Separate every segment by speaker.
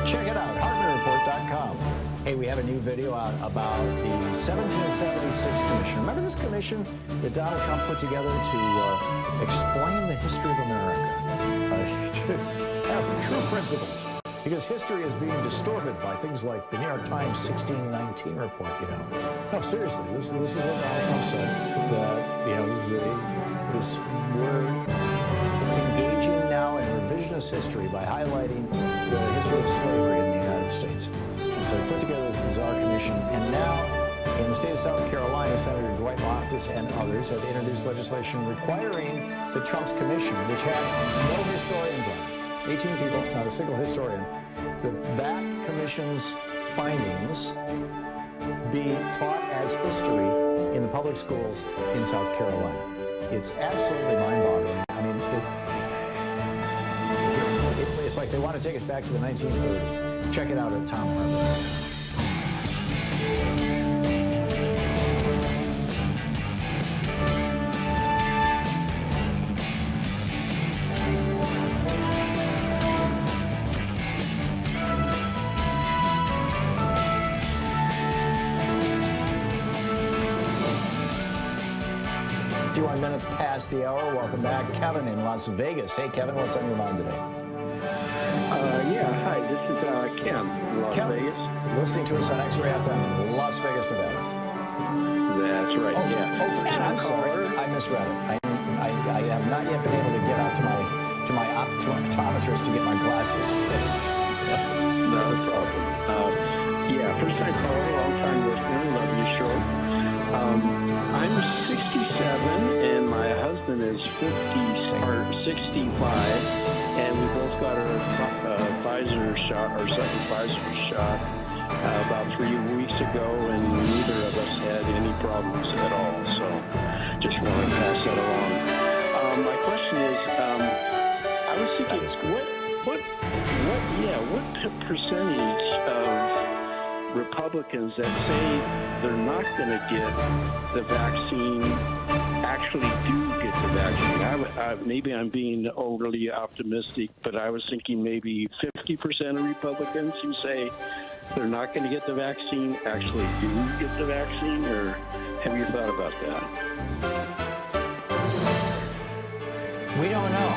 Speaker 1: Check it out, HartmanReport.com. Hey, we have a new video out about the 1776 Commission. Remember this commission that Donald Trump put together to explain the history of America? To have true principles. Because history is being distorted by things like the New York Times 1619 report, you know. No, seriously, this is what Donald Trump said, that, you know, we're engaging now in revisionist history by highlighting the history of slavery in the United States. And so we put together this bizarre commission, and now in the state of South Carolina, Senator Dwight Loftus and others have introduced legislation requiring the Trump's commission, which had no historians on it, 18 people, not a single historian, that commission's findings be taught as history in the public schools in South Carolina. It's absolutely mind-boggling. I mean, it's like they want to take us back to the 1930s. Check it out at Thom Hartmann. Minutes past the hour. Welcome back. Kevin in Las Vegas. Hey, Kevin, what's on your mind today?
Speaker 2: Yeah, hi. This is Ken in Las Vegas.
Speaker 1: Listening to us on X-Ray FM in Las Vegas, Nevada.
Speaker 2: That's right, yeah.
Speaker 1: Oh, Ken, I'm sorry. I misread it. I have not yet been able to get out to my optometrist to get my glasses fixed. So.
Speaker 2: Not a problem. Yeah, first time caller, long time listener. Love your show. I'm 67 and my husband is 65, and we both got our Pfizer shot, our second Pfizer shot, about 3 weeks ago, and neither of us had any problems at all. So, just want to pass that along. My question is, I was thinking, what percentage of Republicans that say they're not going to get the vaccine actually do get the vaccine? Maybe I'm being overly optimistic, but I was thinking maybe 50% of Republicans who say they're not going to get the vaccine actually do get the vaccine, or have you thought about that?
Speaker 1: We don't know.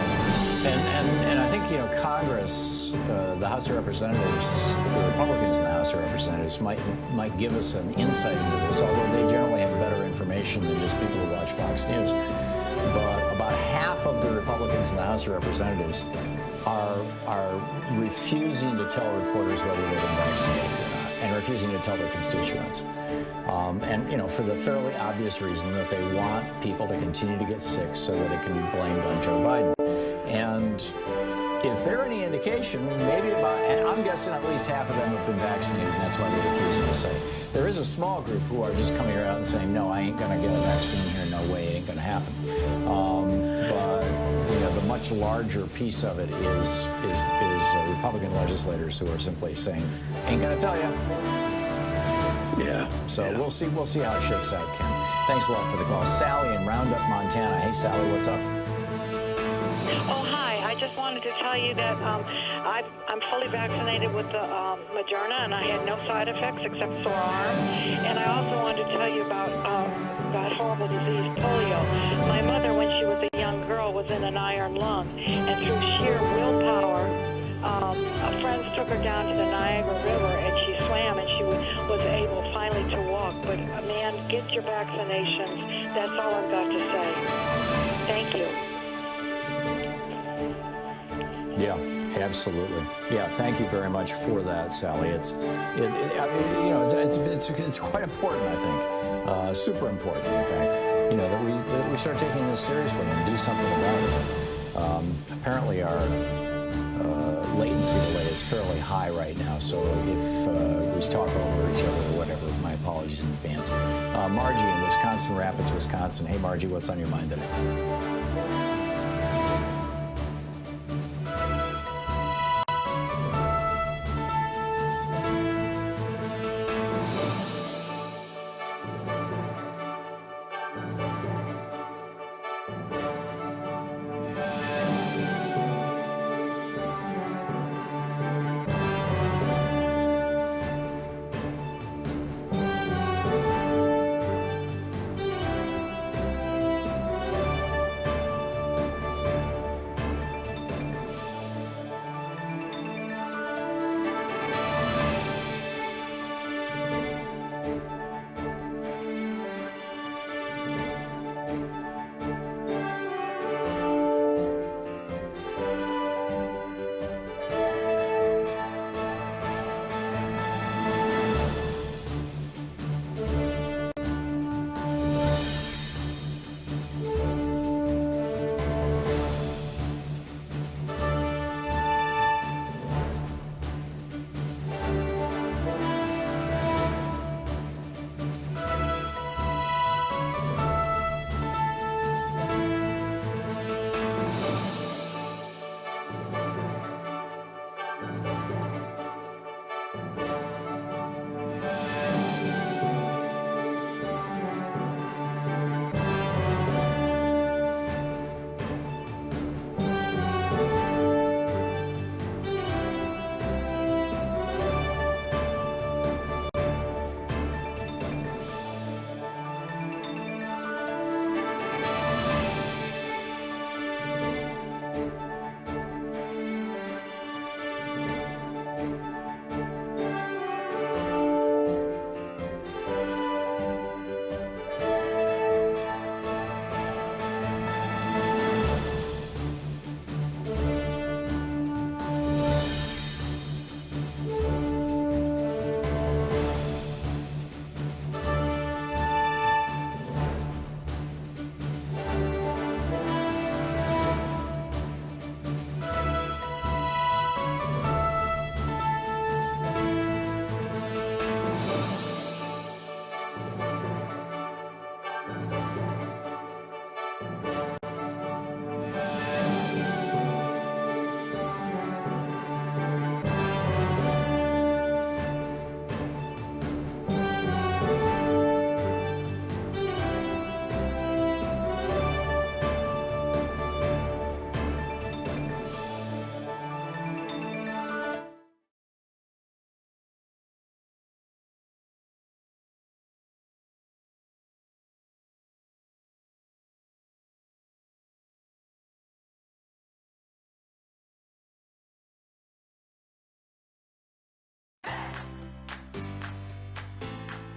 Speaker 1: And I think, you know, Congress, the House of Representatives, the Republicans in the House of Representatives might give us an insight into this, although they generally have better information than just people who watch Fox News. But about half of the Republicans in the House of Representatives are refusing to tell reporters whether they've been vaccinated or not, and refusing to tell their constituents. And, you know, for the fairly obvious reason that they want people to continue to get sick so that it can be blamed on Joe Biden. And if they're any indication, maybe I'm guessing at least half of them have been vaccinated, and that's why they're refusing to say. There is a small group who are just coming around and saying, no, I ain't going to get a vaccine here, no way, it ain't going to happen. But, you know, the much larger piece of it is Republican legislators who are simply saying, ain't going to tell you.
Speaker 2: Yeah.
Speaker 1: So we'll see how it shakes out, Ken. Thanks a lot for the call. Sally in Roundup, Montana. Hey, Sally, what's up?
Speaker 3: Oh, hi. I just wanted to tell you that I'm fully vaccinated with the Moderna, and I had no side effects except sore arm. And I also wanted to tell you about that horrible disease, polio. My mother, when she was a young girl, was in an iron lung, and through sheer willpower, friends took her down to the Niagara River, and she swam, and she was able finally to walk. But, man, get your vaccinations. That's all I've got to say. Thank you.
Speaker 1: Yeah, absolutely. Yeah, thank you very much for that, Sally. It's quite important, I think, super important, in fact. You know, that we start taking this seriously and do something about it. Apparently, our latency delay is fairly high right now, so if we talk over each other or whatever, my apologies in advance. Margie in Wisconsin Rapids, Wisconsin. Hey, Margie, what's on your mind today?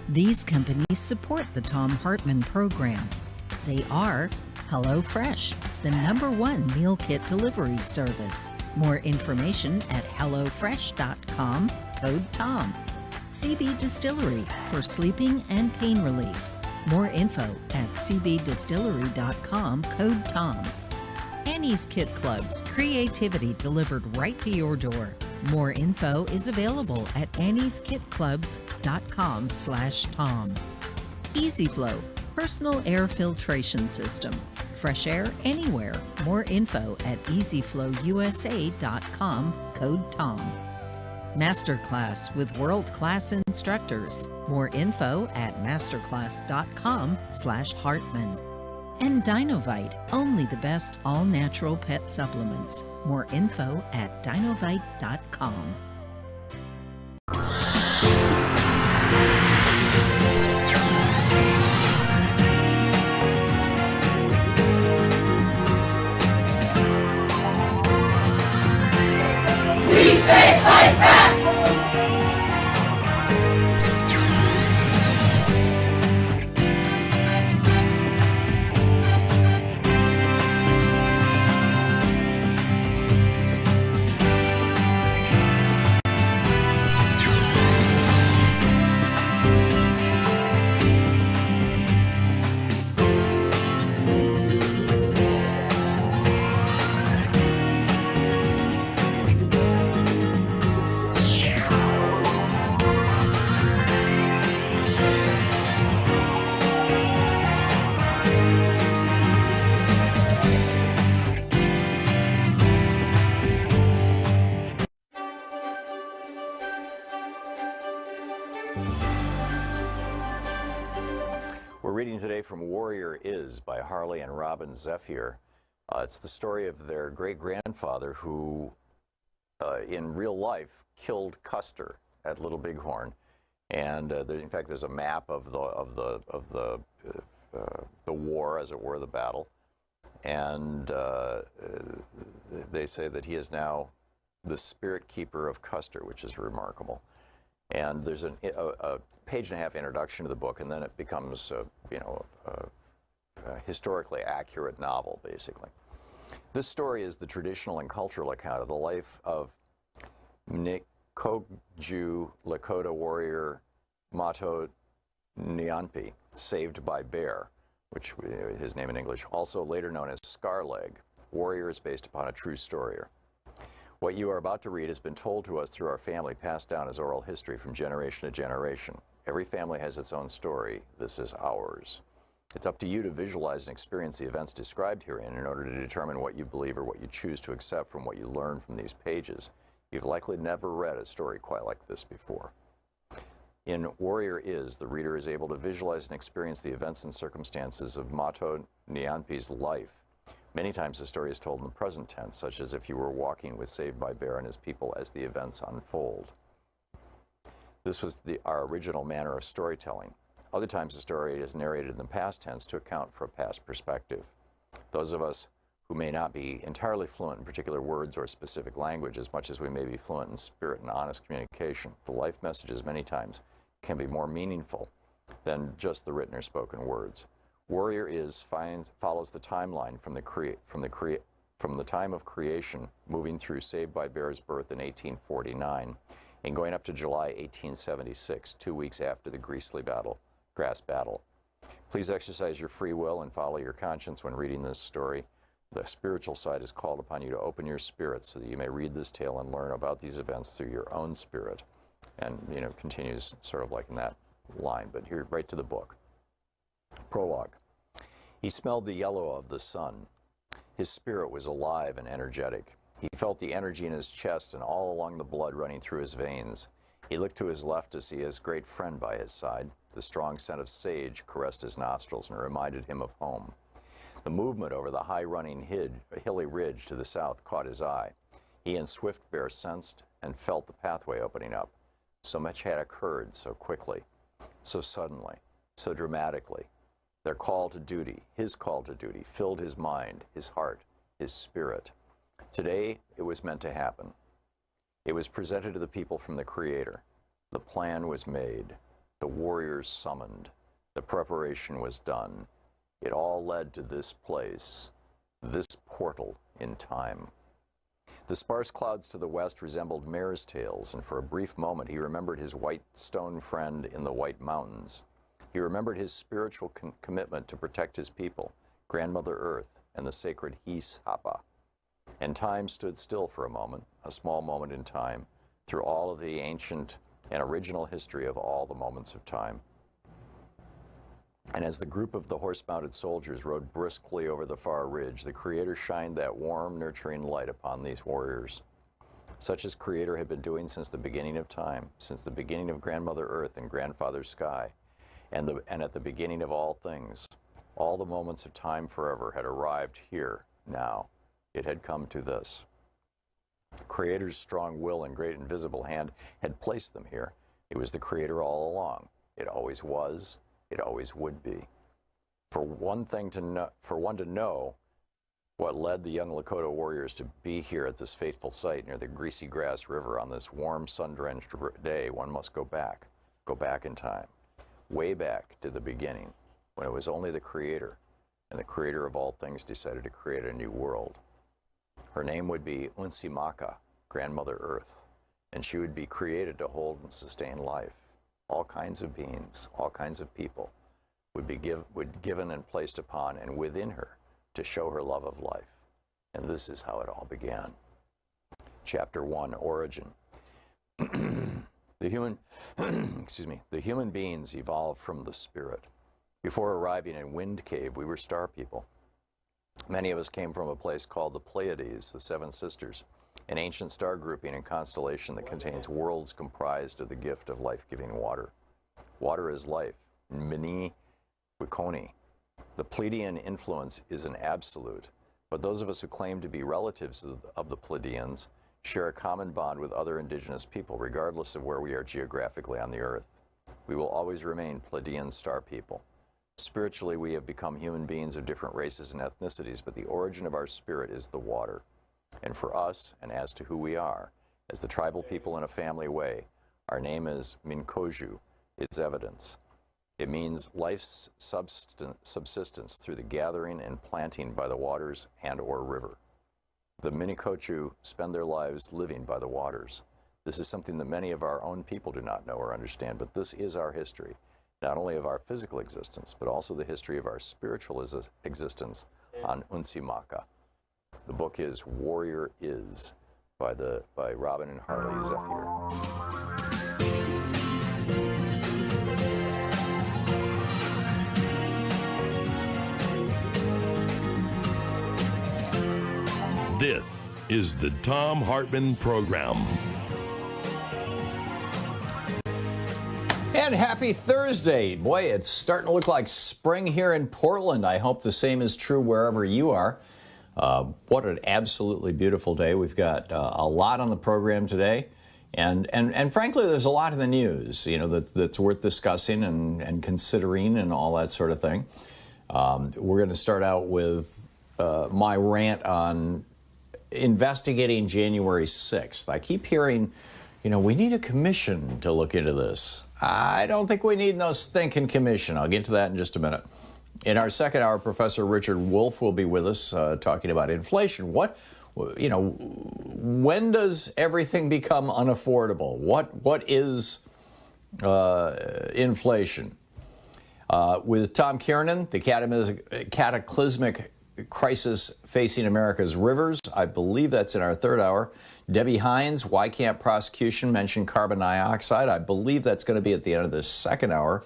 Speaker 4: These companies support the Thom Hartmann Program. They are HelloFresh, the #1 meal kit delivery service. More information at hellofresh.com, code TOM. CB Distillery for sleeping and pain relief. More info at cbdistillery.com, code TOM. Annie's Kit Clubs, creativity delivered right to your door. More info is available at annieskitclubs.com/Tom. EasyFlow, personal air filtration system. Fresh air anywhere. More info at easyflowusa.com, code TOM. Masterclass with world-class instructors. More info at masterclass.com/Hartman. And Dinovite, only the best all-natural pet supplements. More info at dinovite.com.
Speaker 1: We're reading today from Warrior Is by Harley and Robin Zephyr. It's the story of their great-grandfather who, in real life, killed Custer at Little Bighorn. And in fact, there's a map of the war, as it were, the battle. And they say that he is now the spirit keeper of Custer, which is remarkable. And there's a page-and-a-half introduction to the book, and then it becomes, a historically accurate novel, basically. This story is the traditional and cultural account of the life of Nikogju Lakota warrior Mato Nyanpi, saved by Bear, which his name in English, also later known as Scarleg. Warrior is based upon a true story. What you are about to read has been told to us through our family, passed down as oral history from generation to generation. Every family has its own story. This is ours. It's up to you to visualize and experience the events described herein in order to determine what you believe or what you choose to accept from what you learn from these pages. You've likely never read a story quite like this before. In Warrior Is, the reader is able to visualize and experience the events and circumstances of Mato Nyanpi's life. Many times the story is told in the present tense, such as if you were walking with Saved by Bear and his people as the events unfold. This was our original manner of storytelling. Other times the story is narrated in the past tense to account for a past perspective. Those of us who may not be entirely fluent in particular words or specific language, as much as we may be fluent in spirit and honest communication, the life messages many times can be more meaningful than just the written or spoken words. Warrior Is follows the timeline from the time of creation, moving through Saved by Bear's birth in 1849, and going up to July 1876, 2 weeks after the Grass Battle. Please exercise your free will and follow your conscience when reading this story. The spiritual side is called upon you to open your spirit so that you may read this tale and learn about these events through your own spirit. And, continues sort of like in that line, but here, right to the book. Prologue. He smelled the yellow of the sun. His spirit was alive and energetic. He felt the energy in his chest and all along the blood running through his veins. He looked to his left to see his great friend by his side. The strong scent of sage caressed his nostrils and reminded him of home. The movement over the high-running hilly ridge to the south caught his eye. He and Swift Bear sensed and felt the pathway opening up. So much had occurred so quickly, so suddenly, so dramatically. Their call to duty, his call to duty, filled his mind, his heart, his spirit. Today, it was meant to happen. It was presented to the people from the Creator. The plan was made.
Speaker 5: the warriors summoned. The preparation was done. It all led to this place, this portal in time. The sparse clouds to the west resembled mare's tails, and for a brief moment he remembered his white stone friend in the White Mountains. He remembered his spiritual commitment to protect his people, Grandmother Earth, and the sacred Hisapa. And time stood still for a moment, a small moment in time, through all of the ancient and original history of all the moments of time. And as the group of the horse-mounted soldiers rode briskly over the far ridge, the Creator shined that warm, nurturing light upon these warriors, such as Creator had been doing since the beginning of time, since the beginning of Grandmother Earth and Grandfather Sky, and at the beginning of all things. All the moments of time forever had arrived here, now. It had come to this. Creator's strong will and great invisible hand had placed them here. It was the Creator all along. It always was. It always would be. For one to know what led the young Lakota warriors to be here at this fateful site near the Greasy Grass River on this warm, sun-drenched day, one must go back in time, way back to the beginning, when it was only the Creator, and the Creator of all things decided to create a new world. Her name would be Unsimaka, Grandmother Earth, and she would be created to hold and sustain life. All kinds of beings, all kinds of people would be given and placed upon and within her to show her love of life. And this is how it all began. Chapter 1, Origin. The human beings evolved from the spirit. Before arriving in Wind Cave, we were star people. Many of us came from a place called the Pleiades, the Seven Sisters, an ancient star grouping and constellation that contains worlds comprised of the gift of life-giving water. Water is life. Mini Wikoni. The Pleiadian influence is an absolute, but those of us who claim to be relatives of the Pleiadians share a common bond with other indigenous people, regardless of where we are geographically on the earth. We will always remain Pleiadian star people. Spiritually, we have become human beings of different races and ethnicities, but the origin of our spirit is the water. And for us, and as to who we are, as the tribal people in a family way, our name is Minkoju, its evidence. It means life's subsistence through the gathering and planting by the waters and or river. The Minikochu spend their lives living by the waters. This is something that many of our own people do not know or understand, but this is our history, not only of our physical existence, but also the history of our spiritual existence on Unsimaka. The book is Warrior Is by Robin and Harley Zephyr.
Speaker 6: This is the Thom Hartmann Program.
Speaker 1: And happy Thursday. Boy, it's starting to look like spring here in Portland. I hope the same is true wherever you are. What an absolutely beautiful day. We've got a lot on the program today. And frankly, there's a lot in the news, that's worth discussing and considering and all that sort of thing. We're going to start out with my rant on investigating January 6th. I keep hearing, we need a commission to look into this. I don't think we need no stinking commission. I'll get to that in just a minute. In our second hour, Professor Richard Wolff will be with us talking about inflation. When does everything become unaffordable? What is inflation? With Tom Kiernan, the cataclysmic crisis facing America's rivers. I believe that's in our third hour. Debbie Hines, why can't prosecution mention carbon dioxide? I believe that's going to be at the end of the second hour.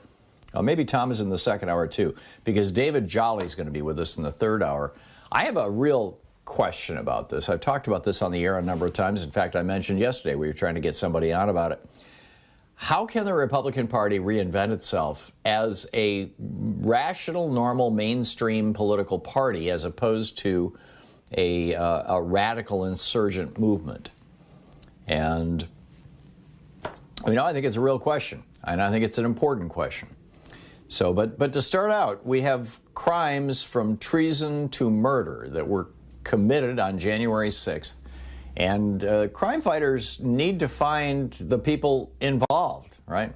Speaker 1: Maybe Tom is in the second hour too, because David Jolly is going to be with us in the third hour. I have a real question about this. I've talked about this on the air a number of times. In fact, I mentioned yesterday we were trying to get somebody on about it. How can the Republican Party reinvent itself as a rational, normal, mainstream political party as opposed to a radical insurgent movement? And, I think it's a real question, and I think it's an important question. So, but to start out, we have crimes from treason to murder that were committed on January 6th. And crime fighters need to find the people involved, right?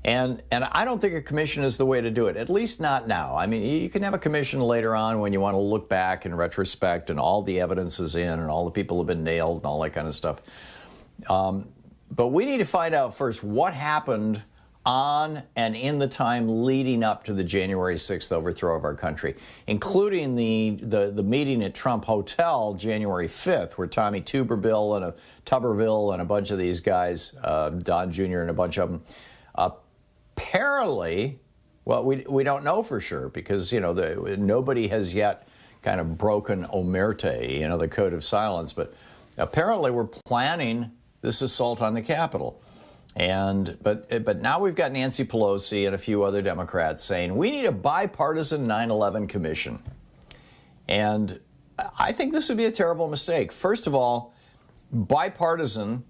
Speaker 5: And I don't think a commission is the way to do it, at least not now. I mean, you can have a commission later on when you want to look back in retrospect and all the evidence is in and all the people have been nailed and all that kind of stuff. But we need to find out first what happened on and in the time leading up to the January 6th overthrow of our country, including the meeting at Trump Hotel January 5th, where Tommy Tuberville and a bunch of these guys, Don Jr. and a bunch of them, apparently, well, we don't know for sure because, you know, nobody has yet kind of broken omerta, you know, the code of silence, but apparently we're planning this assault on the Capitol. But now we've got Nancy Pelosi and a few other Democrats saying we need a bipartisan 9/11 commission. And I think this would be a terrible mistake. First of all, bipartisan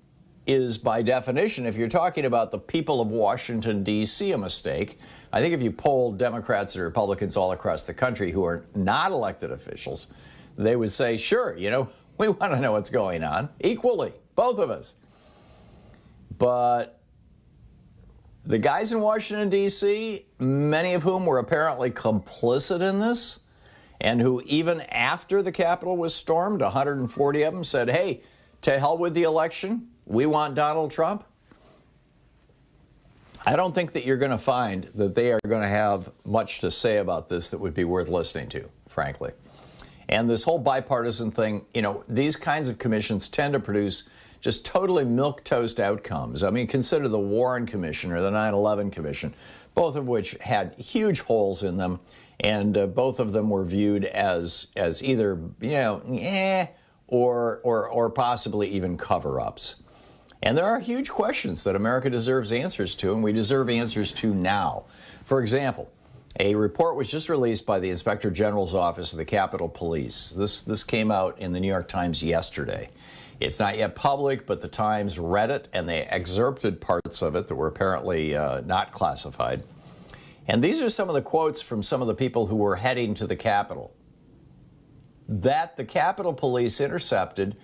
Speaker 5: is by definition, if you're talking about the people of Washington, D.C., a mistake. I think if you poll Democrats and Republicans all across the country who are not elected officials, they would say, sure, you know, we want to know what's going on equally, both of us. But the guys in Washington, D.C., many of whom were apparently complicit in this, and who even after the Capitol was stormed, 140 of them said, hey, to hell with the election, we want Donald Trump. I don't think that you're going to find that they are going to have much to say about this that would be worth listening to, frankly. And this whole bipartisan thing, you know, these kinds of commissions tend to produce just totally milquetoast outcomes. I mean, consider the Warren Commission or the 9/11 Commission, both of which had huge holes in them, and both of them were viewed as either, you know, or possibly even cover-ups. And there are huge questions that America deserves answers to, and we deserve answers to now. For example, a report was just released by the Inspector General's Office of the Capitol Police. This came out in the New York Times yesterday. It's not yet public, but the Times read it, and they excerpted parts of it that were apparently not classified. And these are some of the quotes from some of the people who were heading to the Capitol that the Capitol Police intercepted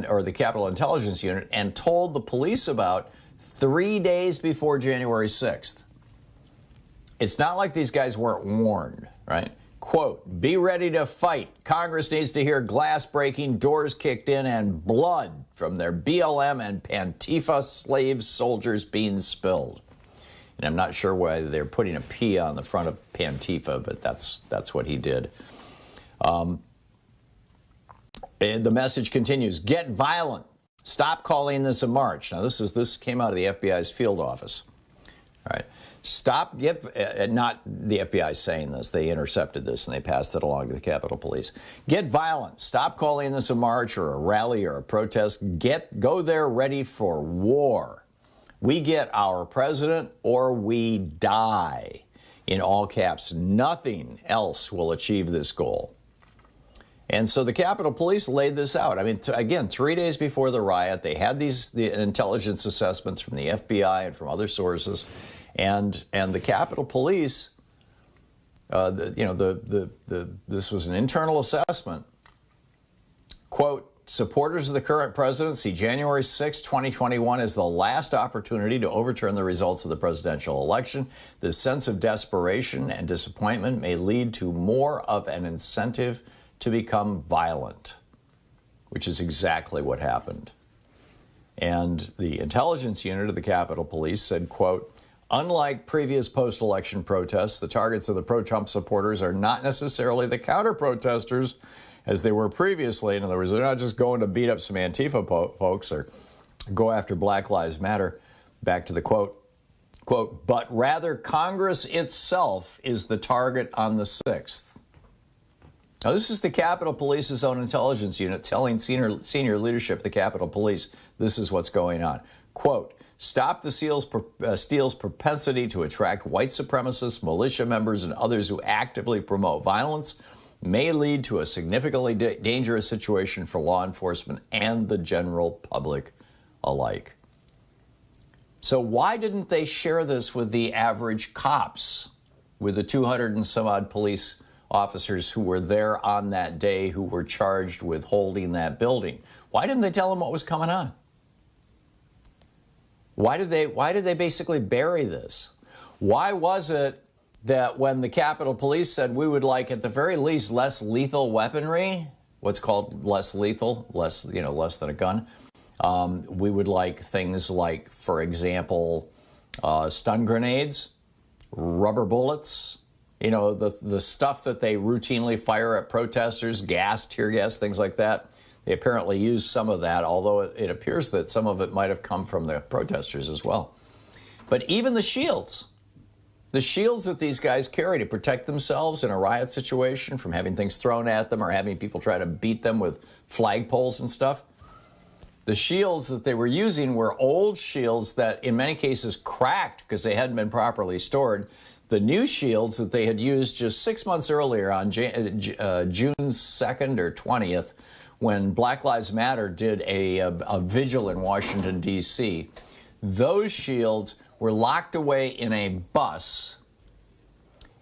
Speaker 5: or the Capitol Intelligence Unit and told the police about 3 days before January 6th. It's not like these guys weren't warned, right? Quote, be ready to fight. Congress needs to hear glass breaking, doors kicked in, and blood from their BLM and Pantifa slave soldiers being spilled. And I'm not sure why they're putting a P on the front of Pantifa, but that's what he did. And the message continues, get violent. Stop calling this a march. Now, this came out of the FBI's field office. All right. Not the FBI saying this. They intercepted this and they passed it along to the Capitol Police. Get violent. Stop calling this a march or a rally or a protest. Go there ready for war. We get our president or we die. In all caps, nothing else will achieve this goal. And so the Capitol Police laid this out. I mean, again, 3 days before the riot, they had the intelligence assessments from the FBI and from other sources. And the Capitol Police, this was an internal assessment. Quote, supporters of the current president see January 6, 2021 as the last opportunity to overturn the results of the presidential election. This sense of desperation and disappointment may lead to more of an incentive to become violent, which is exactly what happened. And the intelligence unit of the Capitol Police said, quote, unlike previous post-election protests, the targets of the pro-Trump supporters are not necessarily the counter-protesters as they were previously. In other words, they're not just going to beat up some Antifa folks or go after Black Lives Matter. Back to the quote, but rather Congress itself is the target on the 6th. Now, this is the Capitol Police's own intelligence unit telling senior leadership of the Capitol Police this is what's going on. Quote, stop the steel's propensity to attract white supremacists, militia members, and others who actively promote violence may lead to a significantly dangerous situation for law enforcement and the general public alike. So why didn't they share this with the average cops, with the 200 and some odd police officers who were there on that day who were charged with holding that building? Why didn't they tell them what was coming on?
Speaker 1: Why did they basically bury this? Why was it that when the Capitol Police said we would like, at the very least, less lethal weaponry, what's called less lethal, less than a gun, we would like things like, for example, stun grenades, rubber bullets, the stuff that they routinely fire at protesters, gas, tear gas, things like that. They apparently used some of that, although it appears that some of it might have come from the protesters as well. But even the shields that these guys carry to protect themselves in a riot situation from having things thrown at them or having people try to beat them with flagpoles and stuff, the shields that they were using were old shields that in many cases cracked because they hadn't been properly stored. The new shields that they had used just 6 months earlier on June 2nd or 20th, when Black Lives Matter did a vigil in Washington, D.C., those shields were locked away in a bus,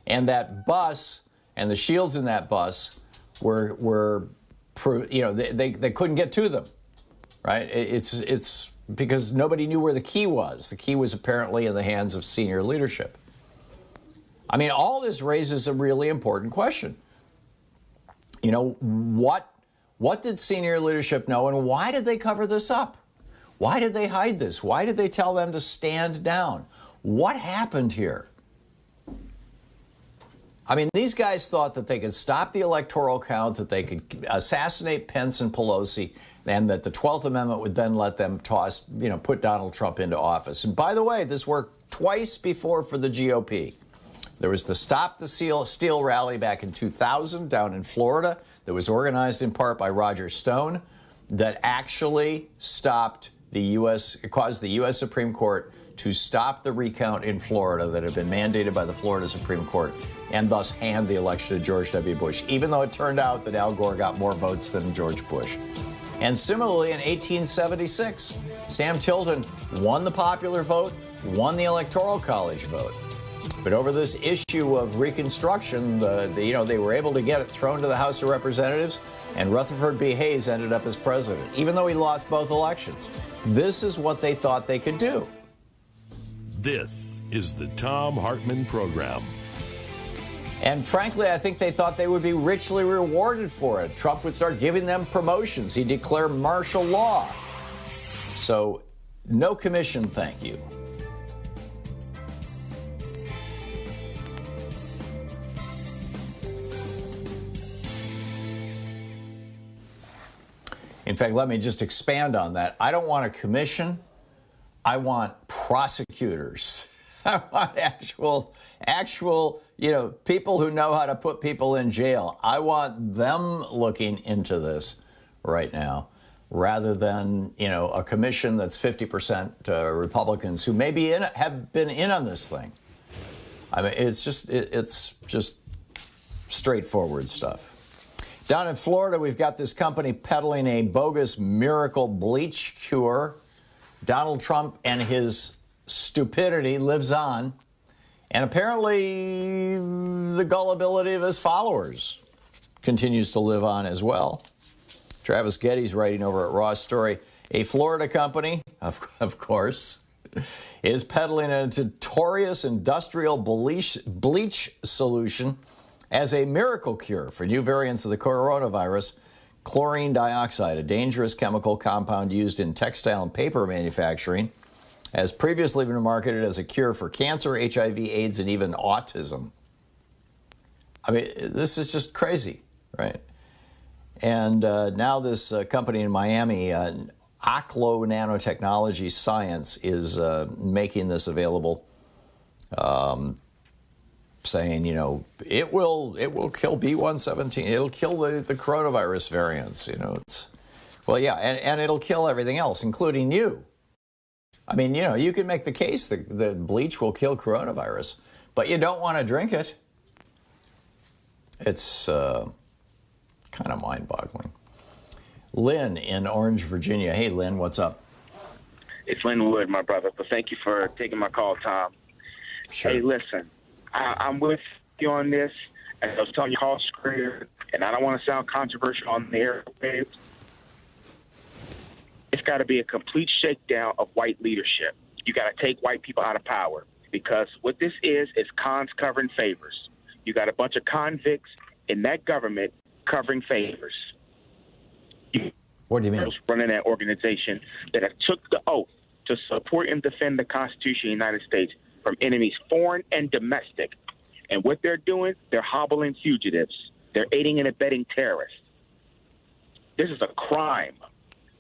Speaker 1: and that bus and the shields in that bus were they couldn't get to them, right? It's because nobody knew where the key was. The key was apparently in the hands of senior leadership. I mean, all this raises a really important question. What did senior leadership know, and why did they cover this up? Why did they hide this? Why did they tell them to stand down? What happened here? I mean, these guys thought that they could stop the electoral count, that they could assassinate Pence and Pelosi, and that the 12th Amendment would then let them put Donald Trump into office. And by the way, this worked twice before for the GOP. There was the Stop the Steal rally back in 2000 down in Florida that was organized in part by Roger Stone that actually caused the U.S. Supreme Court to stop the recount in Florida that had been mandated by the Florida Supreme Court and thus hand the election to George W. Bush, even though it turned out that Al Gore got more votes than George Bush. And similarly, in 1876, Sam Tilden won the popular vote, won the Electoral College vote. But over this issue of Reconstruction, they were able to get it thrown to the House of Representatives, and Rutherford B. Hayes ended up as president, even though he lost both elections. This is what they thought they could do.
Speaker 6: This is the Thom Hartmann Program.
Speaker 1: And frankly, I think they thought they would be richly rewarded for it. Trump would start giving them promotions. He'd declare martial law. So, no commission, thank you. In fact, let me just expand on that. I don't want a commission. I want prosecutors. I want actual, people who know how to put people in jail. I want them looking into this right now, rather than, a commission that's 50% Republicans who maybe have been in on this thing. I mean, it's just straightforward stuff. Down in Florida, we've got this company peddling a bogus miracle bleach cure. Donald Trump and his stupidity lives on. And apparently the gullibility of his followers continues to live on as well. Travis Getty's writing over at Raw Story. A Florida company, of course, is peddling a notorious industrial bleach solution as a miracle cure for new variants of the coronavirus. Chlorine dioxide, a dangerous chemical compound used in textile and paper manufacturing, has previously been marketed as a cure for cancer, HIV, AIDS, and even autism. I mean, this is just crazy, right? And now this company in Miami, Oclo Nanotechnology Science, is making this available, saying, it will kill B117. It'll kill the coronavirus variants. And it'll kill everything else, including you. I mean, you can make the case that bleach will kill coronavirus, but you don't want to drink it. It's kind of mind-boggling. Lynn in Orange, Virginia. Hey, Lynn, what's up?
Speaker 7: It's Lynn Wood, my brother. But thank you for taking my call, Tom.
Speaker 1: Sure.
Speaker 7: Hey, listen, I'm with you on this. As I was telling you, call screener, and I don't want to sound controversial on the airwaves. It's got to be a complete shakedown of white leadership. you got to take white people out of power, because what this is cons covering favors. You got a bunch of convicts in that government covering favors.
Speaker 1: What do you mean?
Speaker 7: Running that organization that have took the oath to support and defend the Constitution of the United States from enemies foreign and domestic. And what they're doing, they're hobbling fugitives. They're aiding and abetting terrorists. This is a crime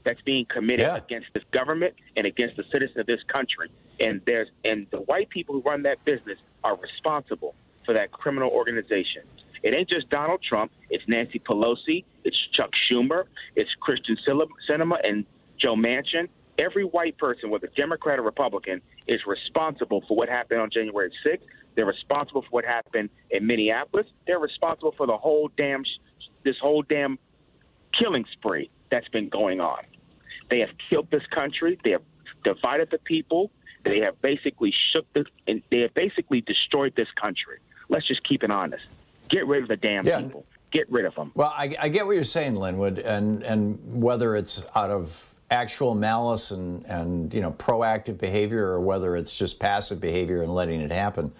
Speaker 7: that's being committed against this government and against the citizens of this country. And the white people who run that business are responsible for that criminal organization. It ain't just Donald Trump. It's Nancy Pelosi. It's Chuck Schumer. It's Christian Sinema and Joe Manchin. Every white person, whether Democrat or Republican, is responsible for what happened on January 6th. They're responsible for what happened in Minneapolis. They're responsible for this whole damn killing spree that's been going on. They have killed this country. They have divided the people. They have basically they have basically destroyed this country. Let's just keep it honest. Get rid of the damn people. Get rid of them.
Speaker 1: Well, I get what you're saying, Linwood, and whether it's out of actual malice and proactive behavior, or whether it's just passive behavior and letting it happen,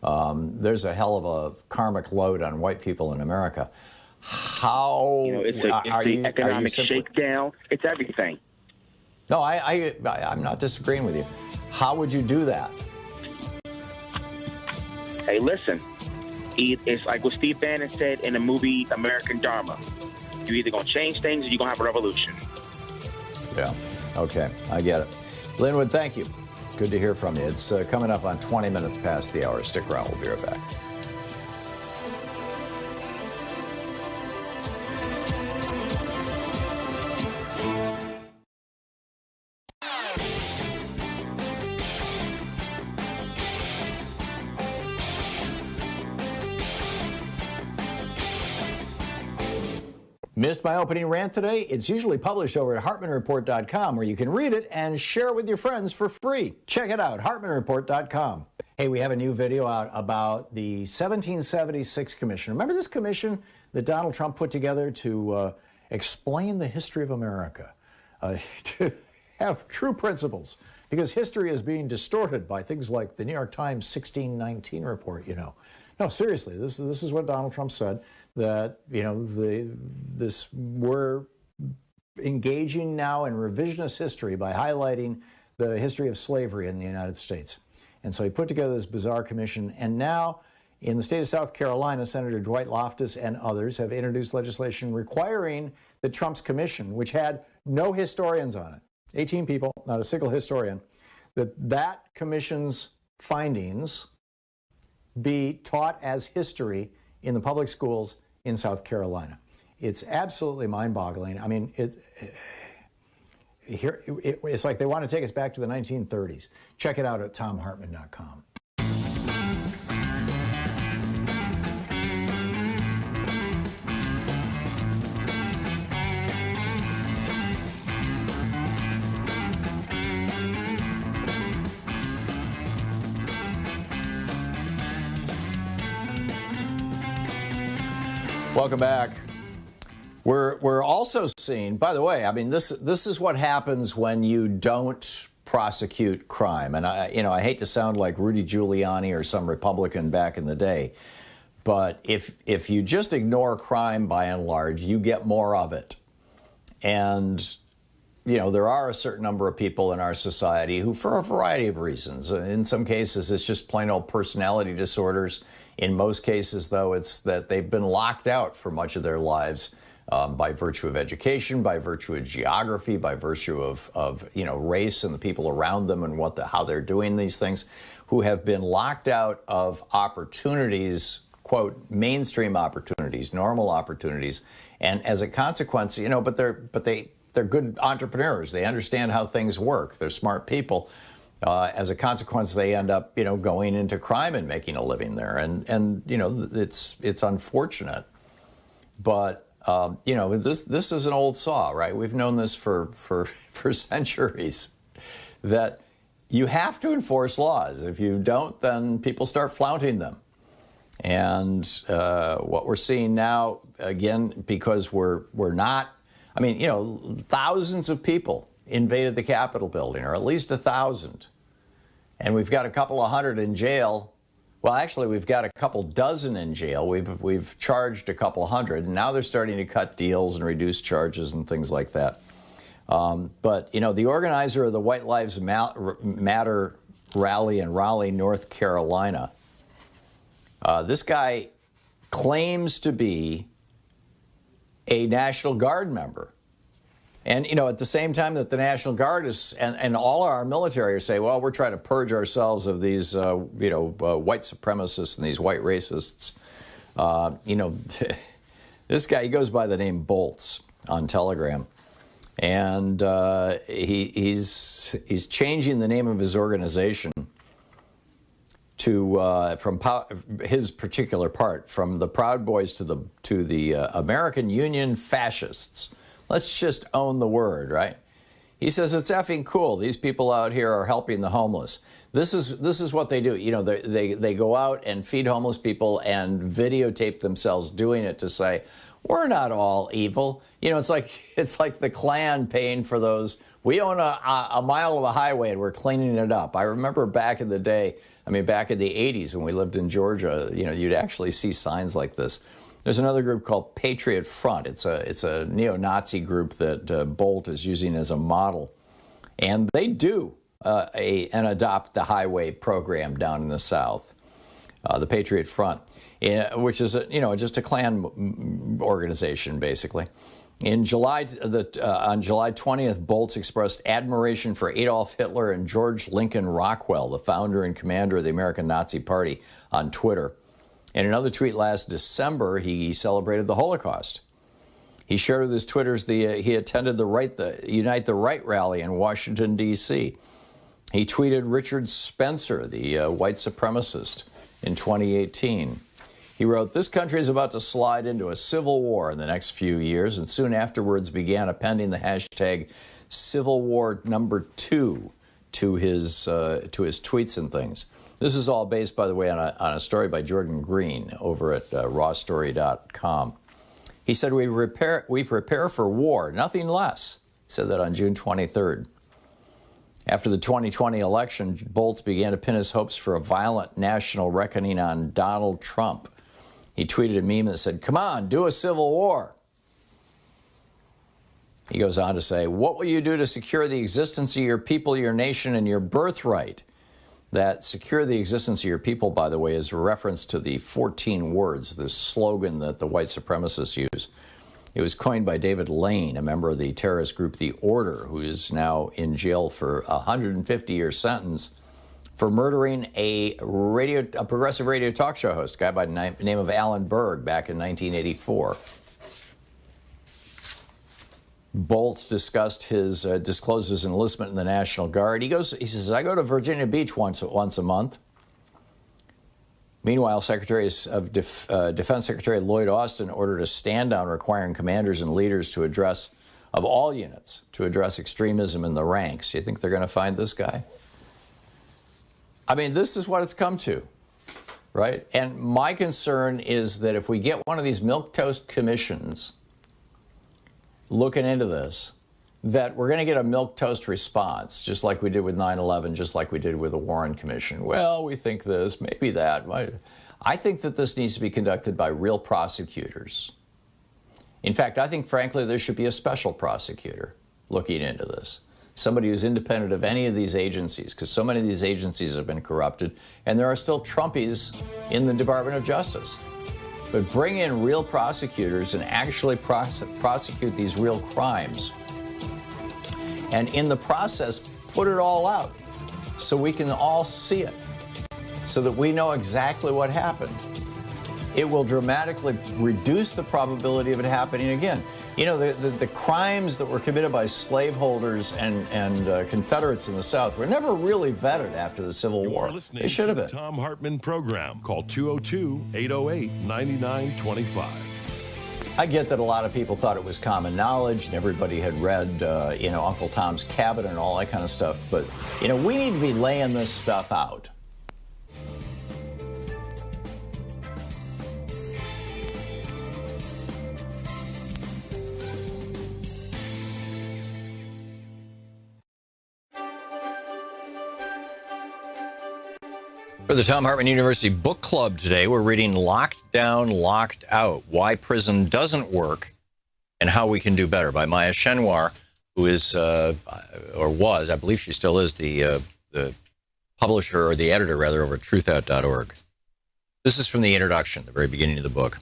Speaker 1: there's a hell of a karmic load on white people in America. How
Speaker 7: it's the economic shakedown. It's everything.
Speaker 1: No, I'm not disagreeing with you. How would you do that?
Speaker 7: Hey, listen. It's like what Steve Bannon said in the movie American Dharma. You're either going to change things or you're going to have a revolution.
Speaker 1: Yeah. Okay. I get it. Linwood, thank you. Good to hear from you. It's coming up on 20 minutes past the hour. Stick around. We'll be right back. Missed my opening rant today? It's usually published over at HartmannReport.com, where you can read it and share it with your friends for free. Check it out, HartmannReport.com. Hey, we have a new video out about the 1776 Commission. Remember this commission that Donald Trump put together to explain the history of America, to have true principles, because history is being distorted by things like the New York Times 1619 report, No, seriously, this is what Donald Trump said, that, we're engaging now in revisionist history by highlighting the history of slavery in the United States. And so he put together this bizarre commission, and now in the state of South Carolina, Senator Dwight Loftus and others have introduced legislation requiring that Trump's commission, which had no historians on it, 18 people, not a single historian, that commission's findings be taught as history in the public schools in South Carolina. It's absolutely mind-boggling. I mean, it's like they want to take us back to the 1930s. Check it out at thomhartmann.com. Welcome back. We're also seeing, by the way, I mean, this is what happens when you don't prosecute crime. And I hate to sound like Rudy Giuliani or some Republican back in the day, but if you just ignore crime by and large, you get more of it. And there are a certain number of people in our society who, for a variety of reasons, in some cases it's just plain old personality disorders. In most cases, though, it's that they've been locked out for much of their lives by virtue of education, by virtue of geography, by virtue of race and the people around them and how they're doing these things, who have been locked out of opportunities, quote, mainstream opportunities, normal opportunities, and as a consequence, but they're good entrepreneurs. They understand how things work. They're smart people. As a consequence, they end up, going into crime and making a living there. And it's unfortunate. But, this is an old saw, right? We've known this for centuries, that you have to enforce laws. If you don't, then people start flaunting them. And what we're seeing now, again, because we're not, thousands of people invaded the Capitol building, or at least 1,000.
Speaker 5: and we've got a couple of hundred in jail. Well, actually, we've got a couple dozen in jail. We've charged a couple hundred, and now they're starting to cut deals and reduce charges and things like that. But, you know, the organizer of the White Lives Matter rally in Raleigh, North Carolina, this guy claims to be a National Guard member. And, you know, at the same time that the National Guard is, and all our military are saying, well, we're trying to purge ourselves of these, white supremacists and these white racists. You know, this guy, he goes by the name Bolts on Telegram. And he's changing the name of his organization to, from his particular part, from the Proud Boys to the American Union Fascists. Let's just own the word, right? He says it's effing cool. These people out here are helping the homeless. This is what they do. You know, they go out and feed homeless people and videotape themselves doing it to say, we're not all evil. You know, it's like the Klan paying for those. We own a mile of the highway and we're cleaning it up. I remember back in the day, I mean, back in the 80s when we lived in Georgia, you know, you'd actually see signs like this. There's another group called Patriot Front. It's a neo-Nazi group that Bolt is using as a model. And they do and adopt the highway program down in the South, the Patriot Front, which is, just a Klan organization, basically. On July 20th, Bolts expressed admiration for Adolf Hitler and George Lincoln Rockwell, the founder and commander of the American Nazi Party, on Twitter. In another tweet last December, he celebrated the Holocaust. He shared with his Twitters he attended the Unite the Right rally in Washington, D.C. He tweeted Richard Spencer, the white supremacist, in 2018. He wrote, "This country is about to slide into a civil war in the next few years," and soon afterwards began appending the hashtag Civil War #2 to his tweets and things. This is all based, by the way, on a story by Jordan Green over at rawstory.com. He said, we prepare for war, nothing less. He said that on June 23rd. After the 2020 election, Bolts began to pin his hopes for a violent national reckoning on Donald Trump. He tweeted a meme that said, "Come on, do a civil war." He goes on to say, "What will you do to secure the existence of your people, your nation, and your birthright?" That secure the existence of your people, by the way, is a reference to the 14 words, the slogan that the white supremacists use. It was coined by David Lane, a member of the terrorist group The Order, who is now in jail for a 150-year sentence for murdering a progressive radio talk show host, a guy by the name of Alan Berg, back in 1984. Bolts discussed disclosed his enlistment in the National Guard. He says, "I go to Virginia Beach once a month." Meanwhile, Defense Secretary Lloyd Austin ordered a stand-down requiring commanders and leaders of all units to address extremism in the ranks. You think they're going to find this guy? I mean, this is what it's come to, right? And my concern is that if we get one of these milquetoast commissions looking into this, that we're going to get a milquetoast response, just like we did with 9/11, just like we did with the Warren Commission. Well, we think this, maybe that. I think that this needs to be conducted by real prosecutors. In fact, I think, frankly, there should be a special prosecutor looking into this. Somebody who's independent of any of these agencies, because so many of these agencies have been corrupted, and there are still Trumpies in the Department of Justice. But bring in real prosecutors and actually prosecute these real crimes. And in the process, put it all out so we can all see it, so that we know exactly what happened. It will dramatically reduce the probability of it happening again. You know, the crimes that were committed by slaveholders and Confederates in the South were never really vetted after the Civil War. They should have been.
Speaker 6: The Thom Hartmann Program. Call 202-808-9925.
Speaker 5: I get that a lot of people thought it was common knowledge and everybody had read, Uncle Tom's Cabin and all that kind of stuff. But, we need to be laying this stuff out. For the Thom Hartmann University Book Club today, we're reading Locked Down, Locked Out, Why Prison Doesn't Work and How We Can Do Better by Maya Chenwar, who is, or was, I believe she still is, the publisher, or the editor, rather, over at truthout.org. This is from the introduction, the very beginning of the book.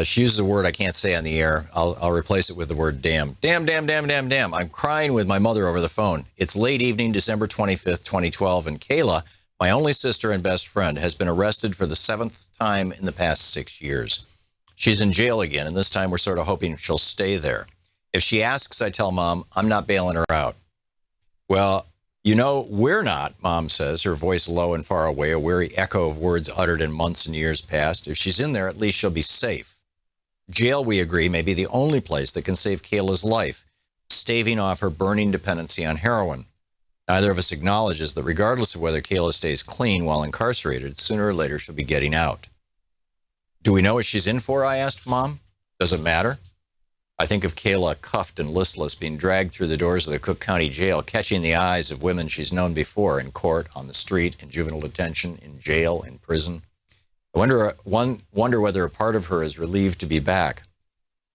Speaker 5: She uses a word I can't say on the air. I'll replace it with the word damn. Damn, damn, damn, damn, damn. I'm crying with my mother over the phone. It's late evening, December 25th, 2012, and Kayla, my only sister and best friend, has been arrested for the 7th time in the past 6 years. She's in jail again, and this time we're sort of hoping she'll stay there. If she asks, I tell Mom, I'm not bailing her out. Well, you know, we're not, Mom says, her voice low and far away, a weary echo of words uttered in months and years past. If she's in there, at least she'll be safe. Jail, we agree, may be the only place that can save Kayla's life, staving off her burning dependency on heroin. Neither of us acknowledges that regardless of whether Kayla stays clean while incarcerated, sooner or later she'll be getting out. Do we know what she's in for, I asked Mom. Does it matter? I think of Kayla cuffed and listless, being dragged through the doors of the Cook County Jail, catching the eyes of women she's known before in court, on the street, in juvenile detention, in jail, in prison. I wonder whether a part of her is relieved to be back.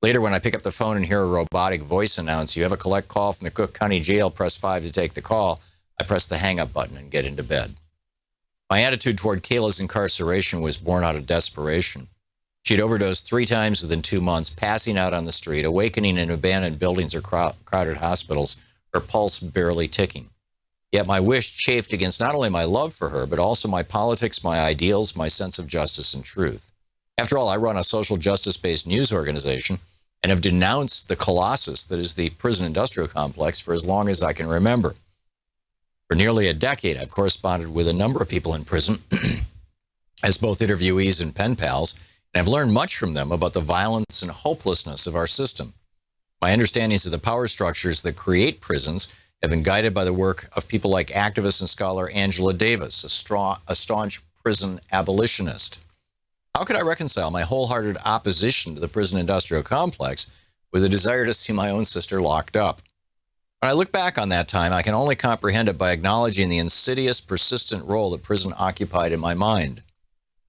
Speaker 5: Later, when I pick up the phone and hear a robotic voice announce, you have a collect call from the Cook County Jail, press 5 to take the call, I press the hang-up button and get into bed. My attitude toward Kayla's incarceration was born out of desperation. She'd overdosed 3 times within 2 months, passing out on the street, awakening in abandoned buildings or crowded hospitals, her pulse barely ticking. Yet my wish chafed against not only my love for her, but also my politics, my ideals, my sense of justice and truth. After all, I run a social justice-based news organization and have denounced the colossus that is the prison industrial complex for as long as I can remember. For nearly a decade, I've corresponded with a number of people in prison as both interviewees and pen pals, and I've learned much from them about the violence and hopelessness of our system. My understandings of the power structures that create prisons have been guided by the work of people like activist and scholar Angela Davis, a staunch prison abolitionist. How could I reconcile my wholehearted opposition to the prison industrial complex with a desire to see my own sister locked up? When I look back on that time, I can only comprehend it by acknowledging the insidious, persistent role that prison occupied in my mind.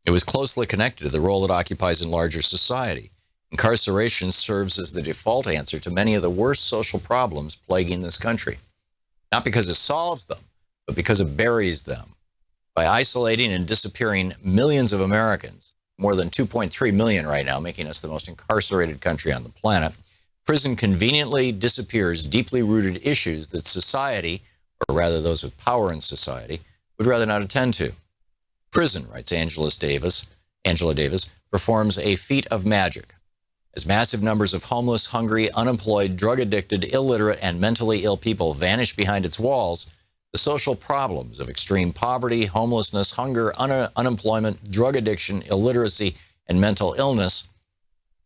Speaker 5: It was closely connected to the role it occupies in larger society. Incarceration serves as the default answer to many of the worst social problems plaguing this country. Not because it solves them, but because it buries them. By isolating and disappearing millions of Americans, more than 2.3 million right now, making us the most incarcerated country on the planet, prison conveniently disappears deeply rooted issues that society, or rather those with power in society, would rather not attend to. Prison, writes Angela Davis, performs a feat of magic. As massive numbers of homeless, hungry, unemployed, drug-addicted, illiterate, and mentally ill people vanish behind its walls, the social problems of extreme poverty, homelessness, hunger, unemployment, drug addiction, illiteracy, and mental illness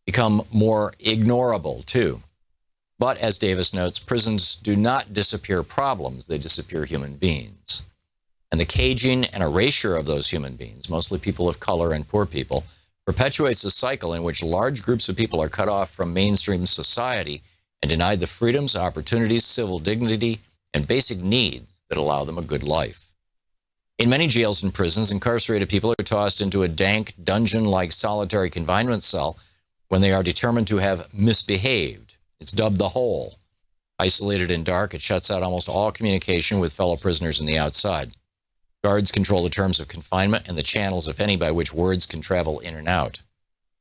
Speaker 5: become more ignorable, too. But, as Davis notes, prisons do not disappear problems, they disappear human beings. And the caging and erasure of those human beings, mostly people of color and poor people, perpetuates a cycle in which large groups of people are cut off from mainstream society and denied the freedoms, opportunities, civil dignity, and basic needs that allow them a good life. In many jails and prisons, incarcerated people are tossed into a dank, dungeon-like solitary confinement cell when they are determined to have misbehaved. It's dubbed the hole. Isolated and dark, it shuts out almost all communication with fellow prisoners in the outside. Guards control the terms of confinement and the channels, if any, by which words can travel in and out.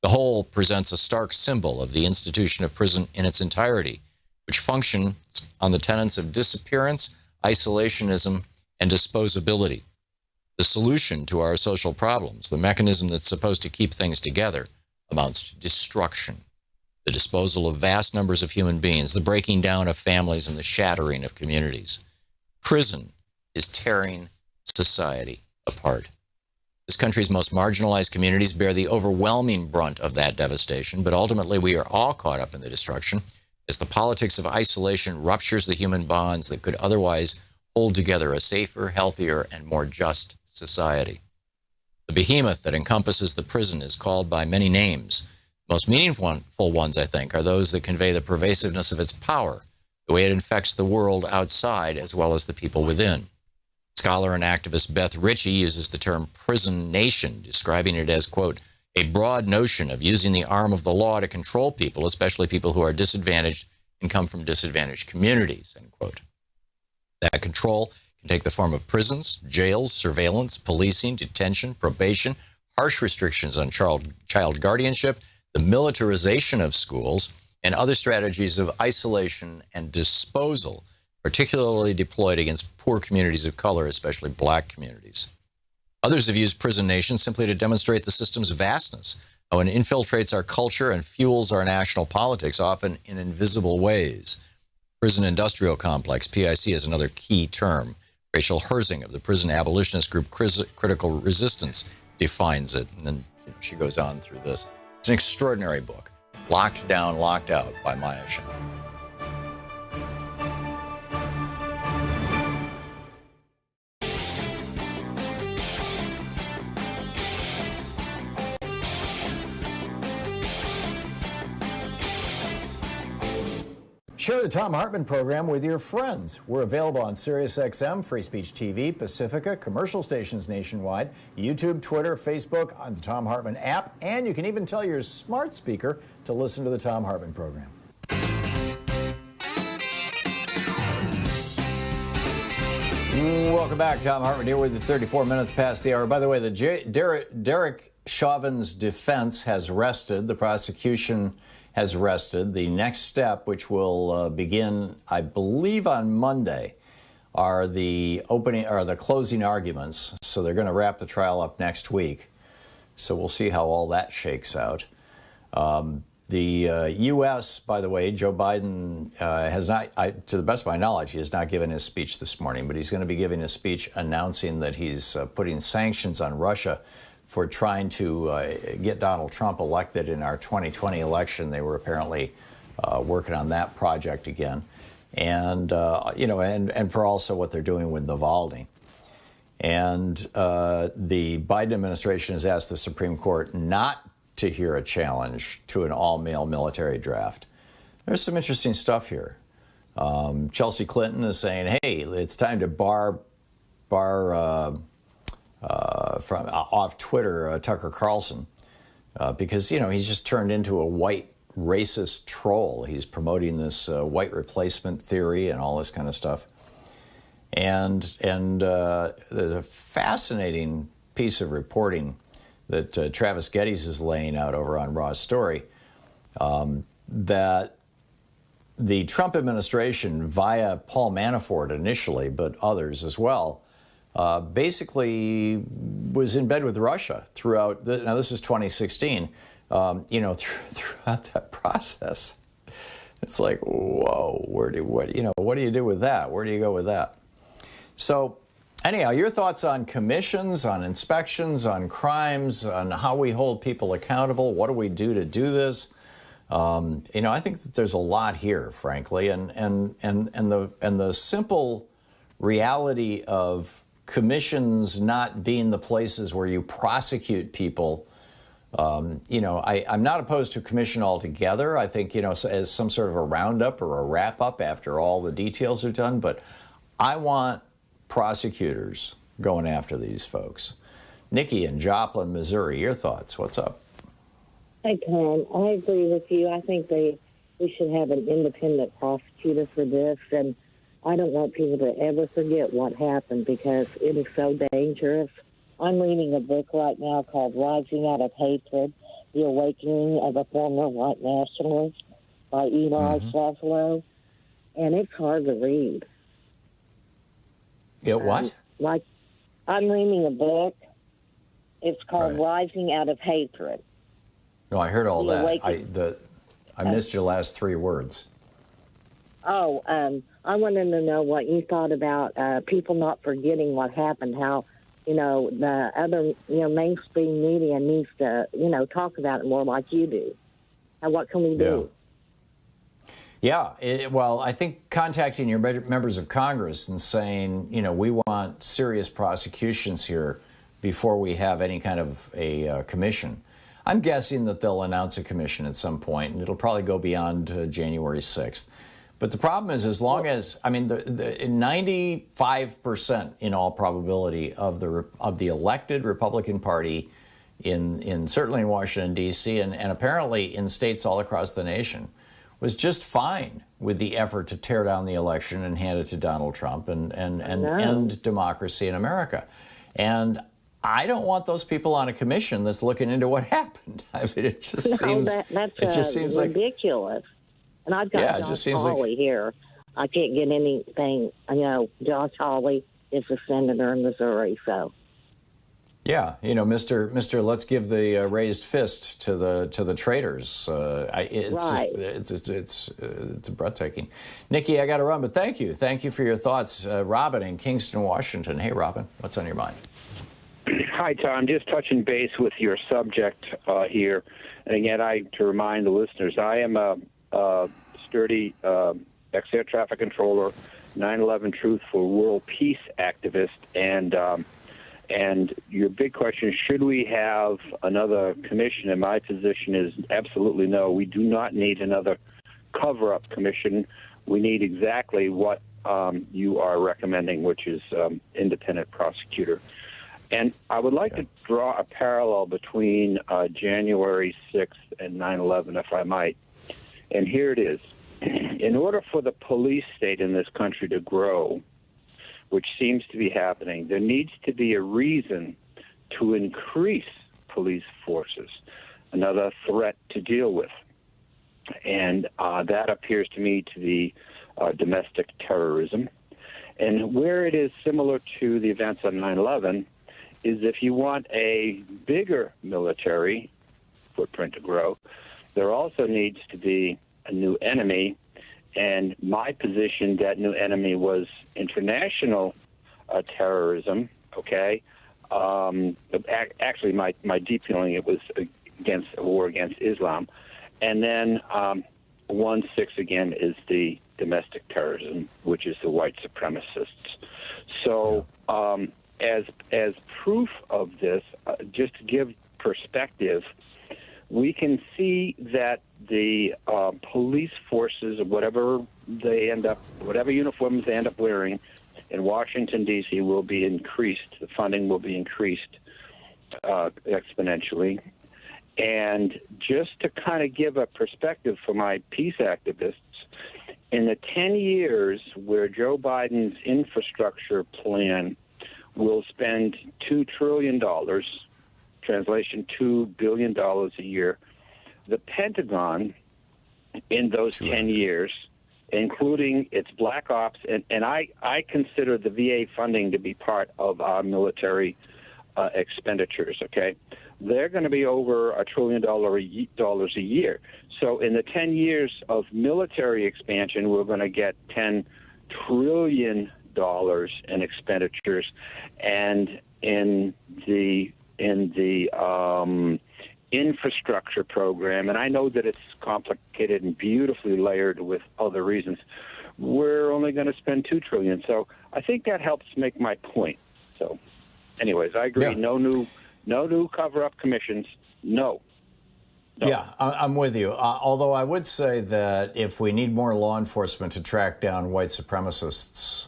Speaker 5: The hole presents a stark symbol of the institution of prison in its entirety, which functions on the tenets of disappearance, isolationism, and disposability. The solution to our social problems, the mechanism that's supposed to keep things together, amounts to destruction, the disposal of vast numbers of human beings, the breaking down of families, and the shattering of communities. Prison is tearing society apart. This country's most marginalized communities bear the overwhelming brunt of that devastation, but ultimately we are all caught up in the destruction as the politics of isolation ruptures the human bonds that could otherwise hold together a safer, healthier, and more just society. The behemoth that encompasses the prison is called by many names. The most meaningful ones, I think, are those that convey the pervasiveness of its power, the way it infects the world outside as well as the people within. It's
Speaker 8: scholar and activist Beth Ritchie uses the term prison nation, describing it as, quote, a broad notion of using the arm of the law to control people, especially people who are disadvantaged and come from disadvantaged communities, end quote. That control can take the form of prisons, jails, surveillance, policing, detention, probation, harsh restrictions on child guardianship, the militarization of schools, and other strategies of isolation and disposal, particularly deployed against poor communities of color, especially black communities. Others have used prison nation simply to demonstrate the system's vastness, how it infiltrates our culture and fuels our national politics, often in invisible ways. Prison industrial complex, PIC, is another key term. Rachel Herzing of the prison abolitionist group Critical Resistance defines it, and then she goes on through this. It's an extraordinary book, Locked Down, Locked Out by Maya Shen.
Speaker 1: Share the Thom Hartmann Program with your friends. We're available on SiriusXM, Free Speech TV, Pacifica, commercial stations nationwide, YouTube, Twitter, Facebook, on the Thom Hartmann app, and you can even tell your smart speaker to listen to the Thom Hartmann Program. Welcome back. Thom Hartmann here with you, 34 minutes past the hour. By the way, the Derek Chauvin's defense has rested. The prosecution has rested. The next step, which will begin, I believe, on Monday, are the closing arguments. So they're going to wrap the trial up next week. So we'll see how all that shakes out. The U.S., by the way, Joe Biden has not, to the best of my knowledge, he has not given his speech this morning, but he's going to be giving a speech announcing that he's putting sanctions on Russia for trying to get Donald Trump elected in our 2020 election. They were apparently working on that project again. And, and for also what they're doing with Navalny. And the Biden administration has asked the Supreme Court not to hear a challenge to an all-male military draft. There's some interesting stuff here. Chelsea Clinton is saying, hey, it's time to bar from off Twitter, Tucker Carlson, because, he's just turned into a white racist troll. He's promoting this white replacement theory and all this kind of stuff. And there's a fascinating piece of reporting that Travis Geddes is laying out over on Raw's Story, that the Trump administration, via Paul Manafort initially, but others as well, basically was in bed with Russia throughout. Now this is 2016. Throughout that process, it's like, whoa, what do you do with that? Where do you go with that? So, anyhow, your thoughts on commissions, on inspections, on crimes, on how we hold people accountable? What do we do to do this? I think that there's a lot here, frankly, and the simple reality of commissions not being the places where you prosecute people. I'm not opposed to commission altogether. I think, as some sort of a roundup or a wrap up after all the details are done, but I want prosecutors going after these folks. Nikki in Joplin, Missouri, your thoughts? What's up?
Speaker 9: Hey, Tom, I agree with you. I think we should have an independent prosecutor for this, and I don't want people to ever forget what happened because it is so dangerous. I'm reading a book right now called Rising Out of Hatred, The Awakening of a Former White Nationalist by Eli Slavlo, and it's hard to read.
Speaker 1: What?
Speaker 9: I'm reading a book. It's called Rising Out of Hatred.
Speaker 1: No, I heard all that. I missed your last three words.
Speaker 9: I wanted to know what you thought about people not forgetting what happened, how, the other, mainstream media needs to, talk about it more like you do. And what can we do?
Speaker 1: Yeah, I think contacting your members of Congress and saying, we want serious prosecutions here before we have any kind of a commission. I'm guessing that they'll announce a commission at some point, and it'll probably go beyond January 6th. But the problem is, as long as, I mean, the 95% in all probability of the elected Republican Party in certainly in Washington, D.C., and apparently in states all across the nation, was just fine with the effort to tear down the election and hand it to Donald Trump and end democracy in America. And I don't want those people on a commission that's looking into what happened. I mean, it just seems
Speaker 9: ridiculous. And I've got Josh Hawley here. I can't get anything. Josh Hawley is a senator in Missouri, so. Yeah,
Speaker 1: Mr. Let's give the raised fist to the traitors. It's breathtaking. Nikki, I got to run, but thank you for your thoughts. Robin in Kingston, Washington. Hey, Robin, what's on your mind?
Speaker 2: Hi, Tom. Just touching base with your subject here, and again, to remind the listeners, I am a sturdy ex-air traffic controller, 9/11 Truth for World Peace activist, and your big question, should we have another commission? And my position is absolutely no. We do not need another cover-up commission. We need exactly what you are recommending, which is independent prosecutor. And I would like to draw a parallel between January 6th and 9/11, if I might. And here it is. In order for the police state in this country to grow, which seems to be happening, there needs to be a reason to increase police forces, another threat to deal with. And that appears to me to be domestic terrorism. And where it is similar to the events on 9/11 is if you want a bigger military footprint to grow, there also needs to be a new enemy. And my position, that new enemy was international terrorism, okay? Actually, my deep feeling, it was against a war against Islam. And then 1/6 again is the domestic terrorism, which is the white supremacists. So as proof of this, just to give perspective, we can see that the police forces, whatever uniforms they end up wearing in Washington, D.C., will be increased. The funding will be increased exponentially. And just to kind of give a perspective for my peace activists, in the 10 years where Joe Biden's infrastructure plan will spend $2 trillion, translation $2 billion a year, the Pentagon in those 10 years, including its black ops, and I consider the VA funding to be part of our military expenditures, okay? They're going to be over $1 trillion a year. So in the 10 years of military expansion, we're going to get $10 trillion in expenditures, and in the infrastructure program, and I know that it's complicated and beautifully layered with other reasons, we're only going to spend $2 trillion. So I think that helps make my point. So anyways, I agree. Yeah. No new cover-up commissions. No.
Speaker 1: Yeah, I'm with you. Although I would say that if we need more law enforcement to track down white supremacists,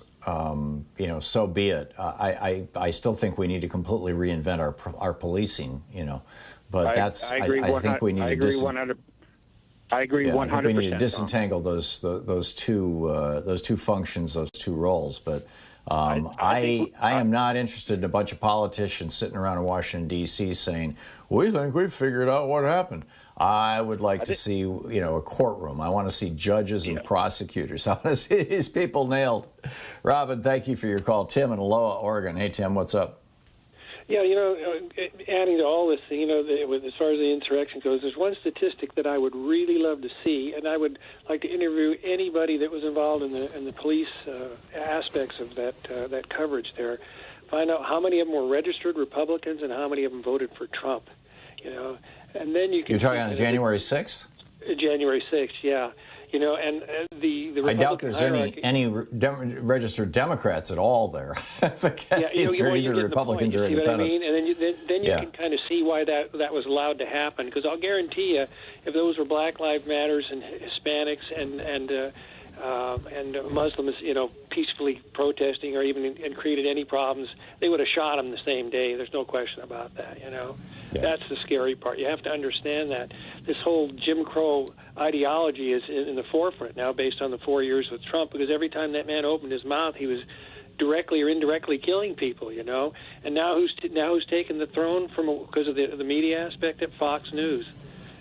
Speaker 1: so be it. I still think we need to completely reinvent our policing. But that's I think we need to.
Speaker 2: I agree 100%.
Speaker 1: I think we need to disentangle those two functions, those two roles. But I am not interested in a bunch of politicians sitting around in Washington, D.C. saying, we think we've figured out what happened. I would like to see, a courtroom. I want to see judges and prosecutors. I want to see these people nailed. Robin, thank you for your call. Tim in Aloha, Oregon. Hey, Tim, what's up?
Speaker 10: Yeah, adding to all this, as far as the insurrection goes, there's one statistic that I would really love to see, and I would like to interview anybody that was involved in the police aspects of that coverage there. Find out how many of them were registered Republicans and how many of them voted for Trump. And then you can.
Speaker 1: You're talking on January 6th?
Speaker 10: January 6th, yeah. And the Republican
Speaker 1: I doubt there's any registered Democrats at all there. Because either Republicans or independents.
Speaker 10: And then you can kind of see why that was allowed to happen. Because I'll guarantee you, if those were Black Lives Matters and Hispanics and and Muslims, peacefully protesting or even and created any problems, they would have shot them the same day. There's no question about that, Yeah. That's the scary part. You have to understand that this whole Jim Crow ideology is in the forefront now based on the 4 years with Trump, because every time that man opened his mouth, he was directly or indirectly killing people, And now who's taken the throne because of the media aspect at Fox News?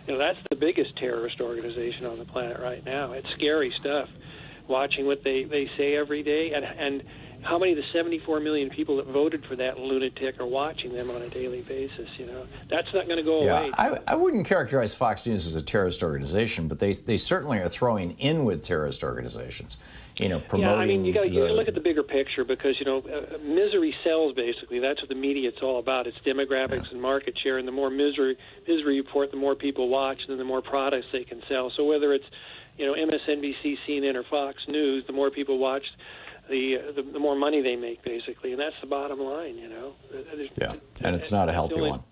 Speaker 10: That's the biggest terrorist organization on the planet right now. It's scary stuff, watching what they say every day, and how many of the 74 million people that voted for that lunatic are watching them on a daily basis, That's not going to go away.
Speaker 5: I wouldn't characterize Fox News as a terrorist organization, but they certainly are throwing in with terrorist organizations, promoting...
Speaker 10: Yeah, I mean, you got to look at the bigger picture because, misery sells, basically. That's what the media it's all about. It's demographics and market share, and the more misery report, the more people watch, and the more products they can sell. So whether it's, MSNBC, CNN, or Fox News, the more people watch, the more money they make, basically, and that's the bottom line,
Speaker 5: Yeah, and it's not a healthy one.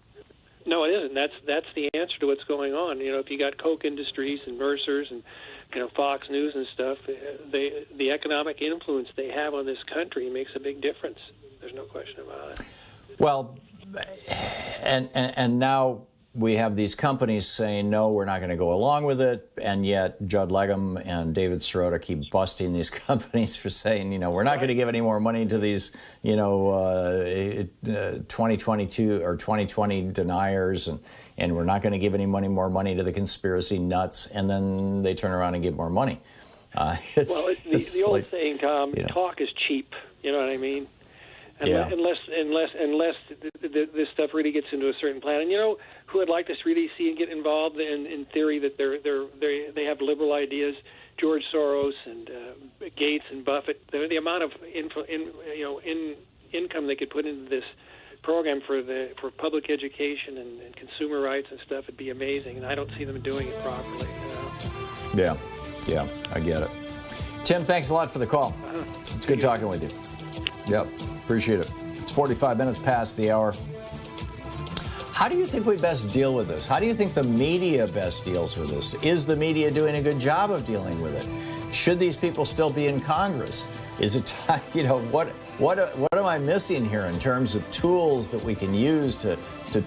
Speaker 10: No, it isn't. That's the answer to what's going on. If you got Koch Industries and Mercer's and Fox News and stuff, the economic influence they have on this country makes a big difference. There's no question about it.
Speaker 5: Well, and now we have these companies saying, no, we're not going to go along with it, and yet Judd Legum and David Sirota keep busting these companies for saying, we're not going to give any more money to these, 2022 or 2020 deniers, and we're not going to give any more money to the conspiracy nuts, and then they turn around and give more money.
Speaker 10: It's the old saying, Tom, talk is cheap, you know what I mean? Unless this stuff really gets into a certain plan, and who I'd like to really see and get involved in theory that they have liberal ideas, George Soros and Gates and Buffett. The amount of income they could put into this program for public education and consumer rights and stuff would be amazing, and I don't see them doing it properly.
Speaker 5: Yeah, I get it. Tim, thanks a lot for the call. It's good talking with you. Yep. Appreciate it. It's 45 minutes past the hour. How do you think we best deal with this? How do you think the media best deals with this? Is the media doing a good job of dealing with it? Should these people still be in Congress? Is it time, what am I missing here in terms of tools that we can use to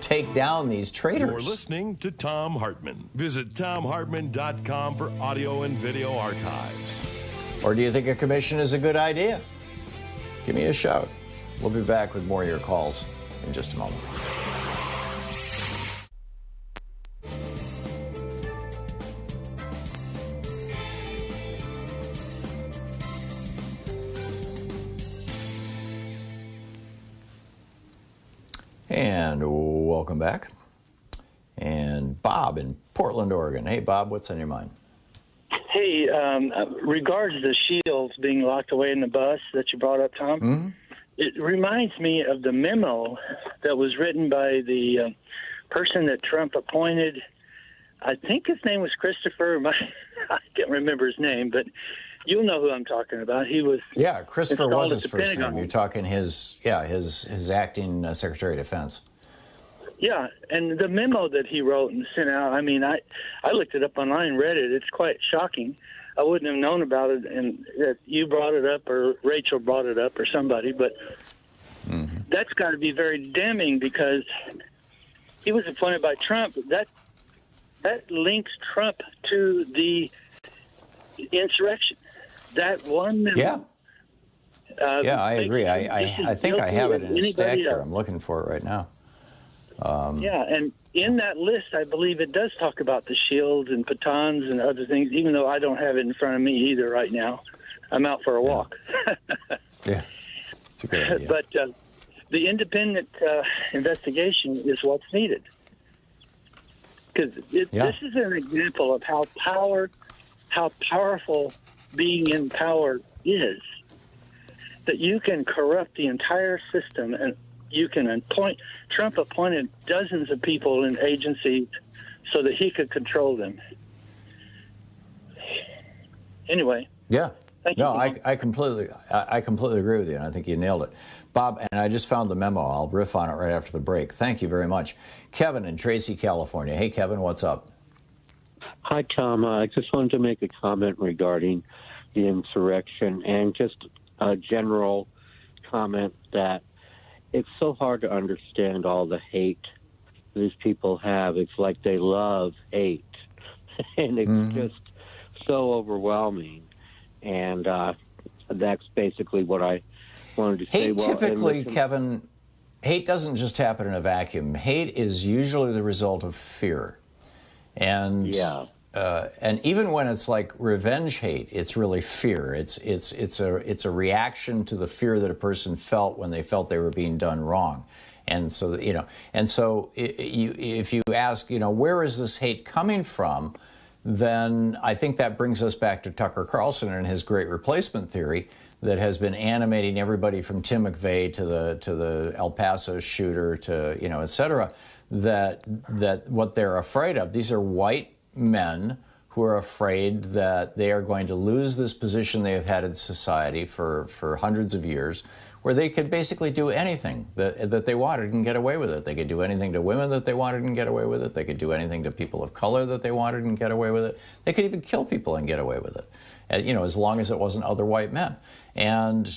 Speaker 5: take down these traitors?
Speaker 6: You're listening to Thom Hartmann. Visit ThomHartmann.com for audio and video archives.
Speaker 5: Or do you think a commission is a good idea? Give me a shout. We'll be back with more of your calls in just a moment. And welcome back. And Bob in Portland, Oregon. Hey, Bob, what's on your mind?
Speaker 11: Hey, regards to the shields being locked away in the bus that you brought up, Tom,
Speaker 5: Mm-hmm.
Speaker 11: It reminds me of the memo that was written by the person that Trump appointed. I think his name was Christopher. I can't remember his name, but you'll know who I'm talking about. He was
Speaker 5: Christopher was his first
Speaker 11: Pentagon.
Speaker 5: name. You're talking his acting Secretary of Defense.
Speaker 11: Yeah, and the memo that he wrote and sent out, I mean, I looked it up online, read it. It's quite shocking. I wouldn't have known about it, and that you brought it up or Rachel brought it up or somebody, but that's got to be very damning because he was appointed by Trump. That links Trump to the insurrection. That one memo.
Speaker 5: I agree. I think I have it in a stack here. I'm looking for it right now.
Speaker 11: And in that list, I believe it does talk about the shields and batons and other things, even though I don't have it in front of me either right now. I'm out for a walk.
Speaker 5: Yeah, it's a good idea.
Speaker 11: But the independent investigation is what's needed. Because this is an example of how powerful being in power is. That you can corrupt the entire system and you can appoint. Trump appointed dozens of people in agencies so that he could control them. Anyway.
Speaker 5: Yeah.
Speaker 11: Thank you.
Speaker 5: I completely agree with you, and I think you nailed it. Bob, and I just found the memo. I'll riff on it right after the break. Thank you very much. Kevin in Tracy, California. Hey, Kevin, what's up?
Speaker 12: Hi, Tom. I just wanted to make a comment regarding the insurrection, and just a general comment that it's so hard to understand all the hate these people have. It's like they love hate, and it's just so overwhelming. And that's basically what I wanted to say.
Speaker 5: Hate typically, Kevin, hate doesn't just happen in a vacuum. Hate is usually the result of fear. And and even when it's like revenge hate, it's really fear. It's a reaction to the fear that a person felt when they felt they were being done wrong. And so, if you ask, where is this hate coming from, then I think that brings us back to Tucker Carlson and his great replacement theory that has been animating everybody from Tim McVeigh to the El Paso shooter to, et cetera, that what they're afraid of, these are white men who are afraid that they are going to lose this position they have had in society for hundreds of years, where they could basically do anything that they wanted and get away with it. They could do anything to women that they wanted and get away with it. They could do anything to people of color that they wanted and get away with it. They could even kill people and get away with it, as long as it wasn't other white men. And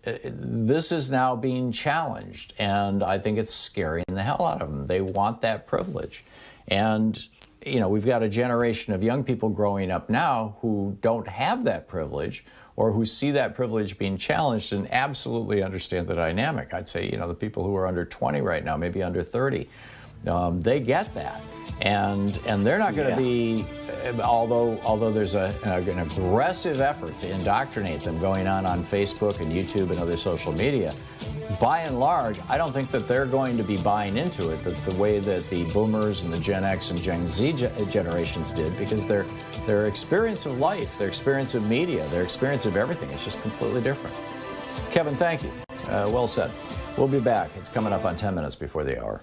Speaker 5: this is now being challenged, and I think it's scaring the hell out of them. They want that privilege. And we've got a generation of young people growing up now who don't have that privilege, or who see that privilege being challenged and absolutely understand the dynamic. I'd say, the people who are under 20 right now, maybe under 30, they get that. And they're not going to be, although there's an aggressive effort to indoctrinate them going on Facebook and YouTube and other social media, by and large, I don't think that they're going to be buying into it the way that the boomers and the Gen X and Gen Z generations did, because their experience of life, their experience of media, their experience of everything is just completely different. Kevin, thank you. Well said. We'll be back. It's coming up on 10 minutes before the hour.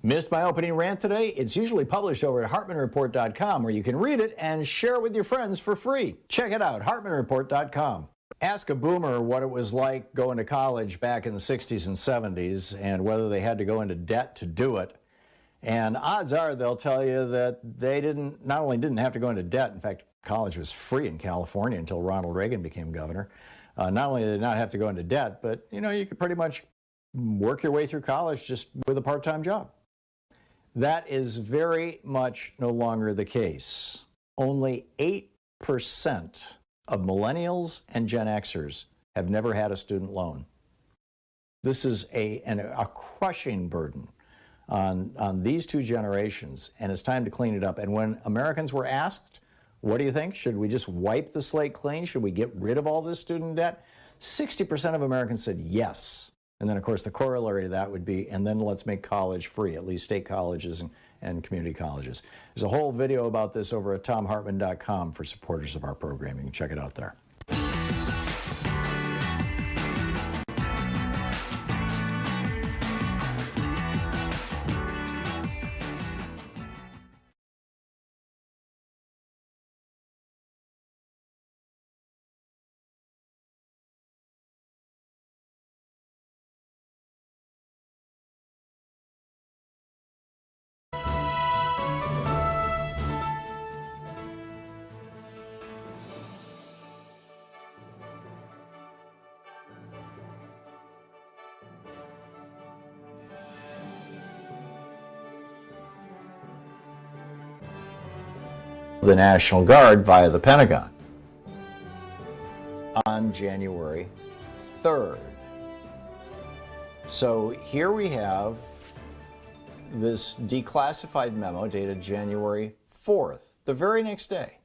Speaker 5: Missed my opening rant today? It's usually published over at HartmannReport.com, where you can read it and share it with your friends for free. Check it out, HartmannReport.com. Ask a boomer what it was like going to college back in the 60s and 70s and whether they had to go into debt to do it. And odds are they'll tell you that they not only didn't have to go into debt, in fact, college was free in California until Ronald Reagan became governor. Not only did they not have to go into debt, but you could pretty much work your way through college just with a part-time job. That is very much no longer the case. Only 8% of millennials and Gen Xers have never had a student loan. This is a crushing burden on these two generations, and it's time to clean it up. And when Americans were asked, what do you think? Should we just wipe the slate clean? Should we get rid of all this student debt? 60% of Americans said yes. And then, of course, the corollary to that would be, and then let's make college free, at least state colleges and community colleges. There's a whole video about this over at ThomHartmann.com for supporters of our program. You can check it out there. The National Guard via the Pentagon on January 3rd. So here we have this declassified memo dated January 4th, the very next day,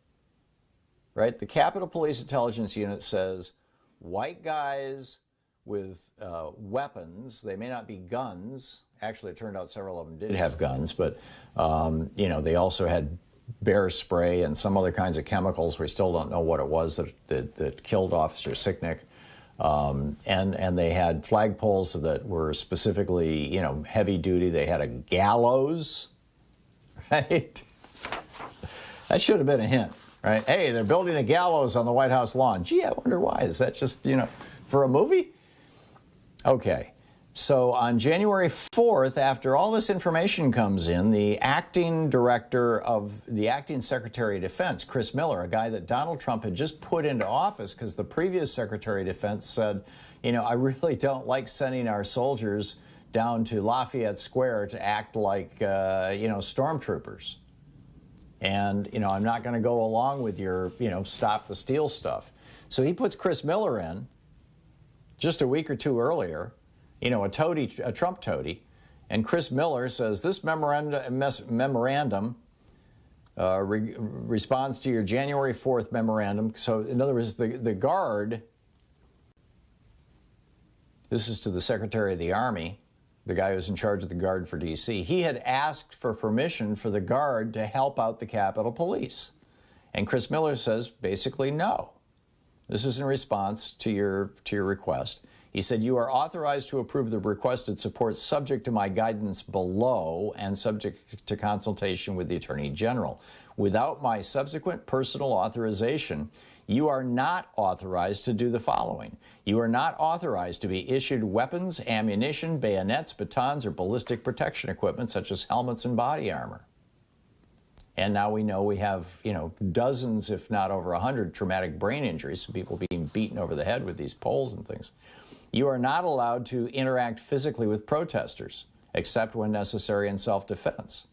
Speaker 5: right? The Capitol Police Intelligence Unit says white guys with weapons, they may not be guns. Actually, it turned out several of them did have guns, but they also had bear spray and some other kinds of chemicals. We still don't know what it was that killed Officer Sicknick. And they had flagpoles that were specifically, heavy duty. They had a gallows, right? That should have been a hint, right? Hey, they're building a gallows on the White House lawn. Gee, I wonder why. Is that just, for a movie?
Speaker 1: Okay. So on January 4th, after all this information comes in, the acting Secretary of Defense, Chris Miller, a guy that Donald Trump had just put into office because the previous Secretary of Defense said, you know, I really don't like sending our soldiers down to Lafayette Square to act like, you know, stormtroopers. And, you know, I'm not going to go along with your, you know, stop the steal stuff. So he puts Chris Miller in just a week or two earlier, you know, a Trump toady, and Chris Miller says this memorandum responds to your January 4th memorandum. So in other words, the guard, this is to the Secretary of the Army, the guy who's in charge of the guard for D.C., he had asked for permission for the guard to help out the Capitol Police. And Chris Miller says basically no. This is in response to your request. He said, you are authorized to approve the requested support subject to my guidance below and subject to consultation with the Attorney General. Without my subsequent personal authorization, you are not authorized to do the following. You are not authorized to be issued weapons, ammunition, bayonets, batons, or ballistic protection equipment such as helmets and body armor. And now we know we have, you know, dozens, if not over 100 traumatic brain injuries, people being beaten over the head with these poles and things. You are not allowed to interact physically with protesters, except when necessary in self-defense.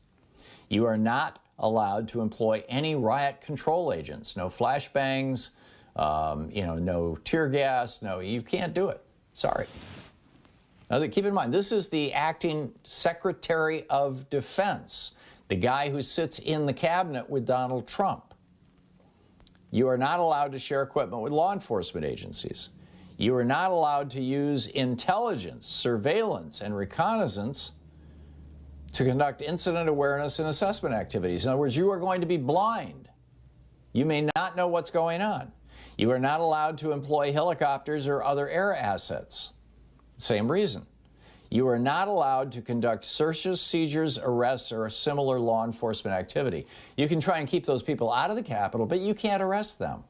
Speaker 1: You are not allowed to employ any riot control agents, no flashbangs, you know, no tear gas, no, you can't do it. Sorry. Now, keep in mind, this is the acting Secretary of Defense, the guy who sits in the cabinet with Donald Trump. You are not allowed to share equipment with law enforcement agencies. You are not allowed to use intelligence, surveillance, and reconnaissance to conduct incident awareness and assessment activities. In other words, you are going to be blind. You may not know what's going on. You are not allowed to employ helicopters or other air assets. Same reason. You are not allowed to conduct searches, seizures, arrests, or a similar law enforcement activity. You can try and keep those people out of the Capitol, but you can't arrest them.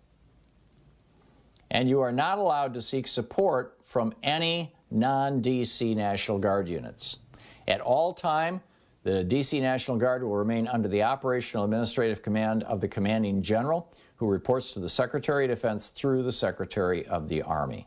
Speaker 1: And you are not allowed to seek support from any non-DC National Guard units. At all time, the DC National Guard will remain under the operational administrative command of the commanding general, who reports to the Secretary of Defense through the Secretary of the Army.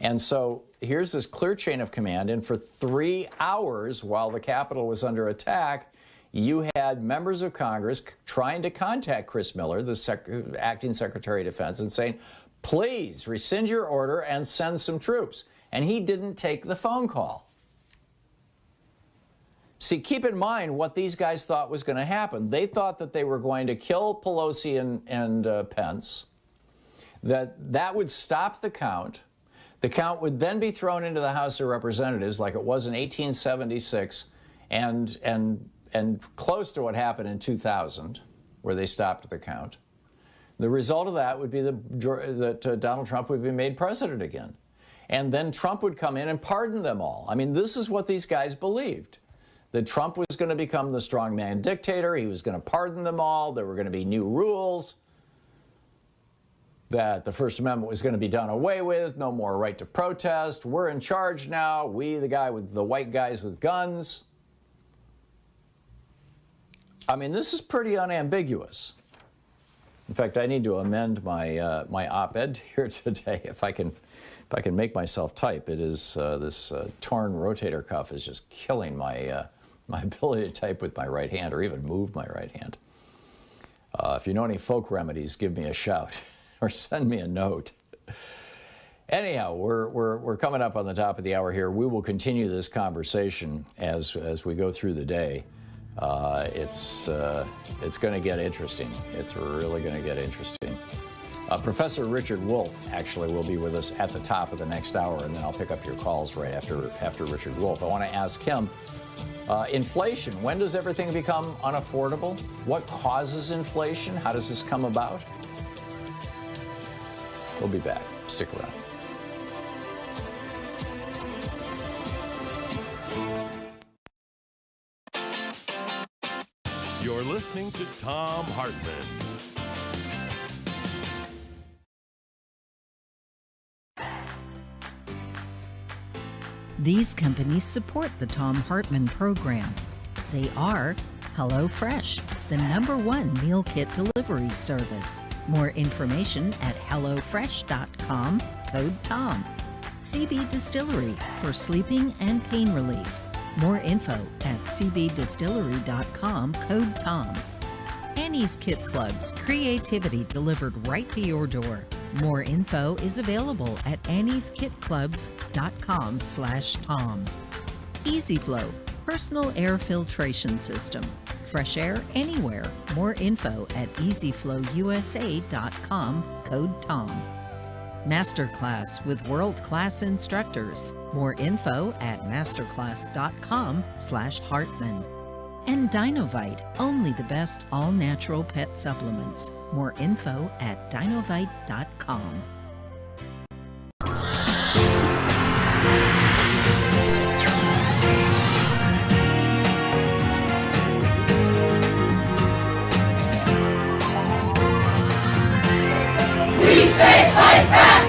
Speaker 1: And so here's this clear chain of command, and for 3 hours while the Capitol was under attack, you had members of Congress trying to contact Chris Miller, the acting Secretary of Defense, and saying, please rescind your order and send some troops. And he didn't take the phone call. See, keep in mind what these guys thought was going to happen. They thought that they were going to kill Pelosi and Pence, that would stop the count. The count would then be thrown into the House of Representatives like it was in 1876 and close to what happened in 2000, where they stopped the count. The result of that would be that Donald Trump would be made president again. And then Trump would come in and pardon them all. I mean, this is what these guys believed, that Trump was going to become the strongman dictator. He was going to pardon them all. There were going to be new rules, that the First Amendment was going to be done away with, no more right to protest. We're in charge now. We, the white guys with guns. I mean, this is pretty unambiguous. In fact, I need to amend my my op-ed here today. If I can make myself type, it is this torn rotator cuff is just killing my my ability to type with my right hand or even move my right hand. If you know any folk remedies, give me a shout or send me a note. Anyhow, we're coming up on the top of the hour here. We will continue this conversation as we go through the day. It's going to get interesting. It's really going to get interesting. Professor Richard Wolff actually will be with us at the top of the next hour, and then I'll pick up your calls right after Richard Wolff. I want to ask him, inflation, when does everything become unaffordable? What causes inflation? How does this come about? We'll be back. Stick around.
Speaker 6: You're listening to Thom Hartmann.
Speaker 4: These companies support the Thom Hartmann Program. They are HelloFresh, the #1 meal kit delivery service. More information at hellofresh.com, code TOM. CB Distillery for sleeping and pain relief. More info at cbdistillery.com, code TOM. Annie's Kit Clubs, creativity delivered right to your door. More info is available at annieskitclubs.com/Tom. EasyFlow, personal air filtration system. Fresh air anywhere. More info at easyflowusa.com, code TOM. Masterclass with world-class instructors. More info at masterclass.com/Hartman. And Dinovite, only the best all-natural pet supplements. More info at dinovite.com.
Speaker 13: We say fight back!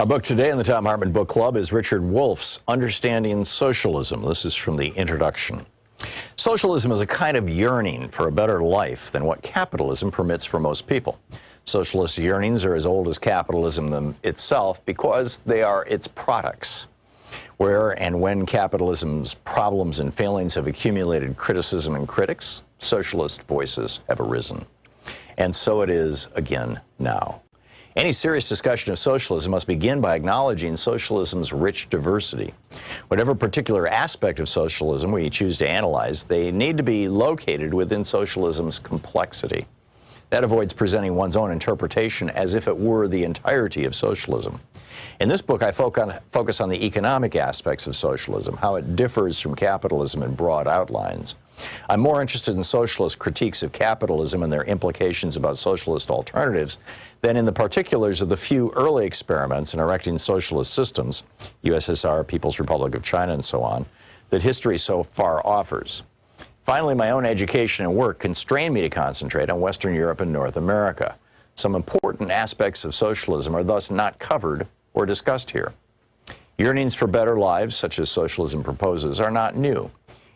Speaker 5: Our book today in the Thom Hartmann Book Club is Richard Wolff's Understanding Socialism. This is from the introduction. Socialism is a kind of yearning for a better life than what capitalism permits for most people. Socialist yearnings are as old as capitalism itself because they are its products. Where and when capitalism's problems and failings have accumulated criticism and critics, socialist voices have arisen. And so it is again now. Any serious discussion of socialism must begin by acknowledging socialism's rich diversity. Whatever particular aspect of socialism we choose to analyze, they need to be located within socialism's complexity. That avoids presenting one's own interpretation as if it were the entirety of socialism. In this book, I focus on the economic aspects of socialism, how it differs from capitalism in broad outlines. I'm more interested in socialist critiques of capitalism and their implications about socialist alternatives than in the particulars of the few early experiments in erecting socialist systems, USSR, People's Republic of China, and so on, that history so far offers. Finally, my own education and work constrain me to concentrate on Western Europe and North America. Some important aspects of socialism are thus not covered or discussed here. Yearnings for better lives, such as socialism proposes, are not new.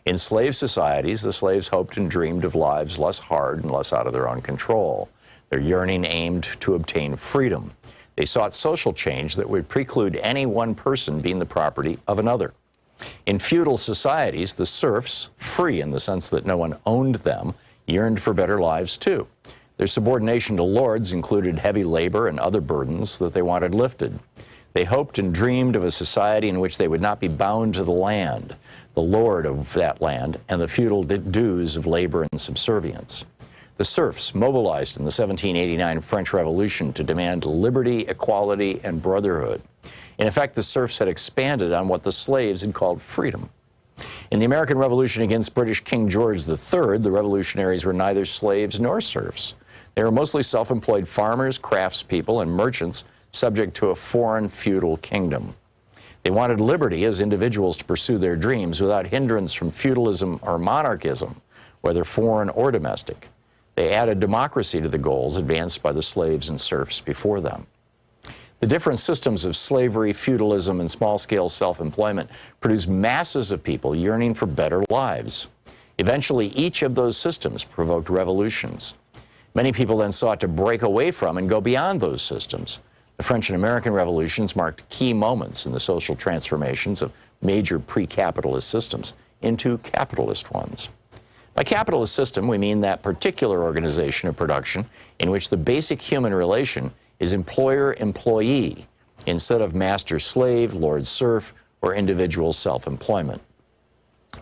Speaker 5: In slave societies, the slaves hoped and dreamed of lives less hard and less out of their own control. Their yearning aimed to obtain freedom. They sought social change that would preclude any one person being the property of another. In feudal societies, the serfs, free in the sense that no one owned them, yearned for better lives too. Their subordination to lords included heavy labor and other burdens that they wanted lifted. They hoped and dreamed of a society in which they would not be bound to the land, the lord of that land, and the feudal dues of labor and subservience. The serfs mobilized in the 1789 French Revolution to demand liberty, equality, and brotherhood. In effect, the serfs had expanded on what the slaves had called freedom. In the American Revolution against British King George III, the revolutionaries were neither slaves nor serfs. They were mostly self-employed farmers, craftspeople, and merchants subject to a foreign feudal kingdom. They wanted liberty as individuals to pursue their dreams without hindrance from feudalism or monarchism, whether foreign or domestic. They added democracy to the goals advanced by the slaves and serfs before them. The different systems of slavery, feudalism, and small-scale self-employment produced masses of people yearning for better lives. Eventually, each of those systems provoked revolutions. Many people then sought to break away from and go beyond those systems. The French and American revolutions marked key moments in the social transformations of major pre-capitalist systems into capitalist ones. By capitalist system, we mean that particular organization of production in which the basic human relation is employer-employee instead of master-slave, lord-serf, or individual self-employment.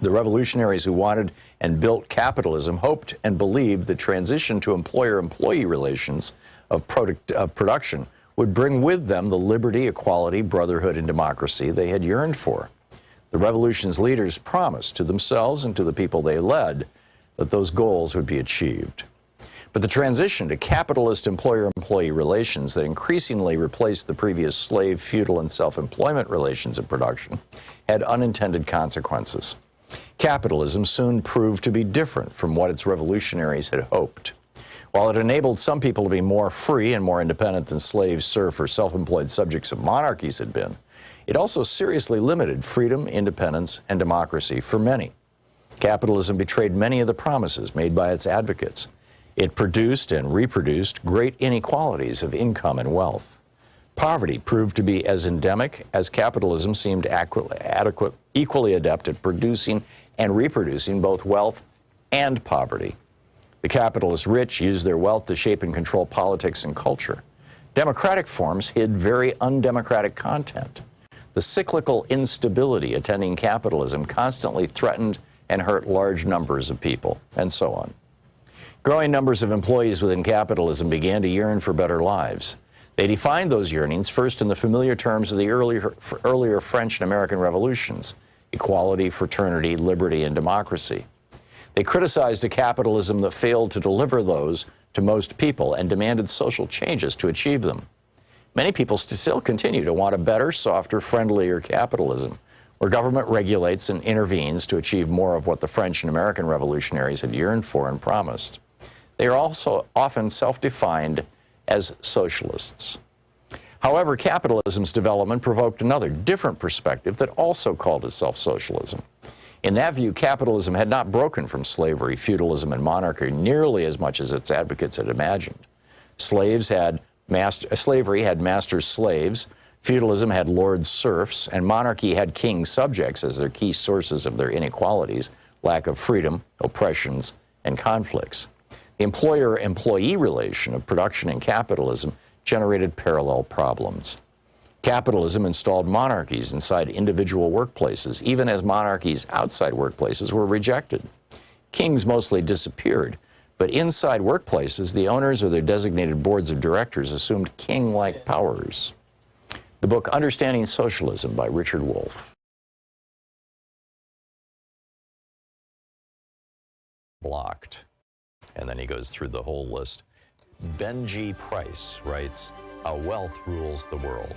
Speaker 5: The revolutionaries who wanted and built capitalism hoped and believed the transition to employer-employee relations of production would bring with them the liberty, equality, brotherhood, and democracy they had yearned for. The revolution's leaders promised to themselves and to the people they led that those goals would be achieved. But the transition to capitalist employer-employee relations that increasingly replaced the previous slave, feudal, and self-employment relations of production had unintended consequences. Capitalism soon proved to be different from what its revolutionaries had hoped. While it enabled some people to be more free and more independent than slaves, serf, or self-employed subjects of monarchies had been, it also seriously limited freedom, independence, and democracy for many. Capitalism betrayed many of the promises made by its advocates. It produced and reproduced great inequalities of income and wealth. Poverty proved to be as endemic as capitalism seemed equally adept at producing and reproducing both wealth and poverty. The capitalist rich used their wealth to shape and control politics and culture. Democratic forms hid very undemocratic content. The cyclical instability attending capitalism constantly threatened and hurt large numbers of people, and so on. Growing numbers of employees within capitalism began to yearn for better lives. They defined those yearnings first in the familiar terms of the earlier French and American revolutions: equality, fraternity, liberty, and democracy. They criticized a capitalism that failed to deliver those to most people and demanded social changes to achieve them. Many people still continue to want a better, softer, friendlier capitalism, where government regulates and intervenes to achieve more of what the French and American revolutionaries had yearned for and promised. They are also often self-defined as socialists. However, capitalism's development provoked another, different perspective that also called itself socialism. In that view, capitalism had not broken from slavery, feudalism, and monarchy nearly as much as its advocates had imagined. Slavery had master slaves, feudalism had lord serfs, and monarchy had king subjects as their key sources of their inequalities, lack of freedom, oppressions, and conflicts. The employer-employee relation of production and capitalism generated parallel problems. Capitalism installed monarchies inside individual workplaces, even as monarchies outside workplaces were rejected. Kings mostly disappeared, but inside workplaces, the owners or their designated boards of directors assumed king-like powers. The book Understanding Socialism by Richard Wolff. Blocked. And then he goes through the whole list. Benji Price writes, "How wealth rules the world."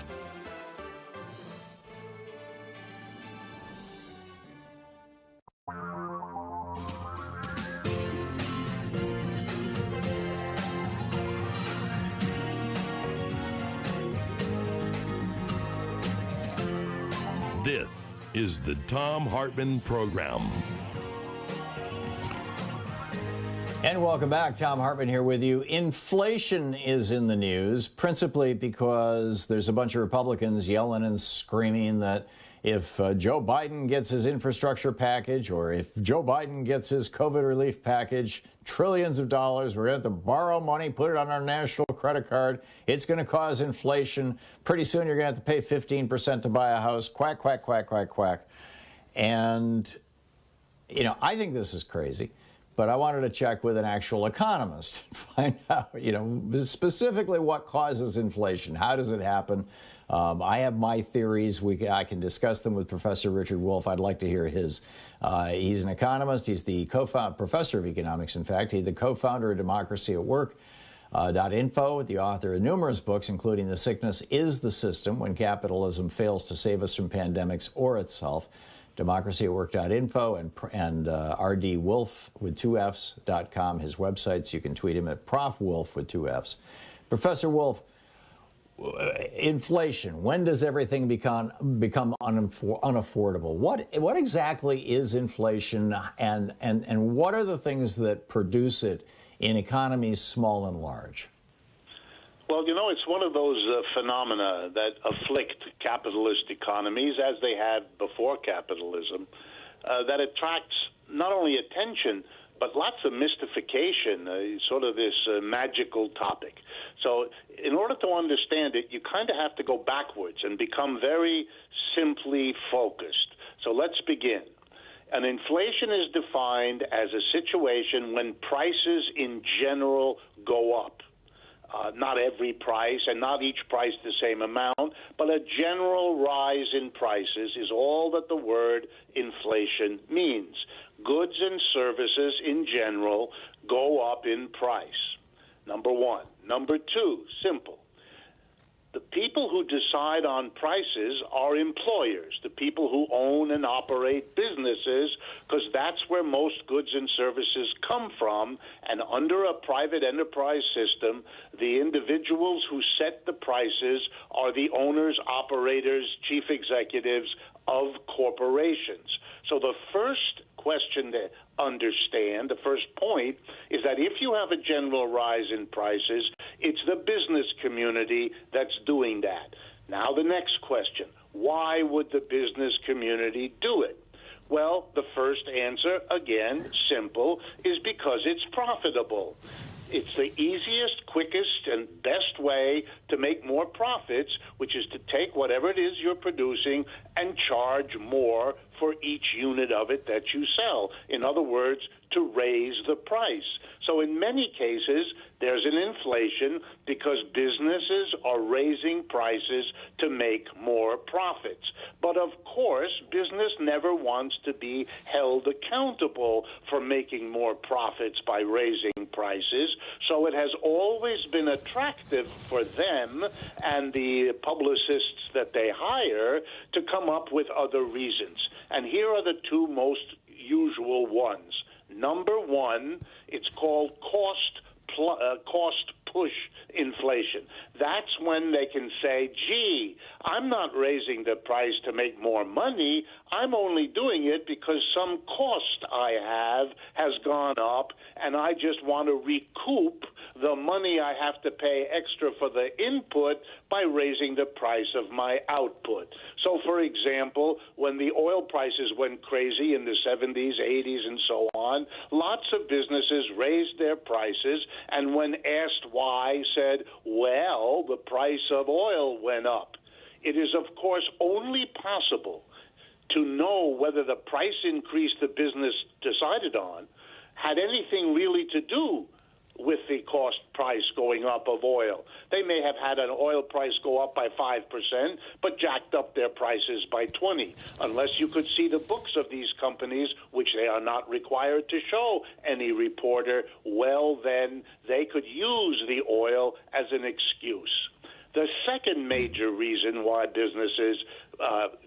Speaker 6: This is the Thom Hartmann Program.
Speaker 1: And welcome back. Thom Hartmann here with you. Inflation is in the news, principally because there's a bunch of Republicans yelling and screaming that if Joe Biden gets his infrastructure package, or if Joe Biden gets his COVID relief package, trillions of dollars, we're going to have to borrow money, put it on our national credit card. It's going to cause inflation. Pretty soon you're going to have to pay 15% to buy a house. Quack, quack, quack, quack, quack. And, you know, I think this is crazy. But I wanted to check with an actual economist to find out, you know, specifically what causes inflation. How does it happen? I have my theories. I can discuss them with Professor Richard Wolff. I'd like to hear his. He's an economist. He's the professor of economics, in fact. He's the co-founder of Democracy at Work. .info, the author of numerous books, including The Sickness is the System, When Capitalism Fails to Save Us from Pandemics or Itself. DemocracyAtWork.info and rdwolf with 2Fs.com, his websites. You can tweet him at Prof. Wolff with 2Fs. Professor Wolff, inflation, when does everything become unaffordable? What exactly is inflation, and what are the things that produce it in economies small and large?
Speaker 14: Well, you know, it's one of those phenomena that afflict capitalist economies, as they had before capitalism, that attracts not only attention, but lots of mystification, sort of this magical topic. So in order to understand it, you kind of have to go backwards and become very simply focused. So let's begin. And inflation is defined as a situation when prices in general go up. Not every price and not each price the same amount, but a general rise in prices is all that the word inflation means. Goods and services in general go up in price. Number one. Number two, simple. The people who decide on prices are employers, the people who own and operate businesses, because that's where most goods and services come from. And under a private enterprise system, the individuals who set the prices are the owners, operators, chief executives of corporations. So the first question to understand, the first point, is that if you have a general rise in prices, it's the business community that's doing that. Now the next question, why would the business community do it? Well, the first answer, again, simple, is because it's profitable. It's the easiest, quickest, and best way to make more profits, which is to take whatever it is you're producing and charge more for each unit of it that you sell. In other words, to raise the price. So in many cases, there's an inflation because businesses are raising prices to make more profits. But of course, business never wants to be held accountable for making more profits by raising prices. So it has always been attractive for them and the publicists that they hire to come up with other reasons. And here are the two most usual ones. Number one, it's called cost push inflation. That's when they can say, gee, I'm not raising the price to make more money. I'm only doing it because some cost I have has gone up, and I just want to recoup the money I have to pay extra for the input by raising the price of my output. So, for example, when the oil prices went crazy in the 70s, 80s, and so on, lots of businesses raised their prices, and when asked why, said, well, the price of oil went up. It is, of course, only possible to know whether the price increase the business decided on had anything really to do with the cost price going up of oil. They may have had an oil price go up by 5%, but jacked up their prices by 20%. Unless you could see the books of these companies, which they are not required to show any reporter, well, then they could use the oil as an excuse. The second major reason why businesses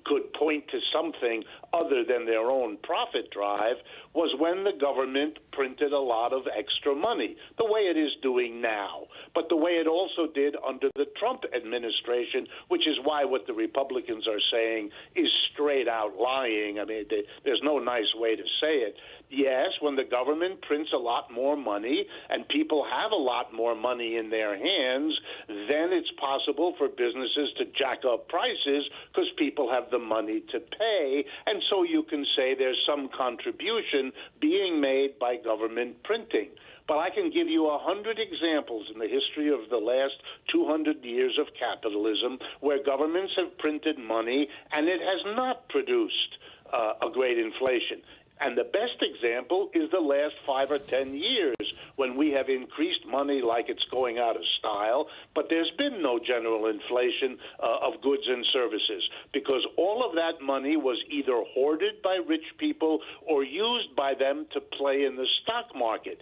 Speaker 14: could point to something other than their own profit drive was when the government printed a lot of extra money, the way it is doing now, but the way it also did under the Trump administration, which is why what the Republicans are saying is straight out lying. I mean, there's no nice way to say it. Yes, when the government prints a lot more money and people have a lot more money in their hands, then it's possible for businesses to jack up prices because people have the money to pay, and so you can say there's some contribution being made by government printing. But I can give you 100 examples in the history of the last 200 years of capitalism where governments have printed money and it has not produced a great inflation. And the best example is the last 5 or 10 years when we have increased money like it's going out of style, but there's been no general inflation of goods and services because all of that money was either hoarded by rich people or used by them to play in the stock market.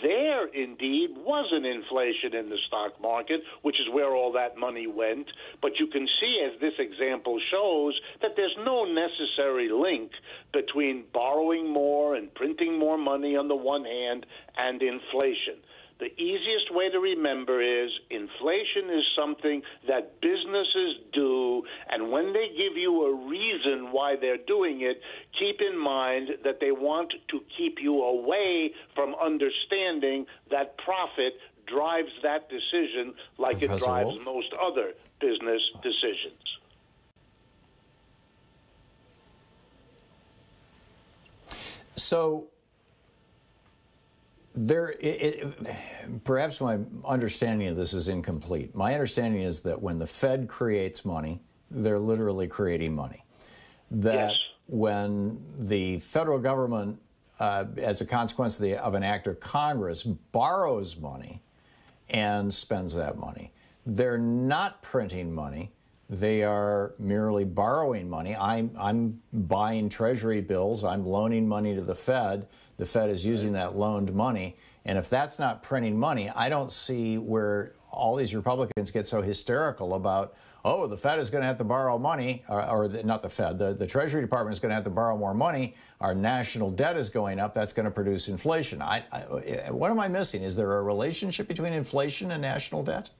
Speaker 14: There, indeed, was an inflation in the stock market, which is where all that money went. But you can see, as this example shows, that there's no necessary link between borrowing more and printing more money on the one hand and inflation. The easiest way to remember is inflation is something that businesses do, and when they give you a reason why they're doing it, keep in mind that they want to keep you away from understanding that profit drives that decision like Professor it drives Wolff? Most other business decisions.
Speaker 1: So Perhaps my understanding of this is incomplete. My understanding is that when the Fed creates money, they're literally creating money. That when the federal government, as a consequence of an act of Congress, borrows money and spends that money, they're not printing money. They are merely borrowing money. I'm buying Treasury bills. I'm loaning money to the Fed. The Fed is using that loaned money. And if that's not printing money, I don't see where all these Republicans get so hysterical about, oh, the Fed is going to have to borrow money, not the Fed, the Treasury Department is going to have to borrow more money. Our national debt is going up. That's going to produce inflation. What am I missing? Is there a relationship between inflation and national debt?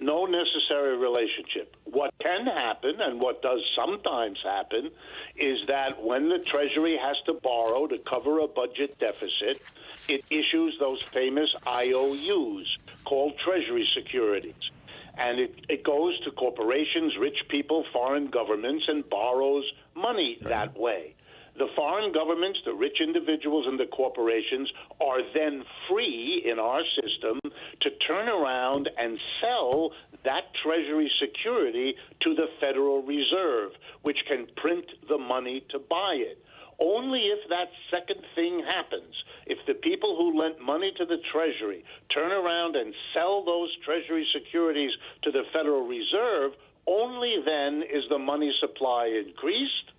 Speaker 14: No necessary relationship. What can happen, and what does sometimes happen, is that when the Treasury has to borrow to cover a budget deficit, it issues those famous IOUs called Treasury securities. And it goes to corporations, rich people, foreign governments, and borrows money that way. The foreign governments, the rich individuals, and the corporations are then free in our system to turn around and sell that Treasury security to the Federal Reserve, which can print the money to buy it. Only if that second thing happens, if the people who lent money to the Treasury turn around and sell those Treasury securities to the Federal Reserve, only then is the money supply increased.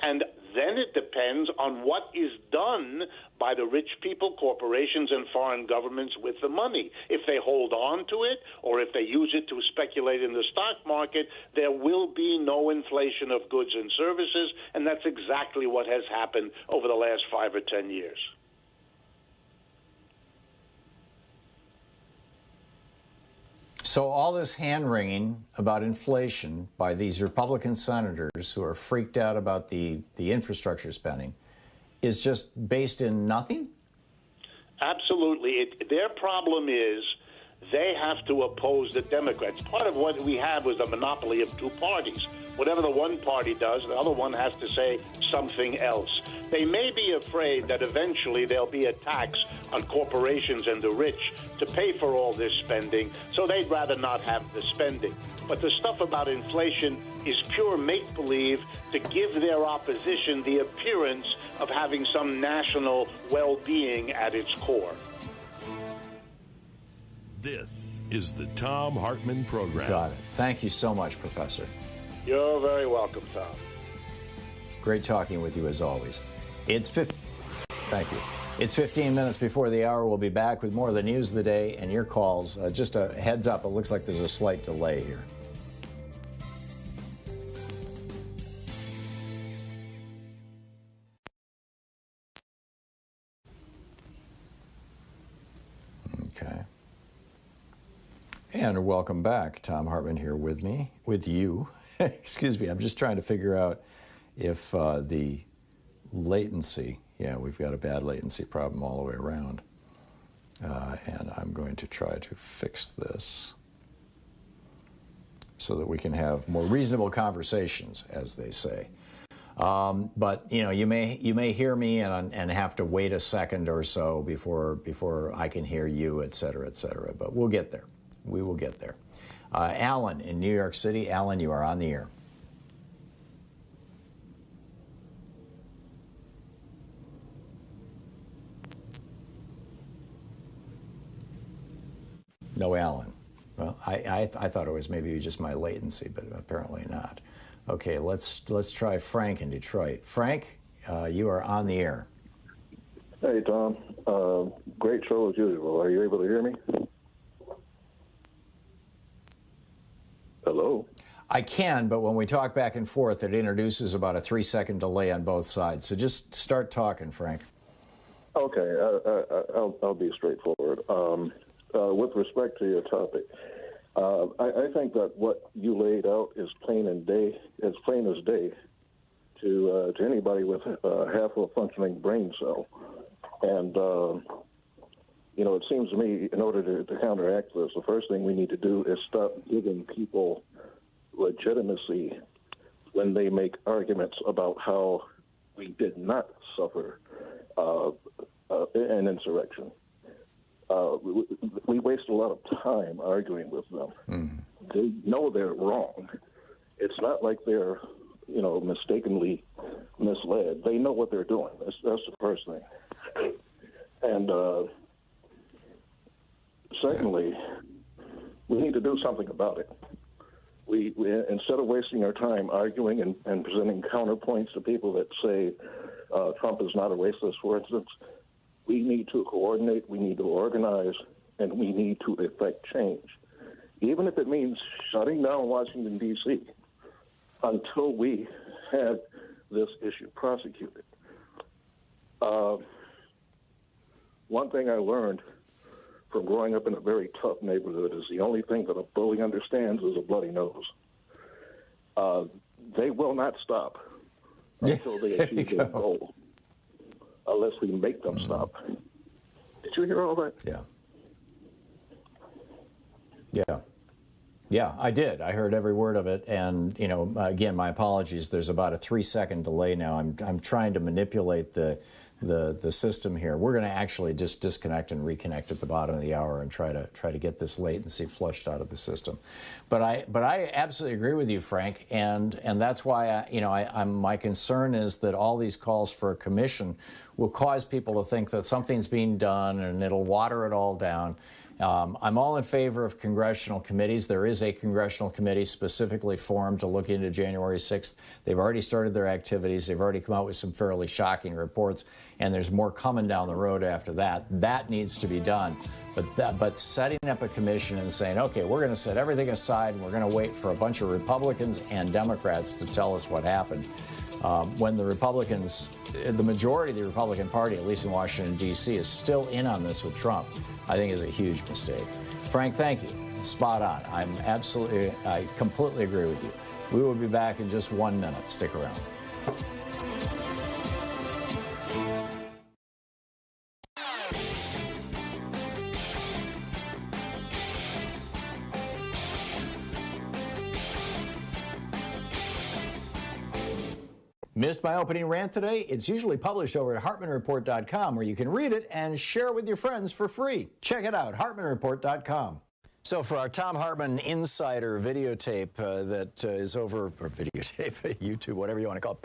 Speaker 14: And then it depends on what is done by the rich people, corporations, and foreign governments with the money. If they hold on to it or if they use it to speculate in the stock market, there will be no inflation of goods and services, and that's exactly what has happened over the last 5 or 10 years.
Speaker 1: So all this hand-wringing about inflation by these Republican senators who are freaked out about the infrastructure spending is just based in nothing?
Speaker 14: Absolutely. Their problem is they have to oppose the Democrats. Part of what we have was a monopoly of two parties. Whatever the one party does, the other one has to say something else. They may be afraid that eventually there'll be a tax on corporations and the rich to pay for all this spending, so they'd rather not have the spending. But the stuff about inflation is pure make-believe to give their opposition the appearance of having some national well-being at its core.
Speaker 6: This is the Thom Hartmann Program.
Speaker 1: Got it. Thank you so much, Professor.
Speaker 14: You're very welcome, Tom.
Speaker 1: Great talking with you as always. Thank you. It's 15 minutes before the hour. We'll be back with more of the news of the day and your calls. Just a heads up, it looks like there's a slight delay here. Okay. And welcome back. Thom Hartmann here with you. Excuse me, I'm just trying to figure out if the latency, we've got a bad latency problem all the way around. And I'm going to try to fix this so that we can have more reasonable conversations, as they say. But you may hear me and have to wait a second or so before I can hear you, et cetera, et cetera. But we'll get there. We will get there. Alan in New York City. Alan, you are on the air. No, Alan. Well, I thought it was maybe just my latency, but apparently not. Okay, let's try Frank in Detroit. Frank, you are on the air.
Speaker 15: Hey, Tom. Great show as usual. Are you able to hear me? Hello?
Speaker 1: I can, but when we talk back and forth, it introduces about a 3-second delay on both sides. So just start talking, Frank.
Speaker 15: Okay, I'll be straightforward. With respect to your topic, I think that what you laid out is plain as day to anybody with half a functioning brain cell. And, it seems to me, in order to counteract this, the first thing we need to do is stop giving people legitimacy when they make arguments about how we did not suffer an insurrection. we waste a lot of time arguing with them. They know they're wrong. It's not like they're, mistakenly misled. They know what they're doing. That's the first thing. And secondly, we need to do something about it. We instead of wasting our time arguing and presenting counterpoints to people that say Trump is not a racist, for instance, we need to coordinate, we need to organize, and we need to effect change, even if it means shutting down Washington, D.C., until we have this issue prosecuted. One thing I learned from growing up in a very tough neighborhood is the only thing that a bully understands is a bloody nose. They will not stop until they achieve their goal, unless we make them stop. Did you hear all that?
Speaker 1: Yeah, I did. I heard every word of it. And, again, my apologies. There's about a 3-second delay now. I'm trying to manipulate the system here. We're going to actually just disconnect and reconnect at the bottom of the hour and try to get this latency flushed out of the system. But I absolutely agree with you, Frank, and that's why my concern is that all these calls for a commission will cause people to think that something's being done and it'll water it all down. I'm all in favor of congressional committees. There is a congressional committee specifically formed to look into January 6th. They've already started their activities. They've already come out with some fairly shocking reports, and there's more coming down the road after that. That needs to be done. But setting up a commission and saying, okay, we're going to set everything aside and we're going to wait for a bunch of Republicans and Democrats to tell us what happened. When the Republicans, the majority of the Republican Party, at least in Washington, D.C., is still in on this with Trump, I think is a huge mistake. Frank, thank you. Spot on. I completely agree with you. We will be back in just 1 minute. Stick around. Missed my opening rant today? It's usually published over at HartmannReport.com, where you can read it and share it with your friends for free. Check it out, HartmannReport.com. So for our Thom Hartmann Insider videotape that is over, or videotape, YouTube, whatever you want to call it,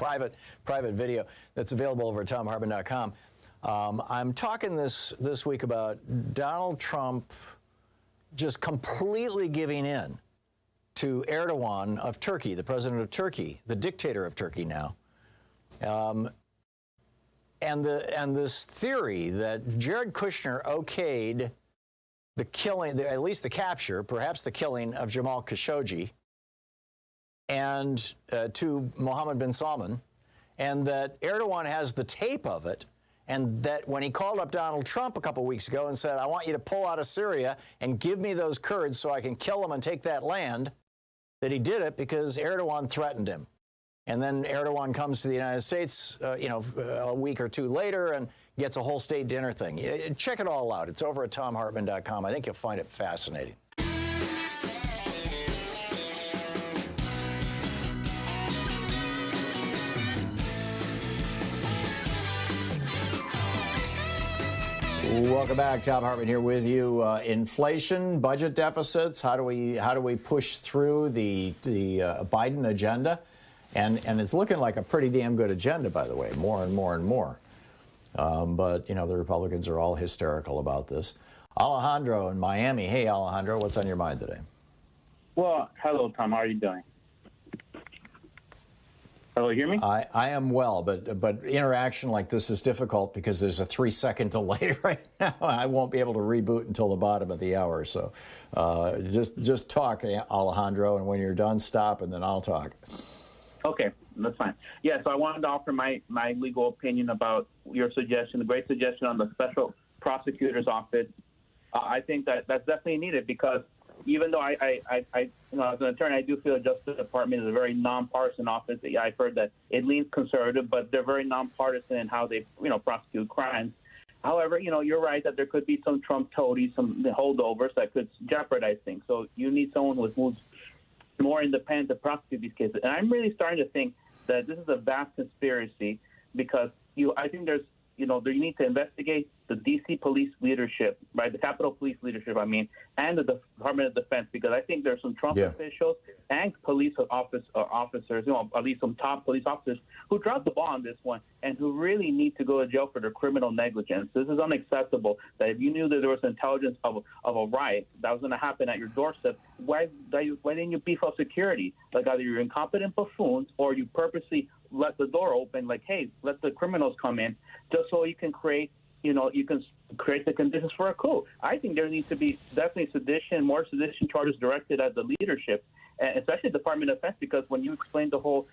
Speaker 1: private video that's available over at ThomHartmann.com, I'm talking this week about Donald Trump just completely giving in to Erdogan of Turkey, the president of Turkey, the dictator of Turkey now. And this theory that Jared Kushner okayed the killing, at least the capture, perhaps the killing of Jamal Khashoggi, and to Mohammed bin Salman, and that Erdogan has the tape of it, and that when he called up Donald Trump a couple weeks ago and said, I want you to pull out of Syria and give me those Kurds so I can kill them and take that land, that he did it because Erdogan threatened him. And then Erdogan comes to the United States, a week or two later and gets a whole state dinner thing. Check it all out. It's over at ThomHartmann.com. I think you'll find it fascinating. Welcome back. Thom Hartmann here with you. Inflation, budget deficits. How do we push through the Biden agenda? And it's looking like a pretty damn good agenda, by the way, more and more and more. But, the Republicans are all hysterical about this. Alejandro in Miami. Hey, Alejandro, what's on your mind today?
Speaker 16: Well, hello, Tom. How are you doing? Hello, you hear me?
Speaker 1: I am well, but interaction like this is difficult because there's a 3-second delay right now. I won't be able to reboot until the bottom of the hour. So just talk, Alejandro, and when you're done, stop, and then I'll talk.
Speaker 16: Okay, that's fine. Yeah, so I wanted to offer my legal opinion about your suggestion, the great suggestion on the special prosecutor's office. I think that's definitely needed because even though I as an attorney, I do feel the Justice Department is a very nonpartisan office. I've heard that it leans conservative, but they're very nonpartisan in how they, prosecute crimes. However, you're right that there could be some Trump toadies, some holdovers that could jeopardize things. So you need someone who's more independent to prosecute these cases. And I'm really starting to think that this is a vast conspiracy because I think there's you know, you need to investigate the D.C. police leadership, right, the Capitol Police leadership, I mean, and the Department of Defense, because I think there's some Trump officials and police officers, you know, at least some top police officers who dropped the ball on this one and who really need to go to jail for their criminal negligence. This is unacceptable that if you knew that there was intelligence of a riot that was going to happen at your doorstep, why didn't you beef up security? Like either you're incompetent buffoons or you purposely let the door open, like, hey, let the criminals come in just so you can create, you know, you can create the conditions for a coup. I think there needs to be definitely more sedition charges directed at the leadership, and especially the Department of Defense, because when you explained the whole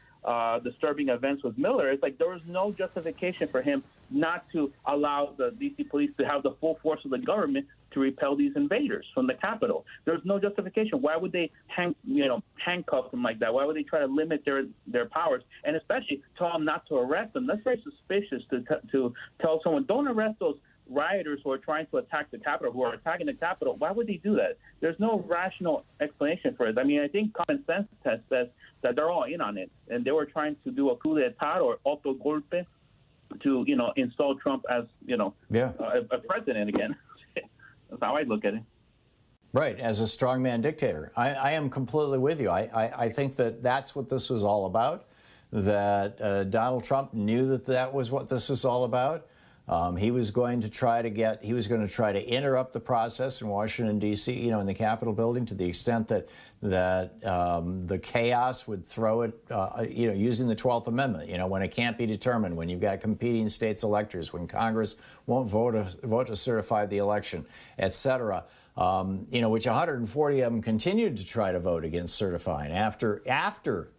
Speaker 16: disturbing events with Miller, it's like there was no justification for him not to allow the D.C. police to have the full force of the government to repel these invaders from the Capitol. There's no justification. Why would they handcuff them like that? Why would they try to limit their powers? And especially tell them not to arrest them. That's very suspicious to tell someone, don't arrest those rioters who are trying to attack the Capitol, who are attacking the Capitol. Why would they do that? There's no rational explanation for it. I mean, I think common sense test says that they're all in on it, and they were trying to do a coup d'etat or auto golpe to, you know, install Trump as, you know, a president again. That's how I look at it.
Speaker 1: Right, as a strongman dictator. I am completely with you. I think that that's what this was all about, that Donald Trump knew that was what this was all about. He was going to try to interrupt the process in Washington, D.C., you know, in the Capitol building, to the extent that the chaos would throw it, you know, using the 12th Amendment, you know, when it can't be determined, when you've got competing states electors, when Congress won't vote to certify the election, et cetera. You know, which 140 of them continued to try to vote against certifying after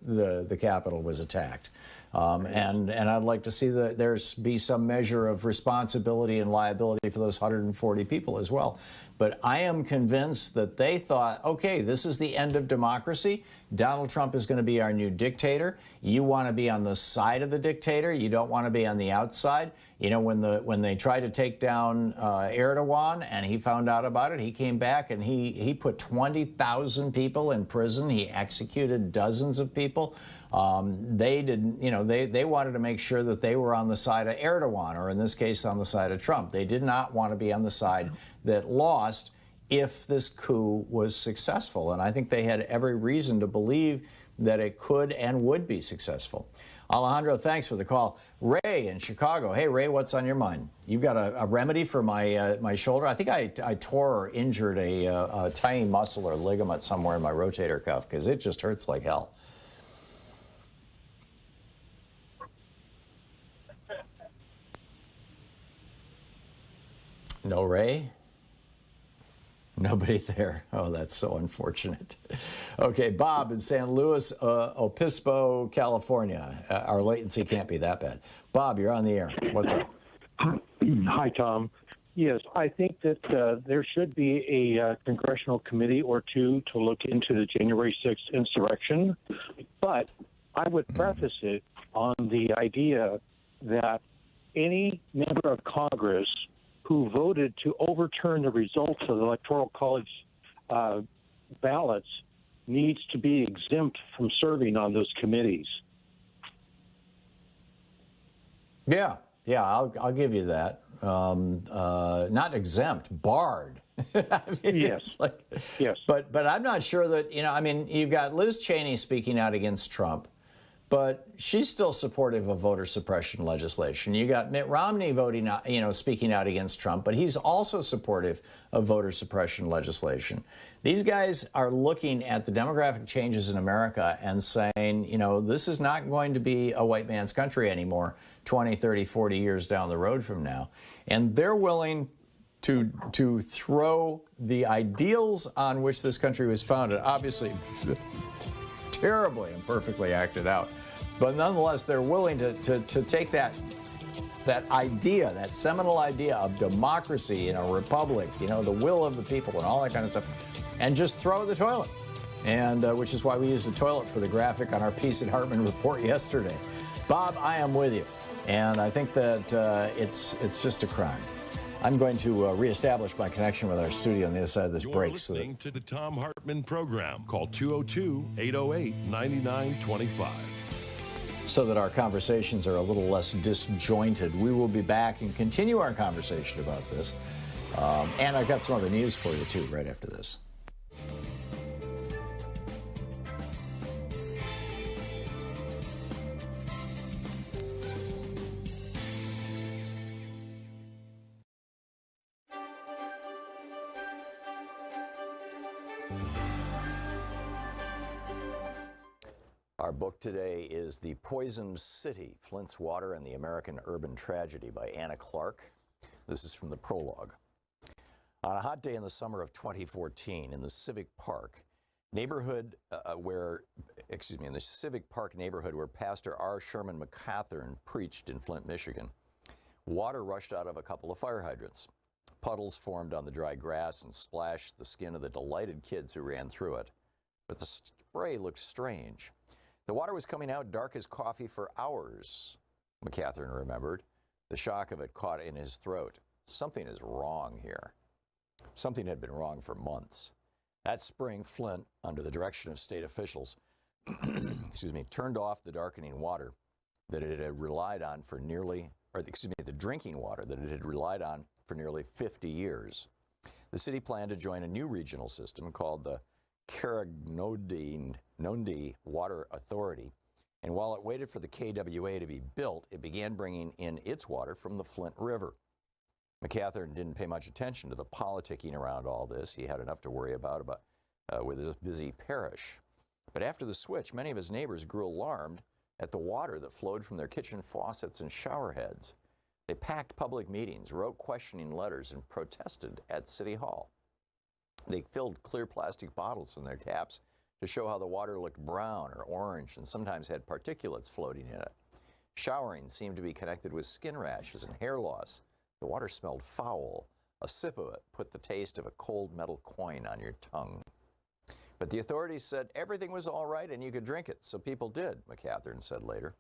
Speaker 1: the Capitol was attacked. And I'd like to see that there's be some measure of responsibility and liability for those 140 people as well. But I am convinced that they thought, okay, this is the end of democracy. Donald Trump is going to be our new dictator. You want to be on the side of the dictator. You don't want to be on the outside. You know, when they tried to take down Erdogan and he found out about it, he came back and he put 20,000 people in prison. He executed dozens of people. They didn't, you know, they wanted to make sure that they were on the side of Erdogan, or in this case, on the side of Trump. They did not want to be on the side that lost if this coup was successful. And I think they had every reason to believe that it could and would be successful. Alejandro, thanks for the call. Ray in Chicago. Hey, Ray, what's on your mind? You've got a remedy for my shoulder. I think I tore or injured a tiny muscle or ligament somewhere in my rotator cuff because it just hurts like hell. No Ray? Nobody there. Oh, that's so unfortunate. Okay, Bob in San Luis Obispo, California. Our latency can't be that bad. Bob, you're on the air. What's up?
Speaker 17: Hi, Tom. Yes, I think that there should be a congressional committee or two to look into the January 6th insurrection, but I would preface it on the idea that any member of Congress who voted to overturn the results of the Electoral College ballots needs to be exempt from serving on those committees.
Speaker 1: Yeah, I'll give you that. Not exempt, barred. I mean,
Speaker 17: yes. Yes.
Speaker 1: But I'm not sure that, you know, I mean, you've got Liz Cheney speaking out against Trump, but she's still supportive of voter suppression legislation. You got Mitt Romney voting, you know, speaking out against Trump, but he's also supportive of voter suppression legislation. These guys are looking at the demographic changes in America and saying, you know, this is not going to be a white man's country anymore 20, 30, 40 years down the road from now. And they're willing to throw the ideals on which this country was founded, obviously terribly and perfectly acted out, but nonetheless, they're willing to take that idea, that seminal idea of democracy in a republic, you know, the will of the people and all that kind of stuff, and just throw it in the toilet. And which is why we used the toilet for the graphic on our piece at Hartmann Report yesterday. Bob, I am with you, and I think that it's just a crime. I'm going to reestablish my connection with our studio on the other side of this break.
Speaker 6: You're listening to the Thom Hartmann Program. Call 202-808-9925.
Speaker 1: so that our conversations are a little less disjointed. We will be back and continue our conversation about this. And I've got some other news for you, too, right after this. Our book today is The Poisoned City, Flint's Water and the American Urban Tragedy by Anna Clark. This is from the prologue. On a hot day in the summer of 2014 in the Civic Park neighborhood where Pastor R. Sherman McCathern preached in Flint, Michigan, water rushed out of a couple of fire hydrants. Puddles formed on the dry grass and splashed the skin of the delighted kids who ran through it. But the spray looked strange. The water was coming out dark as coffee for hours, McCathern remembered. The shock of it caught in his throat. Something is wrong here. Something had been wrong for months. That spring, Flint, under the direction of state officials, turned off the darkening water that it had relied on for the drinking water that it had relied on for nearly 50 years. The city planned to join a new regional system called the Kiernan Water Authority, and while it waited for the KWA to be built, it began bringing in its water from the Flint River. McCathern didn't pay much attention to the politicking around all this. He had enough to worry about with his busy parish. But after the switch, many of his neighbors grew alarmed at the water that flowed from their kitchen faucets and shower heads. They packed public meetings, wrote questioning letters, and protested at City Hall. They filled clear plastic bottles in their taps to show how the water looked brown or orange and sometimes had particulates floating in it. Showering seemed to be connected with skin rashes and hair loss. The water smelled foul. A sip of it put the taste of a cold metal coin on your tongue. But the authorities said everything was all right and you could drink it, so people did, McCathern said later.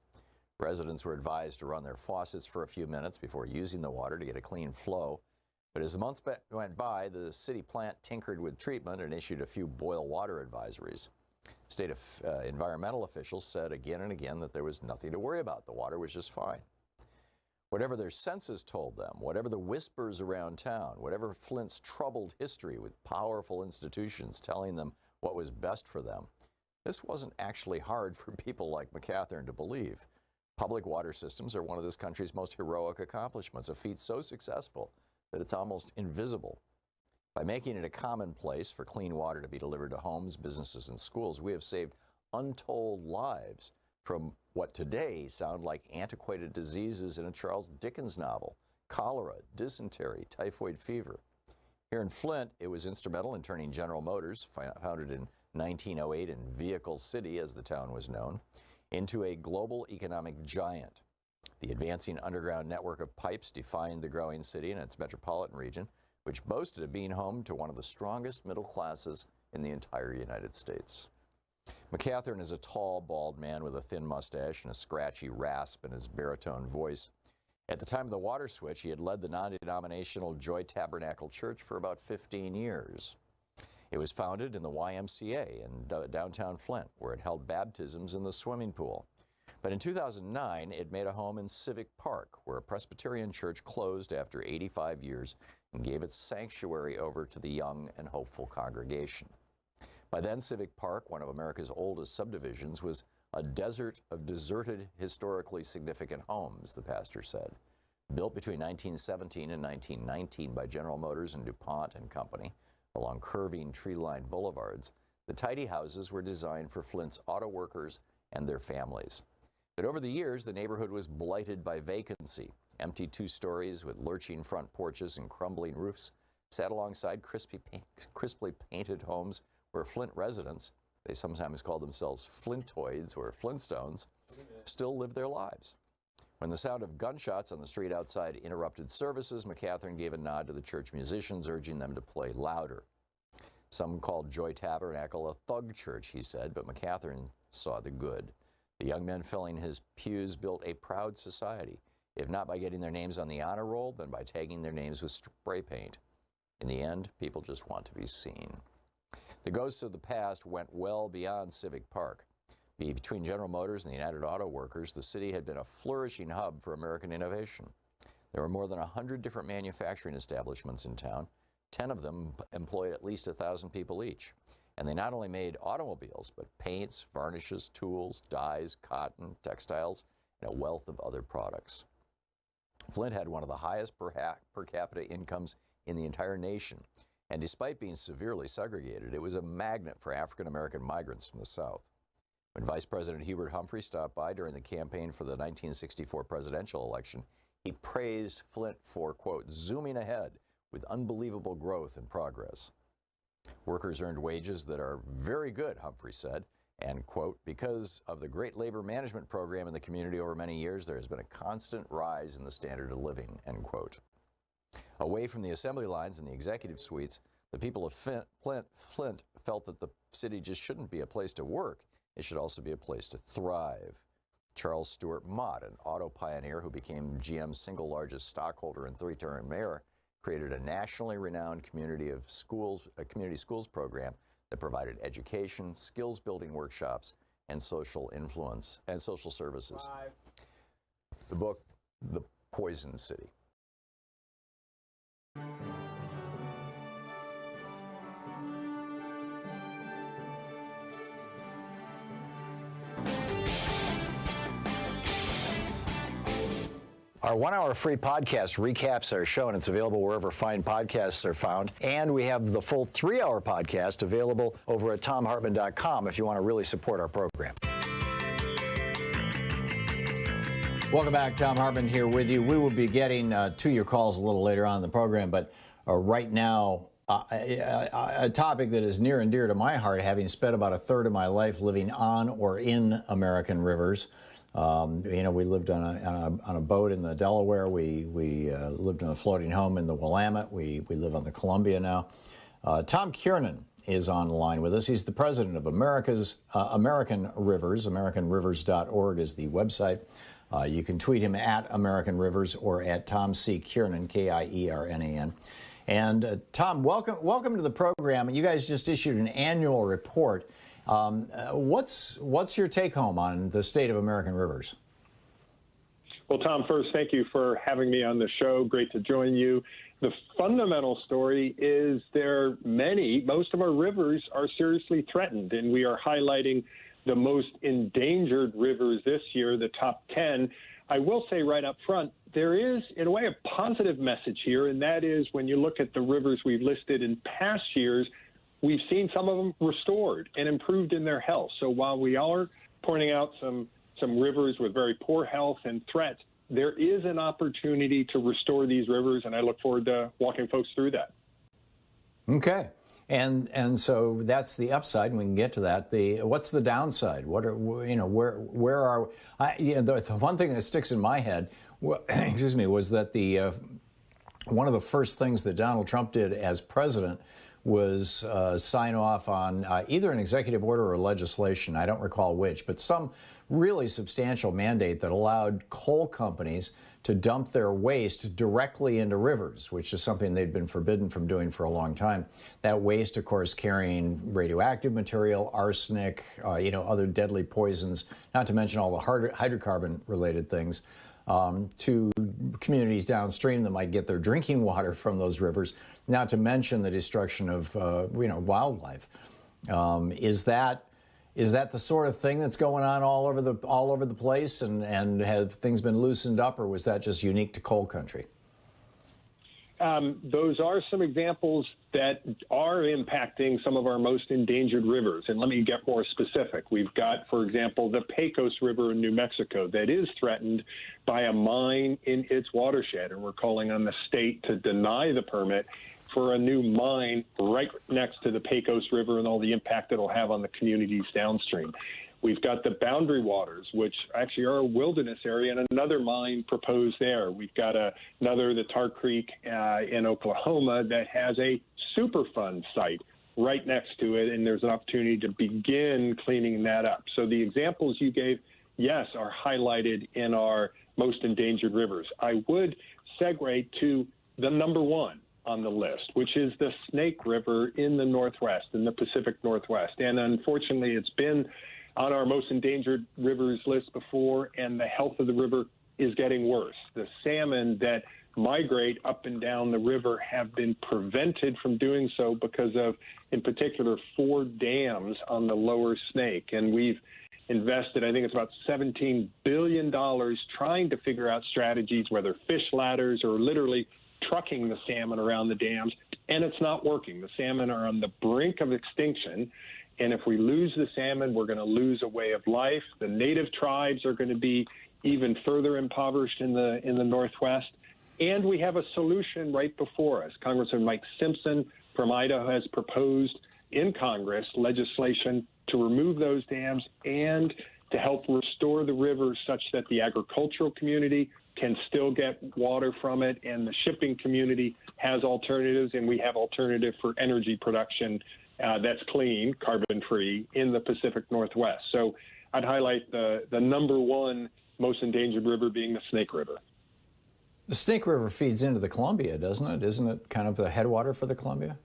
Speaker 1: Residents were advised to run their faucets for a few minutes before using the water to get a clean flow. But as the months went by, the city plant tinkered with treatment and issued a few boil water advisories. State environmental officials said again and again that there was nothing to worry about. The water was just fine. Whatever their senses told them, whatever the whispers around town, whatever Flint's troubled history with powerful institutions telling them what was best for them, this wasn't actually hard for people like McCathern to believe. Public water systems are one of this country's most heroic accomplishments, a feat so successful that it's almost invisible. By making it a commonplace for clean water to be delivered to homes, businesses, and schools, we have saved untold lives from what today sound like antiquated diseases in a Charles Dickens novel: cholera, dysentery, typhoid fever. Here in Flint, it was instrumental in turning General Motors, founded in 1908 in Vehicle City, as the town was known, into a global economic giant. The advancing underground network of pipes defined the growing city and its metropolitan region, which boasted of being home to one of the strongest middle classes in the entire United States. McCathern is a tall, bald man with a thin mustache and a scratchy rasp in his baritone voice. At the time of the water switch, he had led the non-denominational Joy Tabernacle Church for about 15 years. It was founded in the YMCA in downtown Flint, where it held baptisms in the swimming pool. But in 2009, it made a home in Civic Park, where a Presbyterian church closed after 85 years and gave its sanctuary over to the young and hopeful congregation. By then, Civic Park, one of America's oldest subdivisions, was a desert of deserted, historically significant homes, the pastor said. Built between 1917 and 1919 by General Motors and DuPont and Company, along curving tree-lined boulevards, the tidy houses were designed for Flint's auto workers and their families. But over the years, the neighborhood was blighted by vacancy. Empty 2 stories with lurching front porches and crumbling roofs sat alongside crisply painted homes where Flint residents, they sometimes call themselves Flintoids or Flintstones, still live their lives. When the sound of gunshots on the street outside interrupted services, McCathern gave a nod to the church musicians, urging them to play louder. Some called Joy Tabernacle a thug church, he said, but McCathern saw the good. The young men filling his pews built a proud society, if not by getting their names on the honor roll, then by tagging their names with spray paint. In the end, people just want to be seen. The ghosts of the past went well beyond Civic Park.
Speaker 5: Between General Motors and the United Auto Workers, the city had been a flourishing hub for American innovation. There were more than 100 different manufacturing establishments in town. 10 of them employed at least 1,000 people each. And they not only made automobiles, but paints, varnishes, tools, dyes, cotton, textiles, and a wealth of other products. Flint had one of the highest per capita incomes in the entire nation. And despite being severely segregated, it was a magnet for African-American migrants from the South. When Vice President Hubert Humphrey stopped by during the campaign for the 1964 presidential election, he praised Flint for, quote, zooming ahead with unbelievable growth and progress. Workers earned wages that are very good, Humphrey said, and, quote, because of the great labor management program in the community over many years, there has been a constant rise in the standard of living, end quote. Away from the assembly lines and the executive suites, the people of Flint felt that the city just shouldn't be a place to work. It should also be a place to thrive. Charles Stewart Mott, an auto pioneer who became GM's single largest stockholder and three-term mayor, created a nationally renowned community schools program that provided education, skills-building workshops, and social influence and social services. The book, The Poison City. Our 1 hour free podcast recaps our show, and it's available wherever fine podcasts are found. And we have the full 3 hour podcast available over at thomhartmann.com if you want to really support our program. Welcome back. Thom Hartmann here with you. We will be getting to your calls a little later on in the program, but right now, a topic that is near and dear to my heart, having spent about a third of my life living on or in American rivers. We lived on a boat in the Delaware. We lived in a floating home in the Willamette. We live on the Columbia now. Tom Kiernan is on the line with us. He's the president of American Rivers. AmericanRivers.org is the website. You can tweet him at American Rivers or at Tom C. Kiernan, Kiernan. And Tom, welcome to the program. You guys just issued an annual report. What's your take home on the state of American rivers?
Speaker 18: Well, Tom, first, thank you for having me on the show. Great to join you. The fundamental story is most of our rivers are seriously threatened, and we are highlighting the most endangered rivers this year, the top 10. I will say right up front, there is, in a way, a positive message here, and that is when you look at the rivers we've listed in past years, we've seen some of them restored and improved in their health. So while we are pointing out some rivers with very poor health and threats, there is an opportunity to restore these rivers, and I look forward to walking folks through that. Okay. And so that's the upside, and we can get to that. What's the downside? Where are the one thing that sticks in my head, was that one of the first things that Donald Trump did as president was sign off on either an executive order or legislation, I don't recall which, but some really substantial mandate that allowed coal companies to dump their waste directly into rivers, which is something they'd been forbidden from doing for a long time. That waste, of course, carrying radioactive material, arsenic, other deadly poisons, not to mention all the hydrocarbon-related things, to communities downstream that might get their drinking water from those rivers, not to mention the destruction of wildlife. Is that the sort of thing that's going on all over the place, and have things been loosened up, or was that just unique to coal country? Those are some examples that are impacting some of our most endangered rivers. And let me get more specific. We've got, for example, the Pecos River in New Mexico that is threatened by a mine in its watershed. And we're calling on the state to deny the permit for a new mine right next to the Pecos River and all the impact it'll have on the communities downstream. We've got the Boundary Waters, which actually are a wilderness area, and another mine proposed there. We've got the Tar Creek in Oklahoma that has a Superfund site right next to it, and there's an opportunity to begin cleaning that up. So the examples you gave, yes, are highlighted in our most endangered rivers. I would segue to the number one on the list, which is the Snake River in the Northwest, in the Pacific Northwest. And unfortunately, it's been on our most endangered rivers list before, and the health of the river is getting worse. The salmon that migrate up and down the river have been prevented from doing so because of, in particular, 4 dams on the lower Snake. And we've invested, I think it's about $17 billion trying to figure out strategies, whether fish ladders or literally trucking the salmon around the dams, and it's not working. The salmon are on the brink of extinction, and if we lose the salmon, we're going to lose a way of life. The native tribes are going to be even further impoverished in the Northwest, and we have a solution right before us. Congressman Mike Simpson from Idaho has proposed in Congress legislation to remove those dams and to help restore the river such that the agricultural community can still get water from it, and the shipping community has alternatives, and we have alternative for energy production that's clean, carbon-free in the Pacific Northwest. So I'd highlight the number one most endangered river being the Snake River.
Speaker 1: The Snake River feeds into the Columbia, doesn't it? Isn't it kind of the headwater for the Columbia?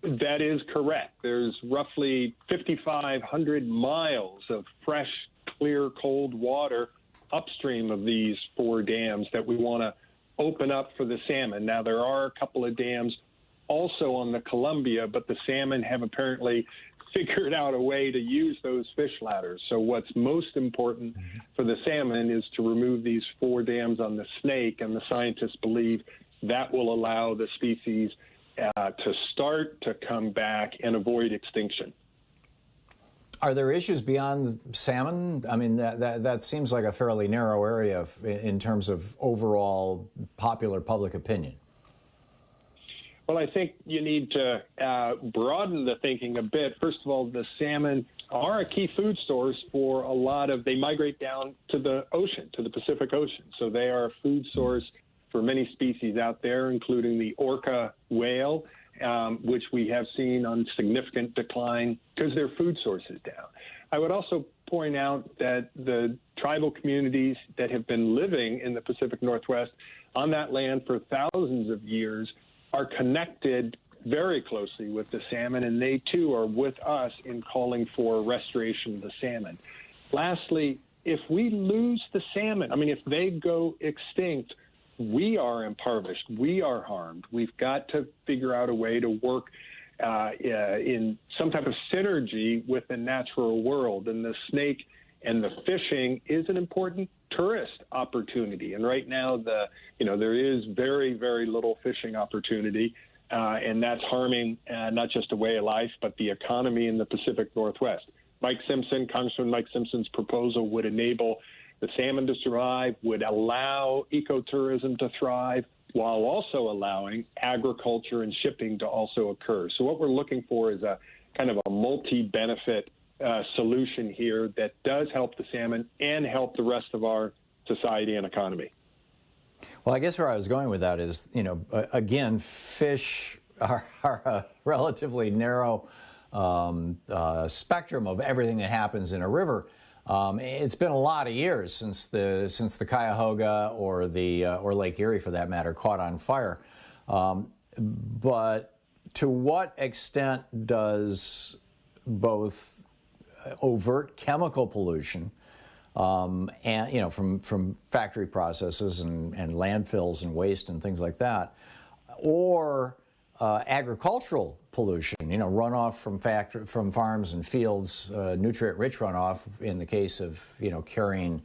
Speaker 18: That is correct. There's roughly 5,500 miles of fresh, clear, cold water upstream of these 4 dams that we want to open up for the salmon. Now, there are a couple of dams also on the Columbia, but the salmon have apparently figured out a way to use those fish ladders. So what's most important for the salmon is to remove these 4 dams on the Snake, and the scientists believe that will allow the species to start to come back and avoid extinction.
Speaker 1: Are there issues beyond salmon? I mean, that seems like a fairly narrow area in terms of overall popular public opinion.
Speaker 18: Well, I think you need to broaden the thinking a bit. First of all, the salmon are a key food source for a lot of, they migrate down to the ocean, to the Pacific Ocean. So they are a food source for many species out there, including the orca whale, which we have seen on significant decline because their food source is down. I would also point out that the tribal communities that have been living in the Pacific Northwest on that land for thousands of years are connected very closely with the salmon, and they too are with us in calling for restoration of the salmon. Lastly, if we lose the salmon, I mean, if they go extinct, we are impoverished, we are harmed. We've got to figure out a way to work in some type of synergy with the natural world. And the snake and the fishing is an important tourist opportunity. And right now, there is very, very little fishing opportunity, and that's harming not just a way of life, but the economy in the Pacific Northwest. Congressman Mike Simpson's proposal would enable the salmon to survive, would allow ecotourism to thrive, while also allowing agriculture and shipping to also occur. So what we're looking for is a kind of a multi-benefit solution here that does help the salmon and help the rest of our society and economy.
Speaker 1: Well, I guess where I was going with that is, again, fish are a relatively narrow spectrum of everything that happens in a river. It's been a lot of years since the Cuyahoga or Lake Erie, for that matter, caught on fire. But to what extent does both overt chemical pollution and from factory processes and landfills and waste and things like that, or agricultural pollution, runoff from farms and fields, nutrient-rich runoff in the case of carrying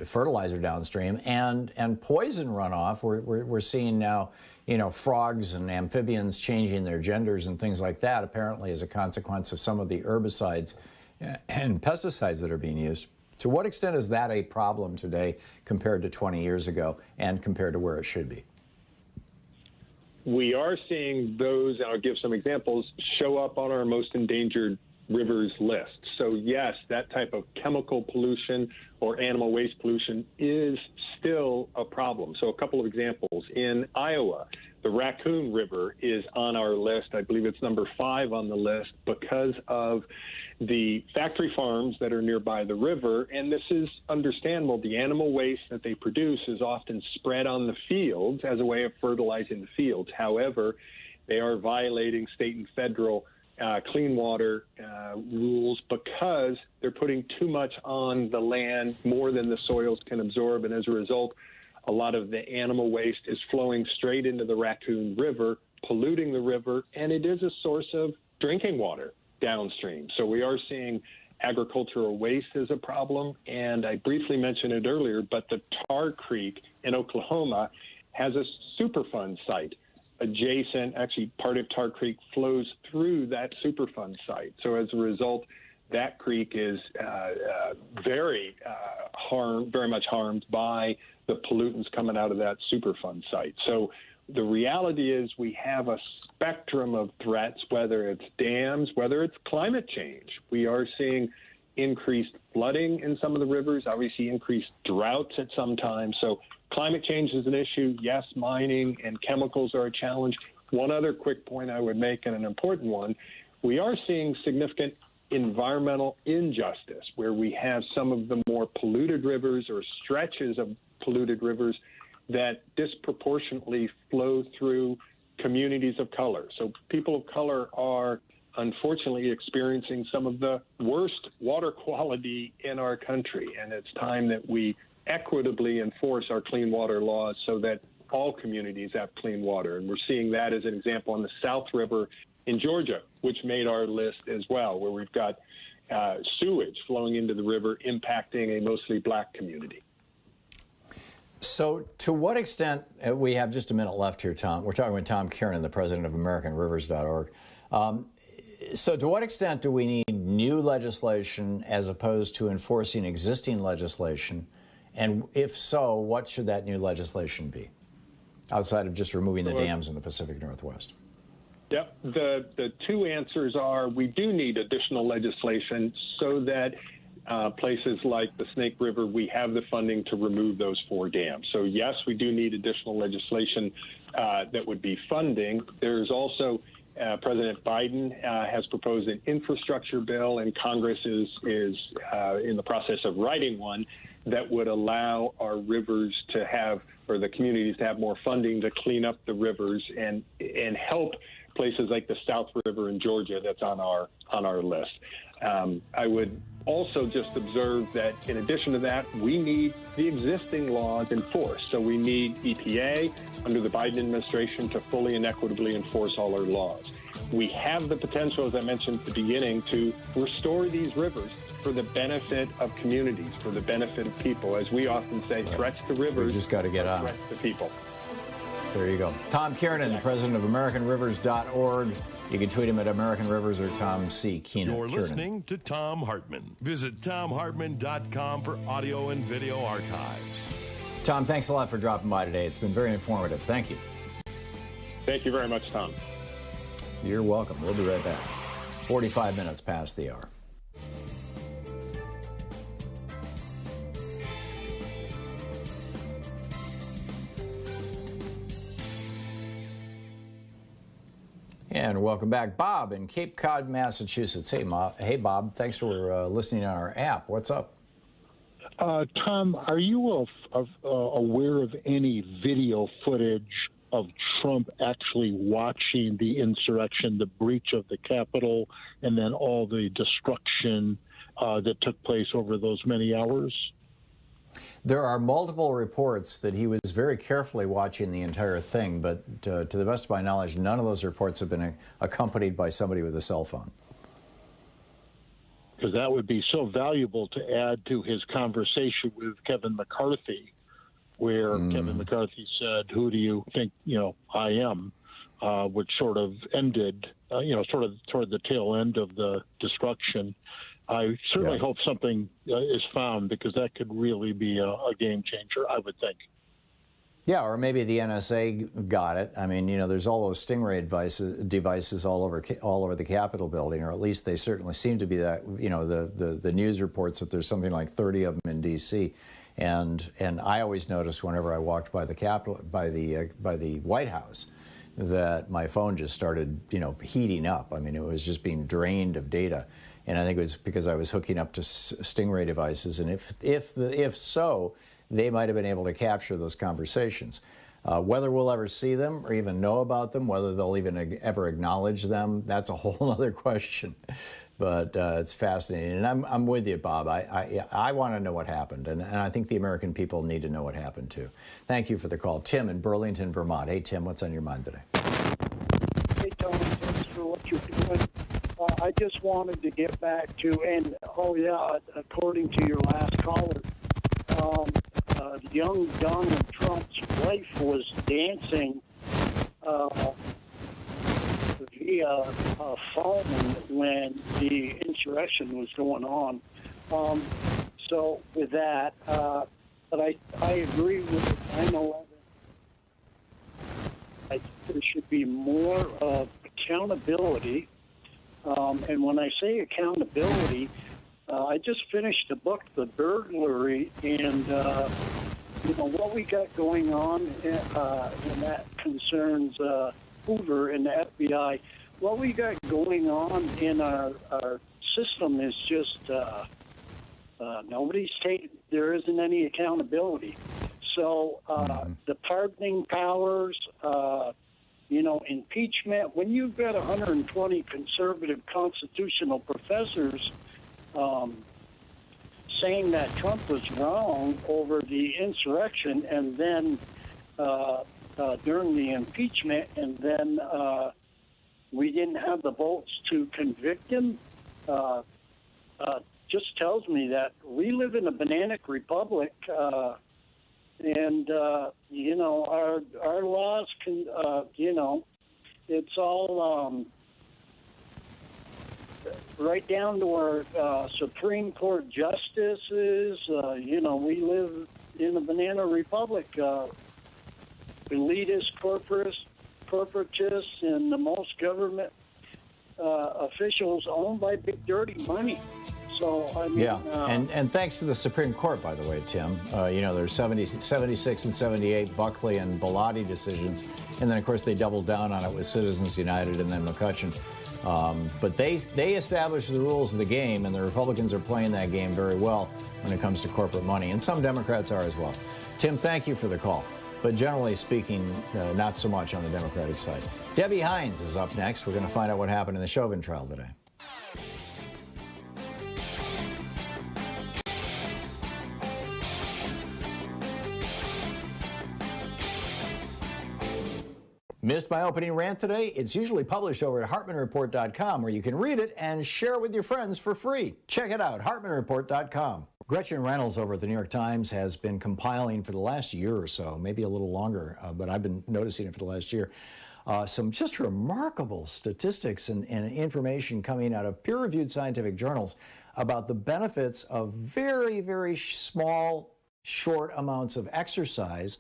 Speaker 1: fertilizer downstream, and poison runoff. We're seeing now, frogs and amphibians changing their genders and things like that, apparently as a consequence of some of the herbicides and pesticides that are being used. To what extent is that a problem today compared to 20 years ago and compared to where it should be?
Speaker 18: We are seeing those, and I'll give some examples, show up on our most endangered rivers list. So yes, that type of chemical pollution or animal waste pollution is still a problem. So a couple of examples. In Iowa, the Raccoon River is on our list. I believe it's number 5 on the list because of the factory farms that are nearby the river. And this is understandable. The animal waste that they produce is often spread on the fields as a way of fertilizing the fields. However, they are violating state and federal clean water rules because they're putting too much on the land, more than the soils can absorb, and as a result, a lot of the animal waste is flowing straight into the Raccoon River, polluting the river, and it is a source of drinking water downstream. So we are seeing agricultural waste as a problem, and I briefly mentioned it earlier, but the Tar Creek in Oklahoma has a Superfund site adjacent. Actually, part of Tar Creek flows through that Superfund site. So as a result, that creek is very much harmed by the pollutants coming out of that Superfund site. So the reality is we have a spectrum of threats, whether it's dams, whether it's climate change. We are seeing increased flooding in some of the rivers, obviously increased droughts at some times. So climate change is an issue. Yes, mining and chemicals are a challenge. One other quick point I would make, and an important one, we are seeing significant environmental injustice where we have some of the more polluted rivers or stretches of polluted rivers that disproportionately flow through communities of color. So people of color are unfortunately experiencing some of the worst water quality in our country, and it's time that we equitably enforce our clean water laws so that all communities have clean water. And we're seeing that as an example on the South River in Georgia, which made our list as well, where we've got sewage flowing into the river impacting a mostly black community.
Speaker 1: So to what extent, we have just a minute left here, Tom. We're talking with Thom Kiernan, the president of AmericanRivers.org. So to what extent do we need new legislation as opposed to enforcing existing legislation? And if so, what should that new legislation be, outside of just removing the dams in the Pacific Northwest?
Speaker 18: Yep. The two answers are we do need additional legislation so that places like the Snake River, we have the funding to remove those 4 dams. So yes, we do need additional legislation that would be funding. There's also President Biden has proposed an infrastructure bill, and Congress is in the process of writing one that would allow our rivers to have, or the communities to have, more funding to clean up the rivers and help places like the South River in Georgia that's on our list. I would also just observe that in addition to that, we need the existing laws enforced. So we need EPA under the Biden administration to fully and equitably enforce all our laws. We have the potential, as I mentioned at the beginning, to restore these rivers for the benefit of communities, for the benefit of people. As we often say, threats to rivers,
Speaker 1: we just got to get on
Speaker 18: threats to people.
Speaker 1: There you go. Thom Kiernan, the president of AmericanRivers.org. You can tweet him at American Rivers or Tom C. Kiernan.
Speaker 6: You're listening to Thom Hartmann. Visit ThomHartmann.com for audio and video archives.
Speaker 1: Tom, thanks a lot for dropping by today. It's been very informative. Thank you.
Speaker 18: Thank you very much, Tom.
Speaker 1: You're welcome. We'll be right back. 45 minutes past the hour. And welcome back. Bob in Cape Cod, Massachusetts. Hey, Bob. Thanks for listening on our app. What's up?
Speaker 19: Tom, are you aware of any video footage of Trump actually watching the insurrection, the breach of the Capitol, and then all the destruction that took place over those many hours?
Speaker 1: There are multiple reports that he was very carefully watching the entire thing, but to the best of my knowledge, none of those reports have been accompanied by somebody with a cell phone.
Speaker 19: Because that would be so valuable to add to his conversation with Kevin McCarthy, where Kevin McCarthy said, "Who do you think, I am?" Which sort of ended, sort of toward the tail end of the destruction. I certainly hope something is found, because that could really be a game changer, I would think.
Speaker 1: Yeah, or maybe the NSA got it. I mean, there's all those Stingray devices all over the Capitol building, or at least they certainly seem to be that. The news reports that there's something like 30 of them in D.C. And I always noticed whenever I walked by the Capitol, by the White House, that my phone just started, heating up. I mean, it was just being drained of data. And I think it was because I was hooking up to Stingray devices. And if so, they might have been able to capture those conversations. Whether we'll ever see them or even know about them, whether they'll even ever acknowledge them, that's a whole other question. But it's fascinating. And I'm with you, Bob. I want to know what happened. And I think the American people need to know what happened, too. Thank you for the call. Tim in Burlington, Vermont. Hey, Tim, what's on your mind today?
Speaker 20: Hey, Tony, thanks for what you're doing. I just wanted to get back to, and according to your last caller, young Donald Trump's wife was dancing via phone when the insurrection was going on. So with that, but I agree with 9/11. I think there should be more accountability. And when I say accountability, I just finished the book, The Burglary, and what we got going on, and that concerns Hoover and the FBI. What we got going on in our system is just there isn't any accountability. So the pardoning powers, impeachment, when you've got 120 conservative constitutional professors saying that Trump was wrong over the insurrection, and then during the impeachment, and then we didn't have the votes to convict him, just tells me that we live in a bananic republic, and our laws can, it's all right down to our Supreme Court justices. We live in a banana republic. Elitist corporatists and the most government officials owned by big dirty money. So, I mean,
Speaker 1: and thanks to the Supreme Court, by the way, Tim. There's 76 and 78 Buckley and Bellotti decisions, and then of course they doubled down on it with Citizens United and then McCutcheon. But they established the rules of the game, and the Republicans are playing that game very well when it comes to corporate money, and some Democrats are as well. Tim, thank you for the call. But generally speaking, not so much on the Democratic side. Debbie Hines is up next. We're going to find out what happened in the Chauvin trial today. Missed my opening rant today? It's usually published over at HartmannReport.com, where you can read it and share it with your friends for free. Check it out, HartmannReport.com. Gretchen Reynolds over at the New York Times has been compiling for the last year or so, maybe a little longer, but I've been noticing it for the last year, some just remarkable statistics and information coming out of peer-reviewed scientific journals about the benefits of very, very small, short amounts of exercise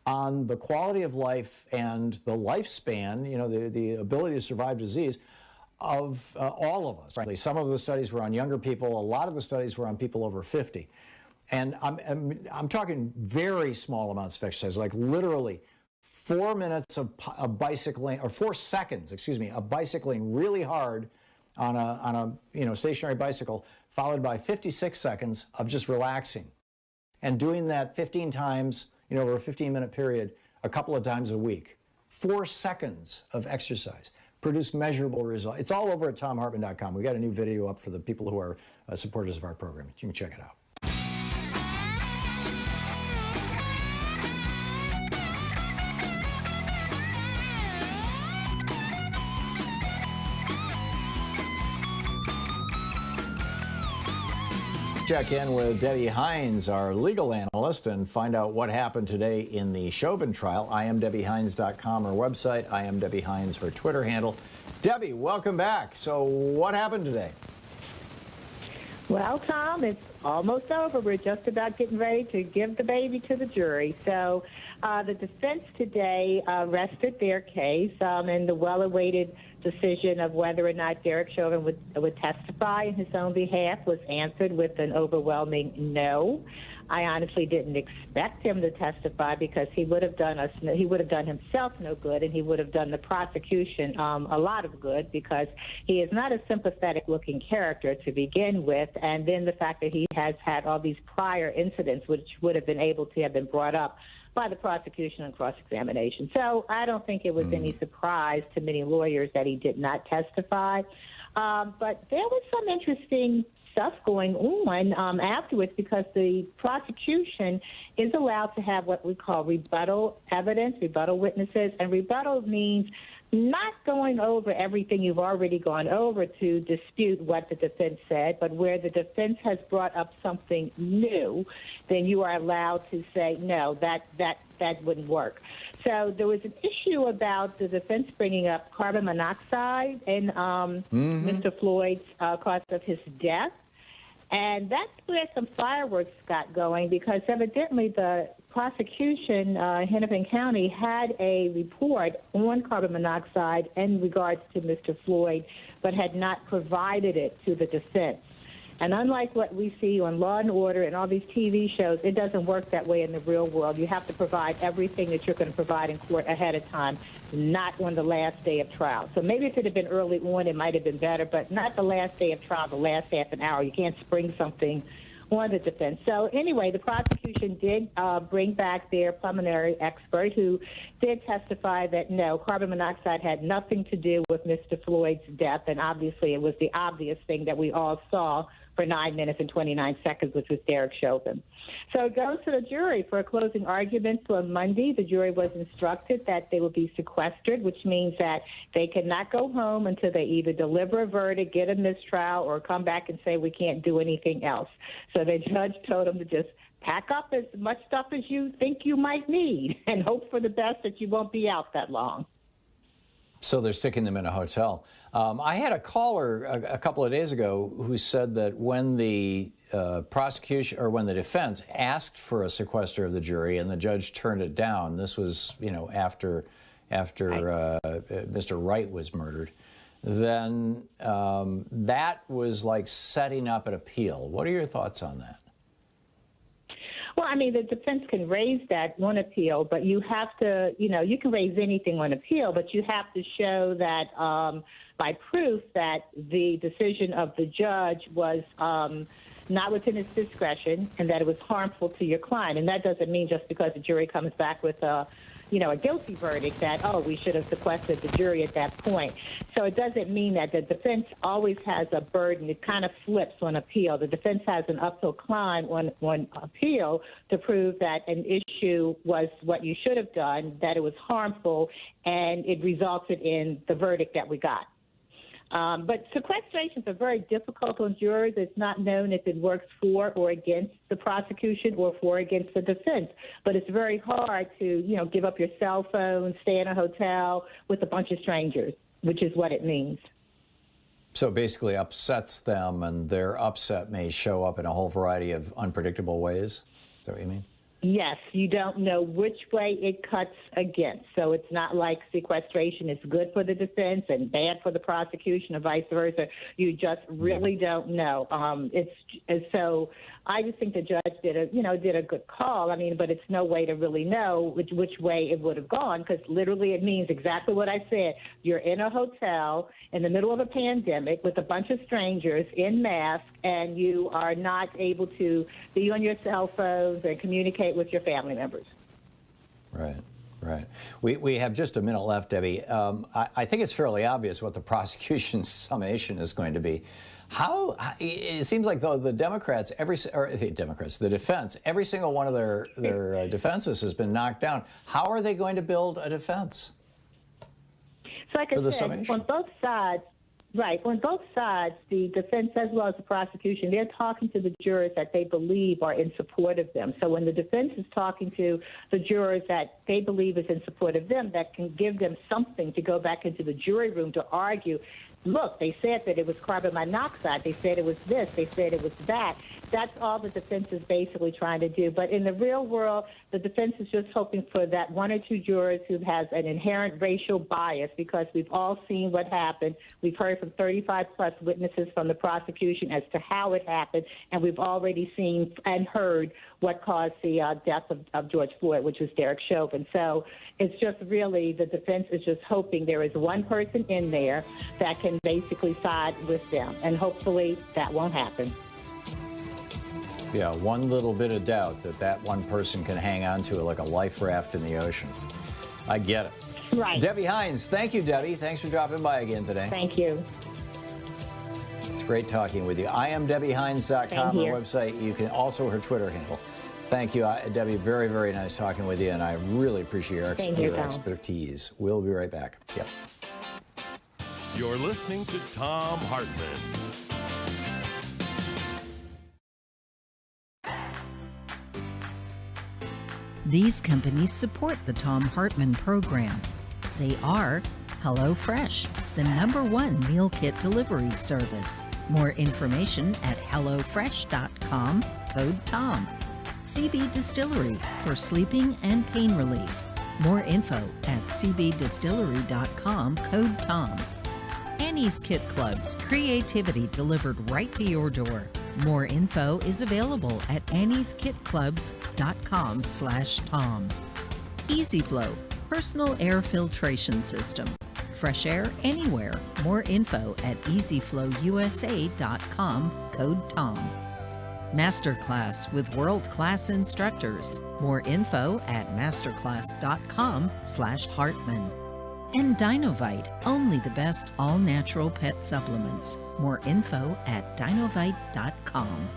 Speaker 1: on the quality of life and the lifespan, the ability to survive disease of all of us. Frankly, some of the studies were on younger people. A lot of the studies were on people over 50. And I'm talking very small amounts of exercise, like literally 4 minutes of bicycling, or 4 seconds, of bicycling really hard on a stationary bicycle, followed by 56 seconds of just relaxing. And doing that 15 times, over a 15-minute period, a couple of times a week. 4 seconds of exercise produce measurable results. It's all over at ThomHartmann.com. We got a new video up for the people who are supporters of our program. You can check it out. Check in with Debbie Hines, our legal analyst, and find out what happened today in the Chauvin trial. IamDebbieHines.com, her website. I am Debbie Hines, her Twitter handle. Debbie, welcome back. So what happened today?
Speaker 21: Well, Tom, it's almost over. We're just about getting ready to give the baby to the jury. So the defense today rested their case, and the well-awaited decision of whether or not Derek Chauvin would testify in his own behalf was answered with an overwhelming no. I honestly didn't expect him to testify because he would have done himself no good, and he would have done the prosecution a lot of good, because he is not a sympathetic-looking character to begin with, and then the fact that he has had all these prior incidents which would have been able to have been brought up by the prosecution and cross-examination. So I don't think it was any surprise to many lawyers that he did not testify. But there was some interesting stuff going on afterwards, because the prosecution is allowed to have what we call rebuttal evidence, rebuttal witnesses, and rebuttal means not going over everything you've already gone over to dispute what the defense said, but where the defense has brought up something new, then you are allowed to say, no, that wouldn't work. So there was an issue about the defense bringing up carbon monoxide in Mr. Floyd's cause of his death. And that's where some fireworks got going, because evidently the prosecution, Hennepin County, had a report on carbon monoxide in regards to Mr. Floyd, but had not provided it to the defense. And unlike what we see on Law and Order and all these TV shows, it doesn't work that way in the real world. You have to provide everything that you're going to provide in court ahead of time, not on the last day of trial. So maybe if it had been early on, it might have been better, but not the last day of trial, the last half an hour. You can't spring something on the defense. So anyway, the prosecution did bring back their pulmonary expert, who did testify that no, carbon monoxide had nothing to do with Mr. Floyd's death, and obviously it was the obvious thing that we all saw for 9 minutes and 29 seconds, which was Derek Chauvin. So it goes to the jury for a closing argument. So on Monday, the jury was instructed that they would be sequestered, which means that they cannot go home until they either deliver a verdict, get a mistrial, or come back and say we can't do anything else. So the judge told them to just pack up as much stuff as you think you might need and hope for the best that you won't be out that long.
Speaker 1: So they're sticking them in a hotel. I had a caller a couple of days ago who said that when the prosecution, or when the defense asked for a sequester of the jury and the judge turned it down, this was, after Mr. Wright was murdered, then that was like setting up an appeal. What are your thoughts on that?
Speaker 21: Well, I mean, the defense can raise that on appeal, but you have to, you can raise anything on appeal, but you have to show that by proof that the decision of the judge was not within its discretion and that it was harmful to your client. And that doesn't mean just because the jury comes back with a guilty verdict that, oh, we should have sequestered the jury at that point. So it doesn't mean that the defense always has a burden. It kind of flips on appeal. The defense has an uphill climb on appeal to prove that an issue was what you should have done, that it was harmful, and it resulted in the verdict that we got. But sequestrations are very difficult on jurors. It's not known if it works for or against the prosecution or for or against the defense. But it's very hard to, give up your cell phone, stay in a hotel with a bunch of strangers, which is what it means.
Speaker 1: So it basically upsets them, and their upset may show up in a whole variety of unpredictable ways? Is that what you mean?
Speaker 21: Yes, you don't know which way it cuts against. So it's not like sequestration is good for the defense and bad for the prosecution or vice versa. You just really don't know. So I just think the judge did a good call. I mean, but it's no way to really know which way it would have gone, because literally it means exactly what I said. You're in a hotel in the middle of a pandemic with a bunch of strangers in masks, and you are not able to be on your cell phones and communicate with your family members.
Speaker 1: Right. Right. We have just a minute left, Debbie. I think it's fairly obvious what the prosecution's summation is going to be. It seems like though the defense, every single one of their defenses has been knocked down. How are they going to build a defense?
Speaker 21: So like I said, on both sides, right, on both sides, the defense as well as the prosecution, they're talking to the jurors that they believe are in support of them. So when the defense is talking to the jurors that they believe is in support of them, that can give them something to go back into the jury room to argue. Look, they said that it was carbon monoxide. They said it was this. They said it was that. That's all the defense is basically trying to do. But in the real world, the defense is just hoping for that one or two jurors who has an inherent racial bias, because we've all seen what happened. We've heard from 35-plus witnesses from the prosecution as to how it happened, and we've already seen and heard what caused the death of George Floyd, which was Derek Chauvin. So it's just really the defense is just hoping there is one person in there that can basically side with them, and hopefully that won't happen.
Speaker 1: Yeah, one little bit of doubt that one person can hang on to it like a life raft in the ocean. I get it.
Speaker 21: Right.
Speaker 1: Debbie Hines, thank you, Debbie. Thanks for dropping by again today.
Speaker 21: Thank you.
Speaker 1: It's great talking with you. IamDebbieHines.com, her website. You can also her Twitter handle. Thank you, Debbie. Very, very nice talking with you, and I really appreciate your expertise. We'll be right back. Yep.
Speaker 6: You're listening to Thom Hartmann.
Speaker 4: These companies support the Thom Hartmann Program. They are HelloFresh, the #1 meal kit delivery service. More information at HelloFresh.com, code TOM. CB Distillery for sleeping and pain relief. More info at cbdistillery.com, code TOM. Annie's Kit Clubs, creativity delivered right to your door. More info is available at annieskitclubs.com/Tom. Easy Flow, personal air filtration system. Fresh air anywhere. More info at easyflowusa.com, code TOM. Masterclass with world-class instructors. More info at masterclass.com/Hartman. And Dinovite, only the best all-natural pet supplements. More info at dinovite.com.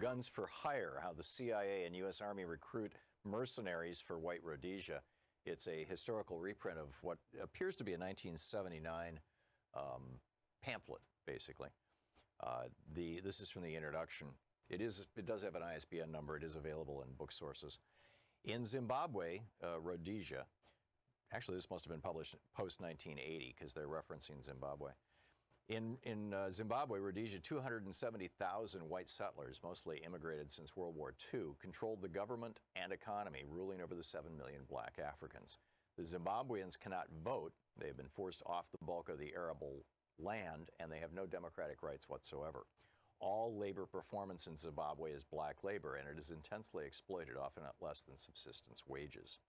Speaker 1: Guns for Hire, how the CIA and U.S. Army recruit mercenaries for White Rhodesia. It's a historical reprint of what appears to be a 1979 pamphlet, basically. This is from the introduction. It does have an ISBN number. It is available in book sources. In Zimbabwe, Rhodesia, actually this must have been published post-1980 because they're referencing Zimbabwe. In Zimbabwe, Rhodesia, 270,000 white settlers, mostly immigrated since World War II, controlled the government and economy, ruling over the 7 million black Africans. The Zimbabweans cannot vote. They have been forced off the bulk of the arable land, and they have no democratic rights whatsoever. All labor performance in Zimbabwe is black labor, and it is intensely exploited, often at less than subsistence wages.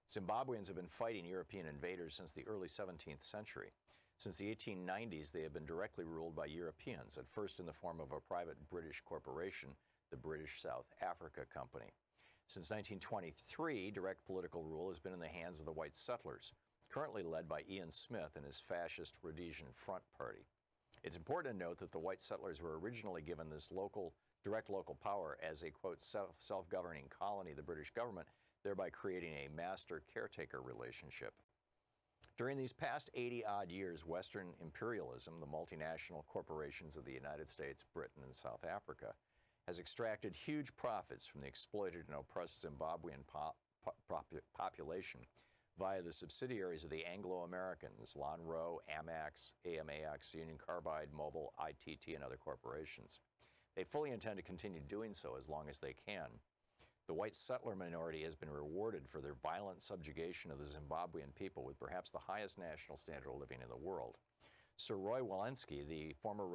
Speaker 1: Zimbabweans have been fighting European invaders since the early 17th century. Since the 1890s, they have been directly ruled by Europeans, at first in the form of a private British corporation, the British South Africa Company. Since 1923, direct political rule has been in the hands of the white settlers, currently led by Ian Smith and his fascist Rhodesian Front Party. It's important to note that the white settlers were originally given this direct local power as a, quote, self-governing colony of the British government, thereby creating a master-caretaker relationship. During these past 80-odd years, Western imperialism, the multinational corporations of the United States, Britain, and South Africa, has extracted huge profits from the exploited and oppressed Zimbabwean population via the subsidiaries of the Anglo-Americans, Lonro, Amex, AMAX, Union Carbide, Mobil, ITT, and other corporations. They fully intend to continue doing so as long as they can. The white settler minority has been rewarded for their violent subjugation of the Zimbabwean people with perhaps the highest national standard of living in the world. Sir Roy Walensky, the former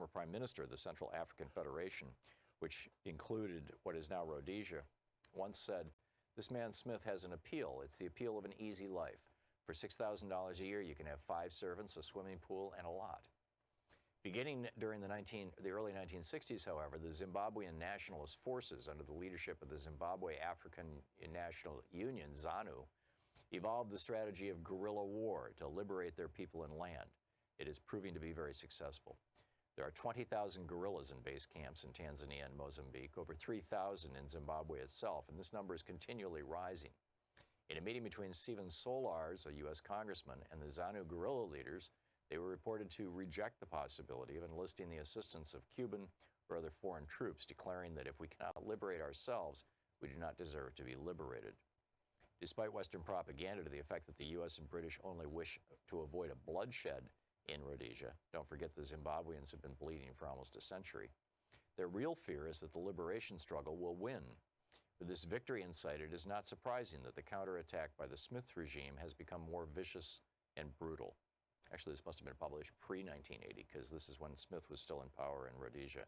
Speaker 1: Prime Minister of the Central African Federation, which included what is now Rhodesia, once said, "This man Smith has an appeal. It's the appeal of an easy life. For $6,000 a year, you can have 5 servants, a swimming pool, and a lot." Beginning during the early 1960s, however, the Zimbabwean nationalist forces under the leadership of the Zimbabwe African National Union, ZANU, evolved the strategy of guerrilla war to liberate their people and land.
Speaker 5: it is proving to be very successful. There are 20,000 guerrillas in base camps in Tanzania and Mozambique, over 3,000 in Zimbabwe itself, and this number is continually rising. In a meeting between Stephen Solars, a U.S. congressman, and the ZANU guerrilla leaders, they were reported to reject the possibility of enlisting the assistance of Cuban or other foreign troops, declaring that if we cannot liberate ourselves, we do not deserve to be liberated. Despite Western propaganda to the effect that the U.S. and British only wish to avoid a bloodshed in Rhodesia, don't forget the Zimbabweans have been bleeding for almost a century, their real fear is that the liberation struggle will win. With this victory in sight, it is not surprising that the counterattack by the Smith regime has become more vicious and brutal. Actually, this must have been published pre-1980, because this is when Smith was still in power in Rhodesia.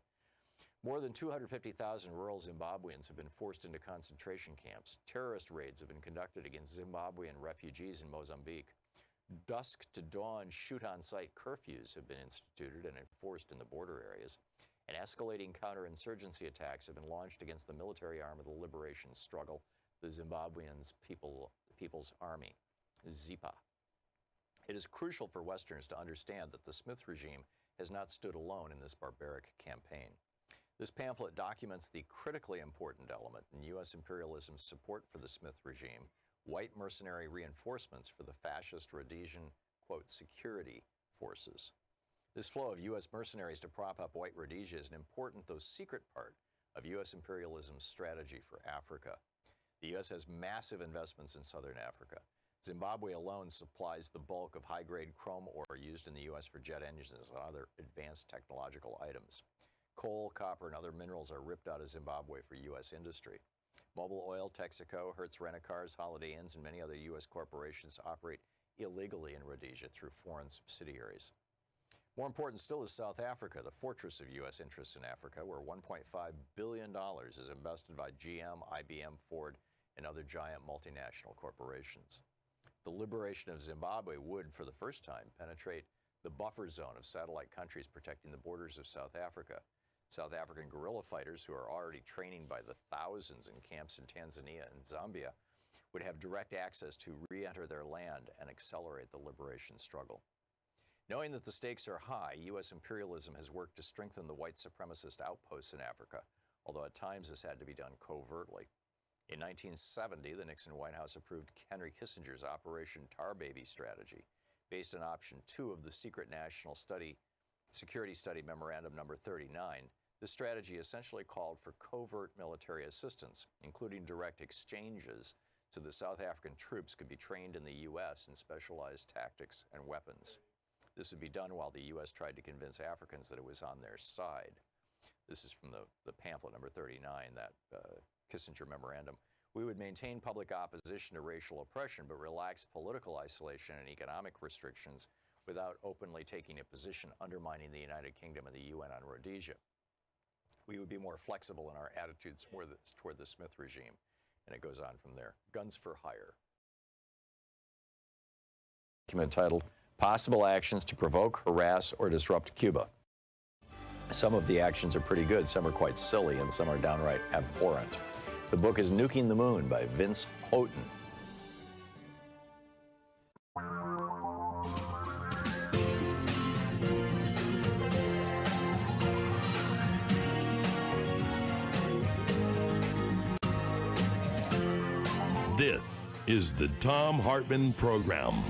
Speaker 5: More than 250,000 rural Zimbabweans have been forced into concentration camps. Terrorist raids have been conducted against Zimbabwean refugees in Mozambique. Dusk to dawn shoot-on-sight curfews have been instituted and enforced in the border areas. And escalating counterinsurgency attacks have been launched against the military arm of the liberation struggle, the Zimbabwean People's Army, ZIPA. It is crucial for Westerners to understand that the Smith regime has not stood alone in this barbaric campaign. This pamphlet documents the critically important element in U.S. imperialism's support for the Smith regime, white mercenary reinforcements for the fascist Rhodesian, quote, security forces. This flow of U.S. mercenaries to prop up white Rhodesia is an important, though secret, part of U.S. imperialism's strategy for Africa. The U.S. has massive investments in southern Africa. Zimbabwe alone supplies the bulk of high-grade chrome ore used in the U.S. for jet engines and other advanced technological items. Coal, copper, and other minerals are ripped out of Zimbabwe for U.S. industry. Mobil Oil, Texaco, Hertz Rent-A-Cars, Holiday Inns, and many other U.S. corporations operate illegally in Rhodesia through foreign subsidiaries. More important still is South Africa, the fortress of U.S. interests in Africa, where $1.5 billion is invested by GM, IBM, Ford, and other giant multinational corporations. The liberation of Zimbabwe would, for the first time, penetrate the buffer zone of satellite countries protecting the borders of South Africa. South African guerrilla fighters, who are already training by the thousands in camps in Tanzania and Zambia, would have direct access to re-enter their land and accelerate the liberation struggle. Knowing that the stakes are high, U.S. imperialism has worked to strengthen the white supremacist outposts in Africa, although at times this had to be done covertly. In 1970, the Nixon White House approved Henry Kissinger's Operation Tar Baby strategy, based on Option 2 of the Secret National Security Study Memorandum No. 39. This strategy essentially called for covert military assistance, including direct exchanges, so the South African troops could be trained in the U.S. in specialized tactics and weapons. This would be done while the U.S. tried to convince Africans that it was on their side. This is from the pamphlet number 39, that Kissinger memorandum. We would maintain public opposition to racial oppression, but relax political isolation and economic restrictions without openly taking a position undermining the United Kingdom and the UN on Rhodesia. We would be more flexible in our attitudes toward the Smith regime. And it goes on from there. Guns for hire. Document titled, Possible Actions to Provoke, Harass, or Disrupt Cuba. Some of the actions are pretty good, some are quite silly, and some are downright abhorrent. The book is Nuking the Moon by Vince Houghton.
Speaker 6: This is the Thom Hartmann Program.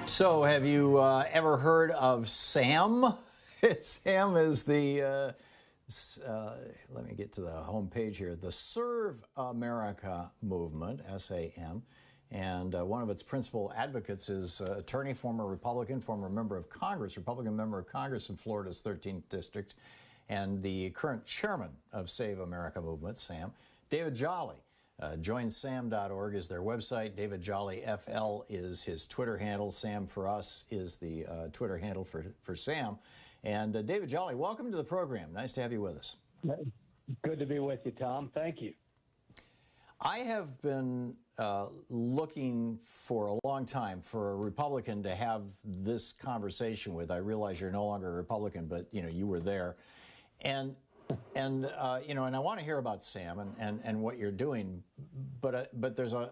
Speaker 1: So, have you ever heard of SAM? SAM is the, let me get to the home page here, the Serve America movement, SAM. And one of its principal advocates is attorney, former Republican, former member of Congress, Republican member of Congress in Florida's 13th district, and the current chairman of Save America movement, SAM, David Jolly. JoinSam.org is their website. David Jolly FL is his Twitter handle. Sam for Us is the Twitter handle for Sam. And David Jolly, welcome to the program. Nice to have you with us.
Speaker 3: Good to be with you, Tom. Thank you.
Speaker 1: I have been looking for a long time for a Republican to have this conversation with. I realize you're no longer a Republican, but you were there. And I want to hear about Sam and what you're doing, but there's a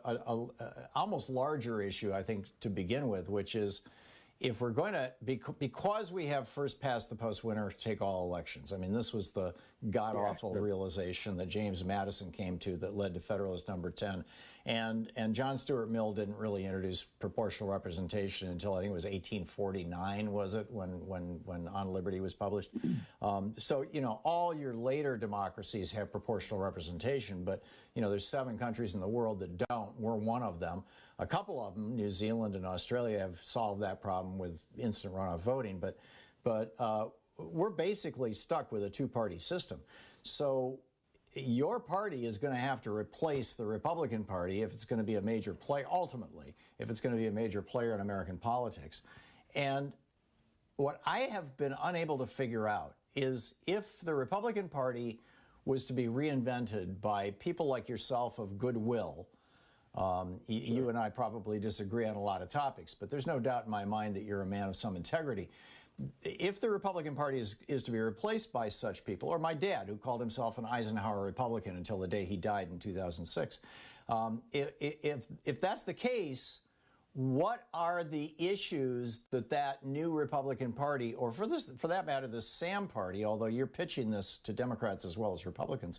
Speaker 1: almost larger issue, I think, to begin with, which is if we're going to, because we have first past the post, winner take all elections. I mean, this was the god-awful realization that James Madison came to that led to Federalist Number 10. And John Stuart Mill didn't really introduce proportional representation until I think it was 1849, was it, when On Liberty was published? So, you know, all your later democracies have proportional representation, but, you know, there's 7 countries in the world that don't. We're one of them. A couple of them, New Zealand and Australia, have solved that problem with instant runoff voting, but we're basically stuck with a 2-party system. So your party is going to have to replace the Republican Party if it's going to be a major player, ultimately, if it's going to be a major player in American politics. And what I have been unable to figure out is if the Republican Party was to be reinvented by people like yourself of goodwill. You and I probably disagree on a lot of topics, but there's no doubt in my mind that you're a man of some integrity. If the Republican Party is to be replaced by such people, or my dad, who called himself an Eisenhower Republican until the day he died in 2006, if that's the case, what are the issues that new Republican Party, or for that matter, the Sam Party, although you're pitching this to Democrats as well as Republicans,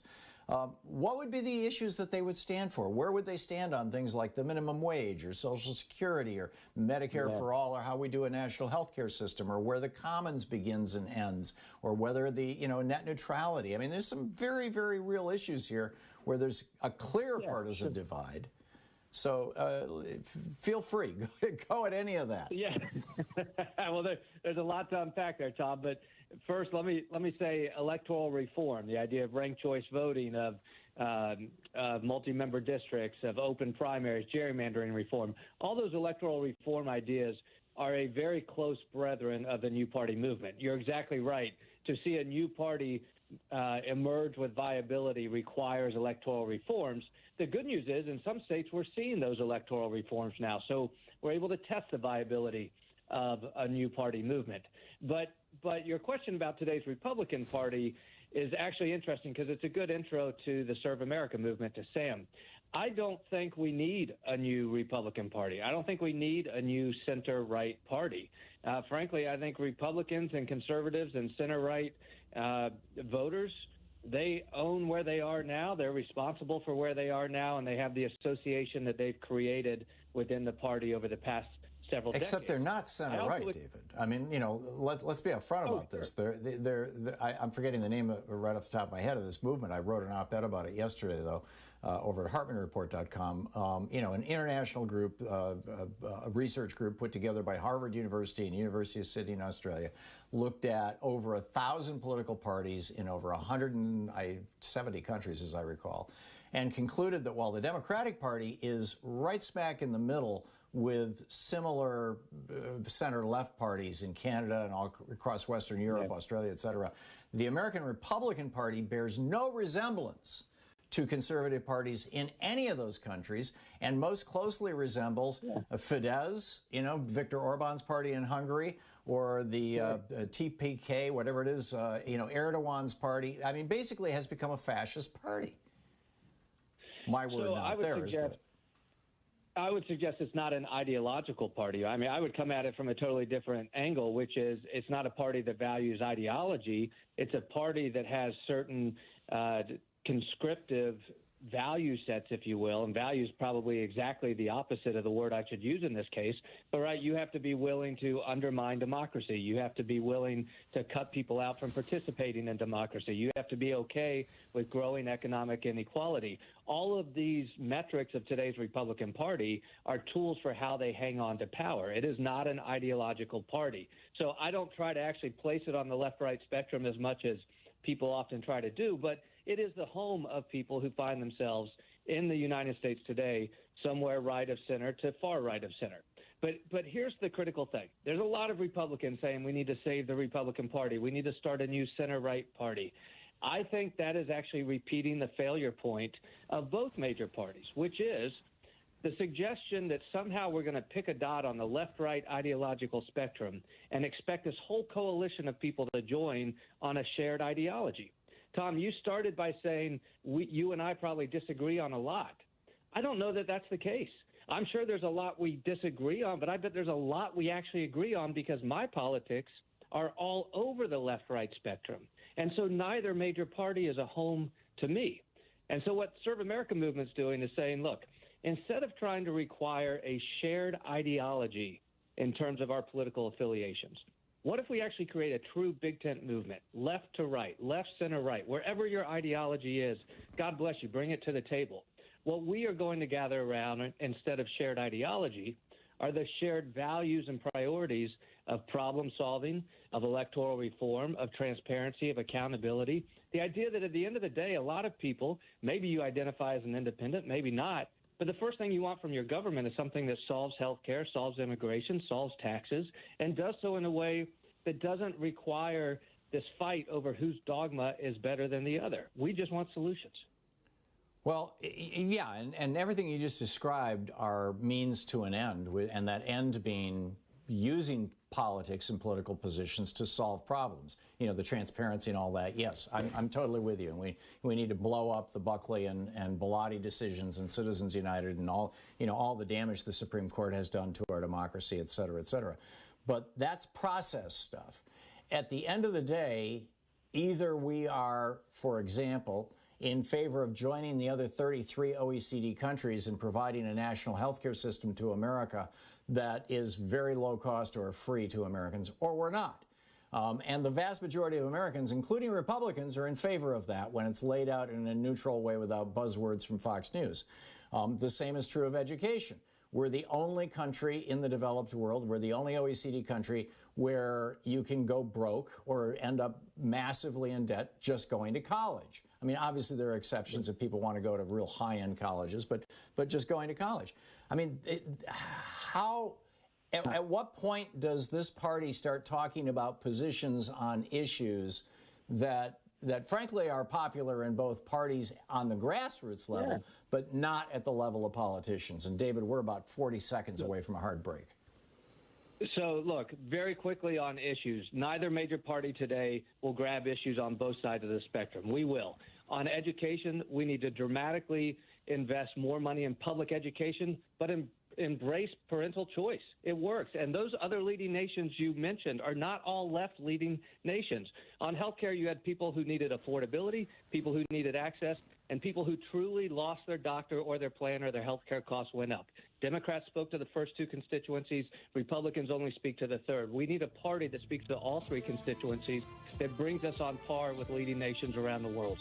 Speaker 1: what would be the issues that they would stand for? Where would they stand on things like the minimum wage or Social Security or Medicare for all, or how we do a national health care system, or where the commons begins and ends, or whether the, you know, net neutrality? I mean, there's some very, very real issues here where there's a clear partisan divide. So feel free, go at any of that.
Speaker 7: Yeah, well, there's a lot to unpack there, Tom. But first, let me say electoral reform, the idea of ranked choice voting, of multi-member districts, of open primaries, gerrymandering reform. All those electoral reform ideas are a very close brethren of the new party movement. You're exactly right. To see a new party emerge with viability requires electoral reforms. The good news is, in some states, we're seeing those electoral reforms now. So we're able to test the viability of a new party movement. But your question about today's Republican Party is actually interesting because it's a good intro to the Serve America movement, to Sam. I don't think we need a new Republican Party. I don't think we need a new center-right party. Frankly, I think Republicans and conservatives and center-right voters, they own where they are now. They're responsible for where they are now, and they have the association that they've created within the party over the past several decades.
Speaker 1: Except they're not center-right, David. I mean, you know, let's be upfront about this. I'm forgetting the name right off the top of my head of this movement. I wrote an op-ed about it yesterday, though, over at HartmannReport.com. You know, an international group, a research group put together by Harvard University and University of Sydney in Australia, looked at over 1,000 political parties in over 170 countries, as I recall, and concluded that while the Democratic Party is right smack in the middle with similar center-left parties in Canada and all across Western Europe, Australia, et cetera, the American Republican Party bears no resemblance to conservative parties in any of those countries, and most closely resembles Fidesz, you know, Viktor Orban's party in Hungary, or the TPK, whatever it is, you know, Erdogan's party. I mean, basically has become a fascist party. My word, not theirs.
Speaker 7: I would suggest it's not an ideological party. I mean, I would come at it from a totally different angle, which is it's not a party that values ideology. It's a party that has certain conscriptive value sets, if you will, and values probably exactly the opposite of the word I should use in this case. But, right, you have to be willing to undermine democracy. You have to be willing to cut people out from participating in democracy. You have to be okay with growing economic inequality. All of these metrics of today's Republican Party are tools for how they hang on to power. It is not an ideological party. So I don't try to actually place it on the left-right spectrum as much as people often try to do, but it is the home of people who find themselves in the United States today somewhere right of center to far right of center. But here's the critical thing. There's a lot of Republicans saying we need to save the Republican Party. We need to start a new center-right party. I think that is actually repeating the failure point of both major parties, which is the suggestion that somehow we're going to pick a dot on the left-right ideological spectrum and expect this whole coalition of people to join on a shared ideology. Tom, you started by saying you and I probably disagree on a lot. I don't know that that's the case. I'm sure there's a lot we disagree on, but I bet there's a lot we actually agree on because my politics are all over the left-right spectrum. And so neither major party is a home to me. And so what Serve America Movement's doing is saying, look, instead of trying to require a shared ideology in terms of our political affiliations, what if we actually create a true big tent movement, left to right, left, center, right, wherever your ideology is, God bless you, bring it to the table. What we are going to gather around instead of shared ideology are the shared values and priorities of problem solving, of electoral reform, of transparency, of accountability. The idea that at the end of the day, a lot of people, maybe you identify as an independent, maybe not, but the first thing you want from your government is something that solves health care, solves immigration, solves taxes, and does so in a way that doesn't require this fight over whose dogma is better than the other. We just want solutions.
Speaker 1: Well, yeah, and everything you just described are means to an end, and that end being using politics and political positions to solve problems. You know, the transparency and all that. Yes, I'm totally with you. And we need to blow up the Buckley and Bellotti decisions and Citizens United and all, you know, all the damage the Supreme Court has done to our democracy, et cetera, et cetera. But that's process stuff. At the end of the day, either we are, for example, in favor of joining the other 33 OECD countries in providing a national healthcare system to America that is very low cost or free to Americans, or we're not. And the vast majority of Americans, including Republicans, are in favor of that when it's laid out in a neutral way without buzzwords from Fox News. The same is true of education. We're the only country in the developed world, we're the only OECD country where you can go broke or end up massively in debt just going to college. I mean, obviously there are exceptions if people want to go to real high-end colleges, but just going to college. I mean, at what point does this party start talking about positions on issues that frankly are popular in both parties on the grassroots level, but not at the level of politicians? And David, we're about 40 seconds away from a hard break.
Speaker 7: So, look, very quickly on issues. Neither major party today will grab issues on both sides of the spectrum. We will. On education, we need to dramatically invest more money in public education, but embrace parental choice. It works. And those other leading nations you mentioned are not all left leading nations. On healthcare, you had people who needed affordability, people who needed access, and people who truly lost their doctor or their plan or their healthcare costs went up. Democrats spoke to the first two constituencies. Republicans only speak to the third. We need a party that speaks to all three constituencies that brings us on par with leading nations around the world.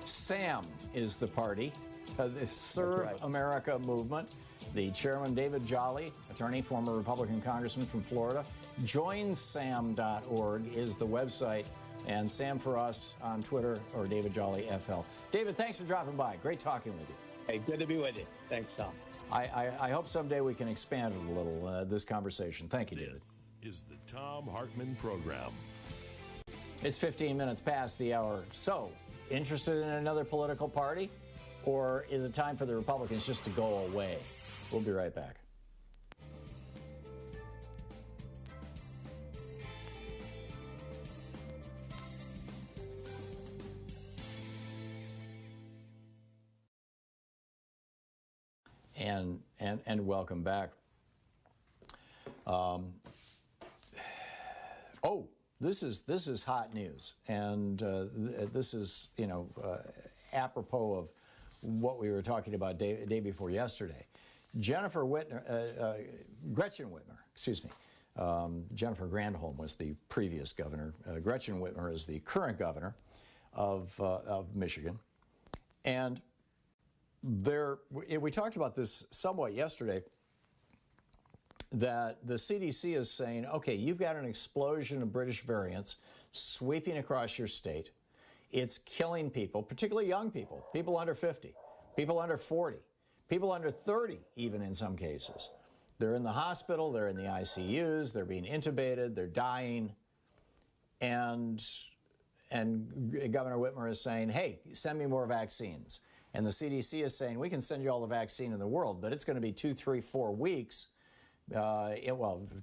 Speaker 1: SAM is the party, the Serve America Movement. The chairman, David Jolly, attorney, former Republican congressman from Florida. JoinSam.org is the website, and Sam for us on Twitter, or David Jolly FL. David, thanks for dropping by. Great talking with you.
Speaker 7: Hey, good to be with you. Thanks, Tom.
Speaker 1: I hope someday we can expand it a little, this conversation. Thank you, David.
Speaker 6: This is the Thom Hartmann Program.
Speaker 1: It's 15 minutes past the hour. So, interested in another political party? Or is it time for the Republicans just to go away? We'll be right back. And welcome back. This is hot news, and this is apropos of what we were talking about day before yesterday. Gretchen Whitmer, excuse me. Jennifer Granholm was the previous governor. Gretchen Whitmer is the current governor of Michigan, and we talked about this somewhat yesterday, that the CDC is saying, okay, you've got an explosion of British variants sweeping across your state. It's killing people, particularly young people, people under 50, people under 40, people under 30 even in some cases. They're in the hospital, they're in the ICUs, they're being intubated, they're dying, and Governor Whitmer is saying, hey, send me more vaccines. And the CDC is saying, we can send you all the vaccine in the world, but it's going to be 2, 3, 4 weeks.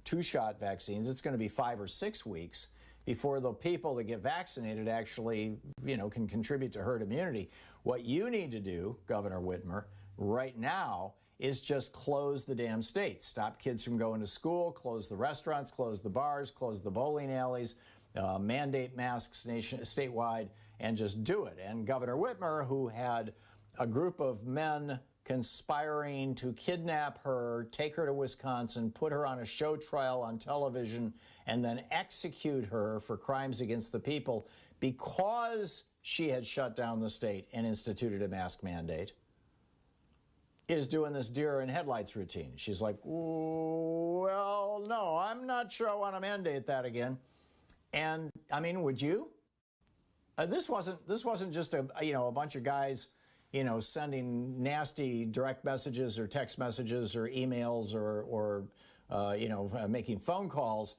Speaker 1: Two-shot vaccines, it's going to be 5 or 6 weeks before the people that get vaccinated actually, can contribute to herd immunity. What you need to do, Governor Whitmer, right now is just close the damn state. Stop kids from going to school, close the restaurants, close the bars, close the bowling alleys, mandate masks statewide, and just do it. And Governor Whitmer, who had a group of men conspiring to kidnap her, take her to Wisconsin, put her on a show trial on television, and then execute her for crimes against the people because she had shut down the state and instituted a mask mandate, is doing this deer in headlights routine. She's like, well, no, I'm not sure I want to mandate that again. And I mean, would you? This wasn't just a bunch of guys, sending nasty direct messages or text messages or emails or making phone calls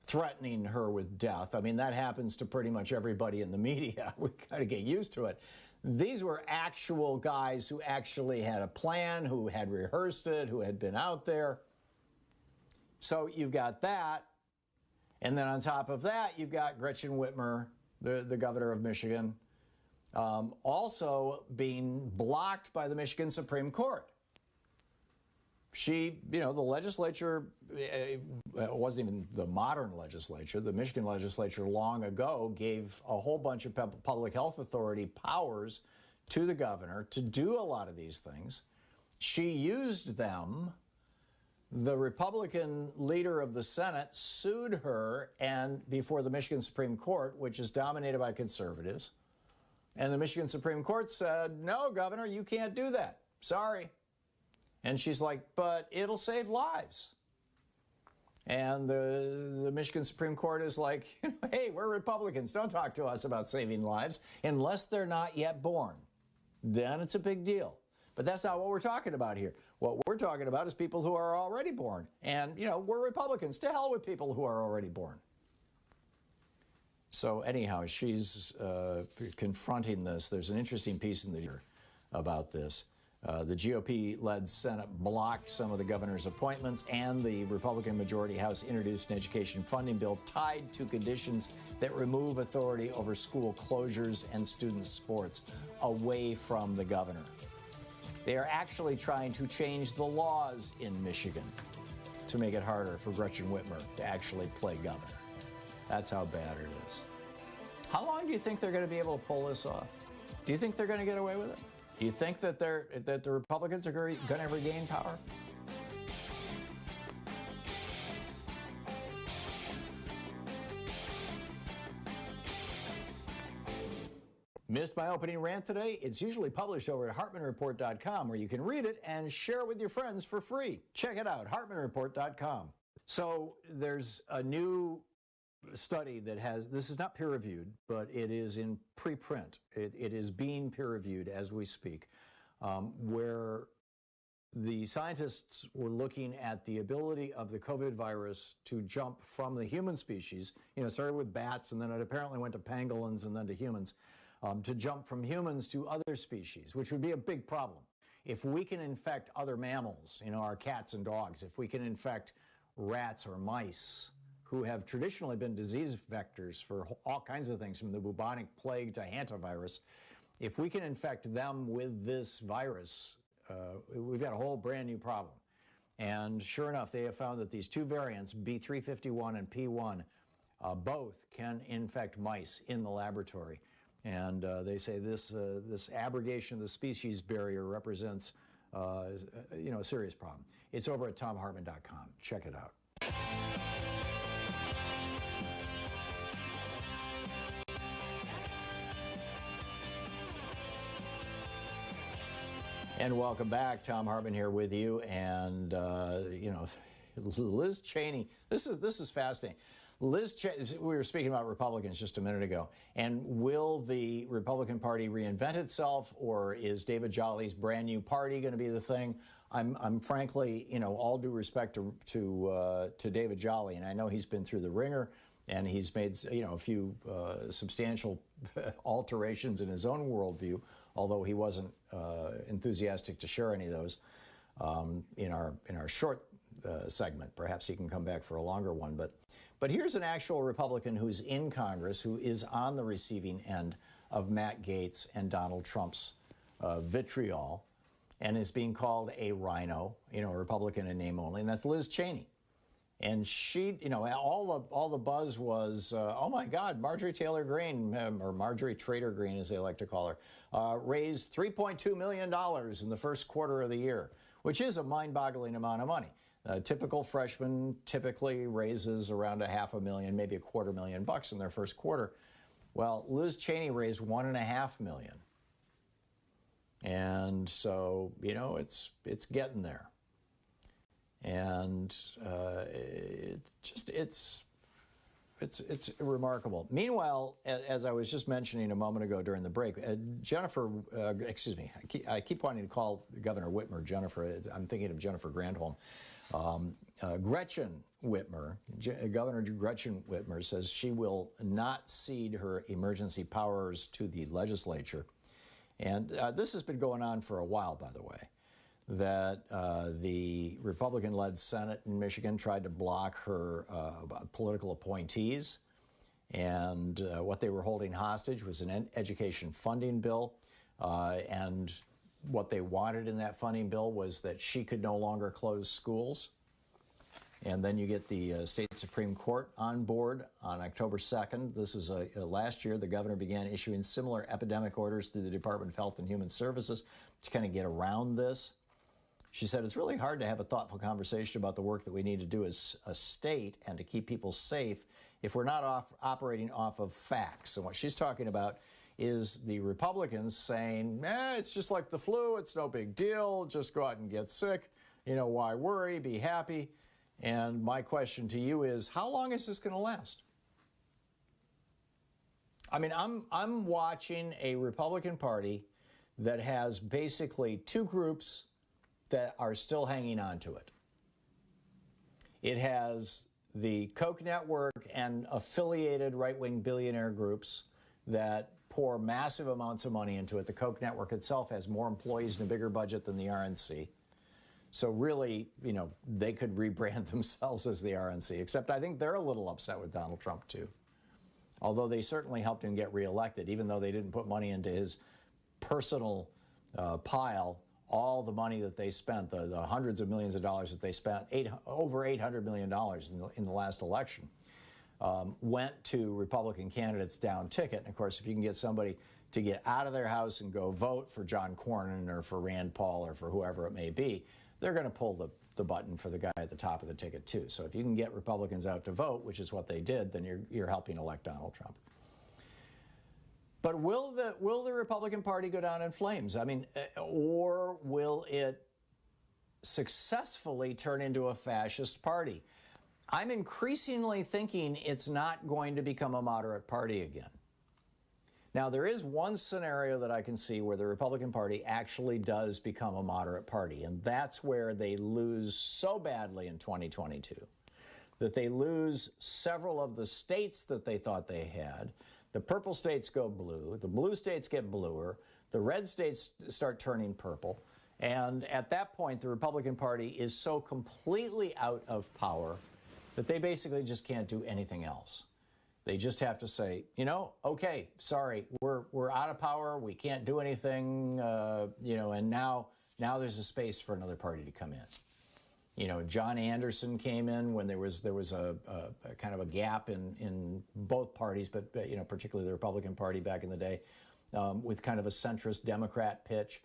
Speaker 1: threatening her with death. I mean, that happens to pretty much everybody in the media. We got to get used to it. These were actual guys who actually had a plan, who had rehearsed it, who had been out there. So you've got that. And then on top of that, you've got Gretchen Whitmer, the governor of Michigan, also being blocked by the Michigan Supreme Court. She, the legislature, it wasn't even the modern legislature. The Michigan legislature long ago gave a whole bunch of public health authority powers to the governor to do a lot of these things. She used them. The Republican leader of the Senate sued her and before the Michigan Supreme Court, which is dominated by conservatives. And the Michigan Supreme Court said, no, Governor, you can't do that. Sorry. And she's like, but it'll save lives. And the Michigan Supreme Court is like, hey, we're Republicans. Don't talk to us about saving lives unless they're not yet born. Then it's a big deal. But that's not what we're talking about here. What we're talking about is people who are already born. And, we're Republicans. To hell with people who are already born. So anyhow, she's confronting this. There's an interesting piece in the year about this. The GOP-led Senate blocked some of the governor's appointments, and the Republican majority House introduced an education funding bill tied to conditions that remove authority over school closures and student sports away from the governor. They are actually trying to change the laws in Michigan to make it harder for Gretchen Whitmer to actually play governor. That's how bad it is. How long do you think they're going to be able to pull this off? Do you think they're going to get away with it? Do you think that the Republicans are going to regain power? Missed my opening rant today? It's usually published over at HartmannReport.com, where you can read it and share it with your friends for free. Check it out, HartmannReport.com. So there's a new study that this is not peer-reviewed, but it is in preprint. It is being peer-reviewed as we speak, where the scientists were looking at the ability of the COVID virus to jump from the human species. It started with bats, and then it apparently went to pangolins and then to humans, to jump from humans to other species, which would be a big problem. If we can infect other mammals, our cats and dogs, if we can infect rats or mice, who have traditionally been disease vectors for all kinds of things, from the bubonic plague to hantavirus, if we can infect them with this virus, we've got a whole brand new problem. And sure enough, they have found that these two variants, B351 and P1, both can infect mice in the laboratory. And they say this abrogation of the species barrier represents a serious problem. It's over at ThomHartmann.com. Check it out. And welcome back. Thom Hartmann here with you. And, Liz Cheney, this is fascinating. Liz Cheney, we were speaking about Republicans just a minute ago. And will the Republican Party reinvent itself, or is David Jolly's brand new party going to be the thing? I'm frankly, all due respect to David Jolly, and I know he's been through the ringer, and he's made, a few substantial alterations in his own worldview, although he wasn't enthusiastic to share any of those in our short segment. Perhaps he can come back for a longer one. But here's an actual Republican who's in Congress, who is on the receiving end of Matt Gaetz and Donald Trump's vitriol. and is being called a rhino, a Republican in name only, and that's Liz Cheney. And she, all the buzz was, oh my God, Marjorie Taylor Greene, or Marjorie Trader Greene, as they like to call her, raised $3.2 million in the first quarter of the year, which is a mind-boggling amount of money. A typical freshman typically raises around $500,000, maybe $250,000 in their first quarter. Well, Liz Cheney raised $1.5 million. And so, it's getting there. And it's remarkable. Meanwhile, as I was just mentioning a moment ago during the break, I keep wanting to call Governor Whitmer Jennifer. I'm thinking of Jennifer Granholm. Gretchen Whitmer, Governor Gretchen Whitmer says she will not cede her emergency powers to the legislature. And this has been going on for a while, by the way, that the Republican-led Senate in Michigan tried to block her political appointees. And what they were holding hostage was an education funding bill. And what they wanted in that funding bill was that she could no longer close schools. And then you get the state Supreme Court on board on October 2nd. This is last year, the governor began issuing similar epidemic orders through the Department of Health and Human Services to kind of get around this. She said, it's really hard to have a thoughtful conversation about the work that we need to do as a state and to keep people safe if we're not operating off of facts. And what she's talking about is the Republicans saying, it's just like the flu, it's no big deal, just go out and get sick, why worry, be happy. And my question to you is, how long is this going to last? I mean, I'm watching a Republican Party that has basically two groups that are still hanging on to it. It has the Koch network and affiliated right-wing billionaire groups that pour massive amounts of money into it. The Koch network itself has more employees and a bigger budget than the RNC. So really, they could rebrand themselves as the RNC, except I think they're a little upset with Donald Trump, too. Although they certainly helped him get reelected, even though they didn't put money into his personal pile. All the money that they spent, the hundreds of millions of dollars that they spent, over $800 million in the last election, went to Republican candidates down ticket. And of course, if you can get somebody to get out of their house and go vote for John Cornyn or for Rand Paul or for whoever it may be, they're going to pull the button for the guy at the top of the ticket, too. So if you can get Republicans out to vote, which is what they did, then you're helping elect Donald Trump. But will the Republican Party go down in flames? I mean, or will it successfully turn into a fascist party? I'm increasingly thinking it's not going to become a moderate party again. Now, there is one scenario that I can see where the Republican Party actually does become a moderate party, and that's where they lose so badly in 2022 that they lose several of the states that they thought they had. The purple states go blue, the blue states get bluer, the red states start turning purple, and at that point, the Republican Party is so completely out of power that they basically just can't do anything else. They just have to say, okay, sorry, we're out of power, we can't do anything, and now there's a space for another party to come in. John Anderson came in when there was a kind of a gap in both parties, but particularly the Republican Party back in the day, with kind of a centrist Democrat pitch.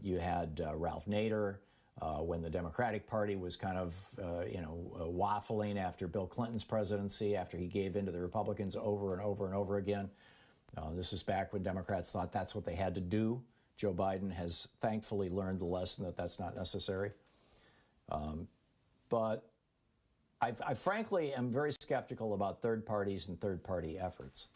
Speaker 1: You had Ralph Nader. When the Democratic Party was kind of, waffling after Bill Clinton's presidency, after he gave in to the Republicans over and over and over again. This is back when Democrats thought that's what they had to do. Joe Biden has thankfully learned the lesson that that's not necessary. But I frankly am very skeptical about third parties and third party efforts.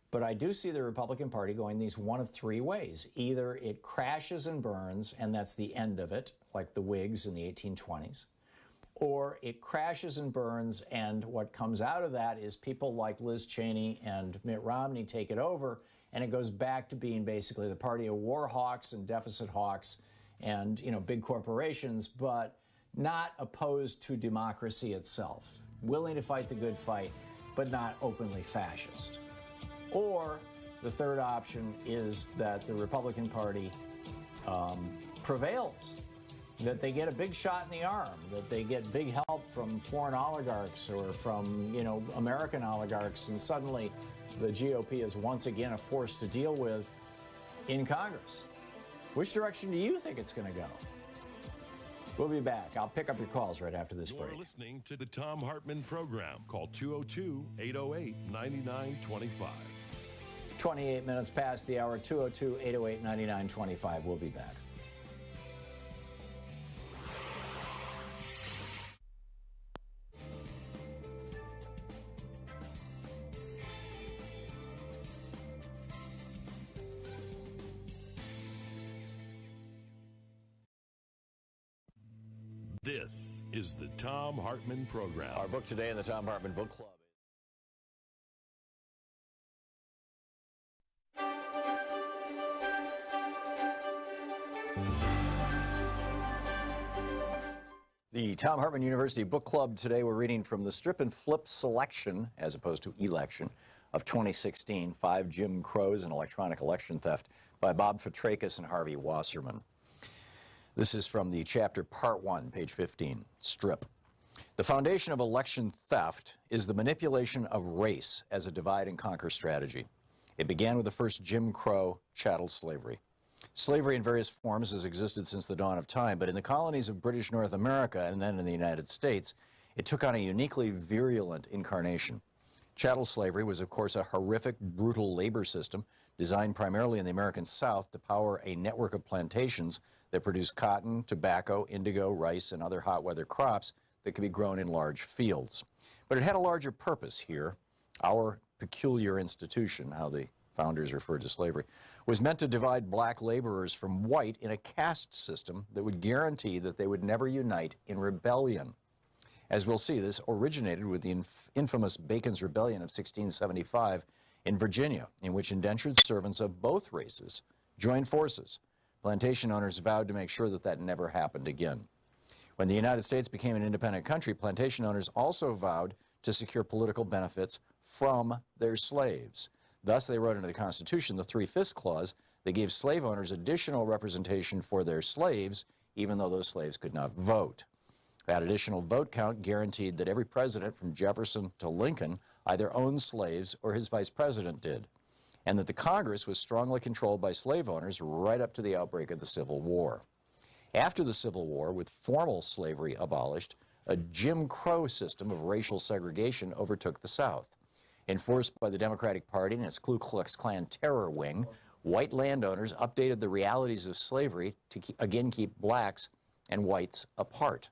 Speaker 1: But I do see the Republican Party going these one of three ways. Either it crashes and burns, and that's the end of it, like the Whigs in the 1820s, or it crashes and burns, and what comes out of that is people like Liz Cheney and Mitt Romney take it over, and it goes back to being basically the party of war hawks and deficit hawks and, big corporations, but not opposed to democracy itself, willing to fight the good fight, but not openly fascist. Or the third option is that the Republican Party prevails, that they get a big shot in the arm, that they get big help from foreign oligarchs or from, American oligarchs, and suddenly the GOP is once again a force to deal with in Congress. Which direction do you think it's going to go? We'll be back. I'll pick up your calls right after this break.
Speaker 6: You're listening to the Thom Hartmann Program. Call 202-808-9925.
Speaker 1: 28 minutes past the hour, 202-808-9925. We'll be back.
Speaker 6: This is the Thom Hartmann Program.
Speaker 5: Our book today in the Thom Hartmann Book Club. The Thom Hartmann University Book Club today, we're reading from the Strip and Flip Selection, as opposed to Election, of 2016, 5 Jim Crows and Electronic Election Theft, by Bob Fitrakis and Harvey Wasserman. This is from the chapter Part 1, page 15, Strip. The foundation of election theft is the manipulation of race as a divide-and-conquer strategy. It began with the first Jim Crow chattel slavery. Slavery in various forms has existed since the dawn of time, but in the colonies of British North America and then in the United States, it took on a uniquely virulent incarnation. Chattel slavery was, of course, a horrific, brutal labor system designed primarily in the American South to power a network of plantations that produced cotton, tobacco, indigo, rice, and other hot weather crops that could be grown in large fields. But it had a larger purpose here. Our peculiar institution, how the founders referred to slavery, was meant to divide black laborers from white in a caste system that would guarantee that they would never unite in rebellion. As we'll see, this originated with the infamous Bacon's Rebellion of 1675 in Virginia, in which indentured servants of both races joined forces. Plantation owners vowed to make sure that that never happened again. When the United States became an independent country, plantation owners also vowed to secure political benefits from their slaves. Thus, they wrote into the Constitution the 3/5 clause that gave slave owners additional representation for their slaves, even though those slaves could not vote. That additional vote count guaranteed that every president from Jefferson to Lincoln either owned slaves or his vice president did, and that the Congress was strongly controlled by slave owners right up to the outbreak of the Civil War. After the Civil War, with formal slavery abolished, a Jim Crow system of racial segregation overtook the South. Enforced by the Democratic Party and its Ku Klux Klan terror wing, white landowners updated the realities of slavery to again keep blacks and whites apart.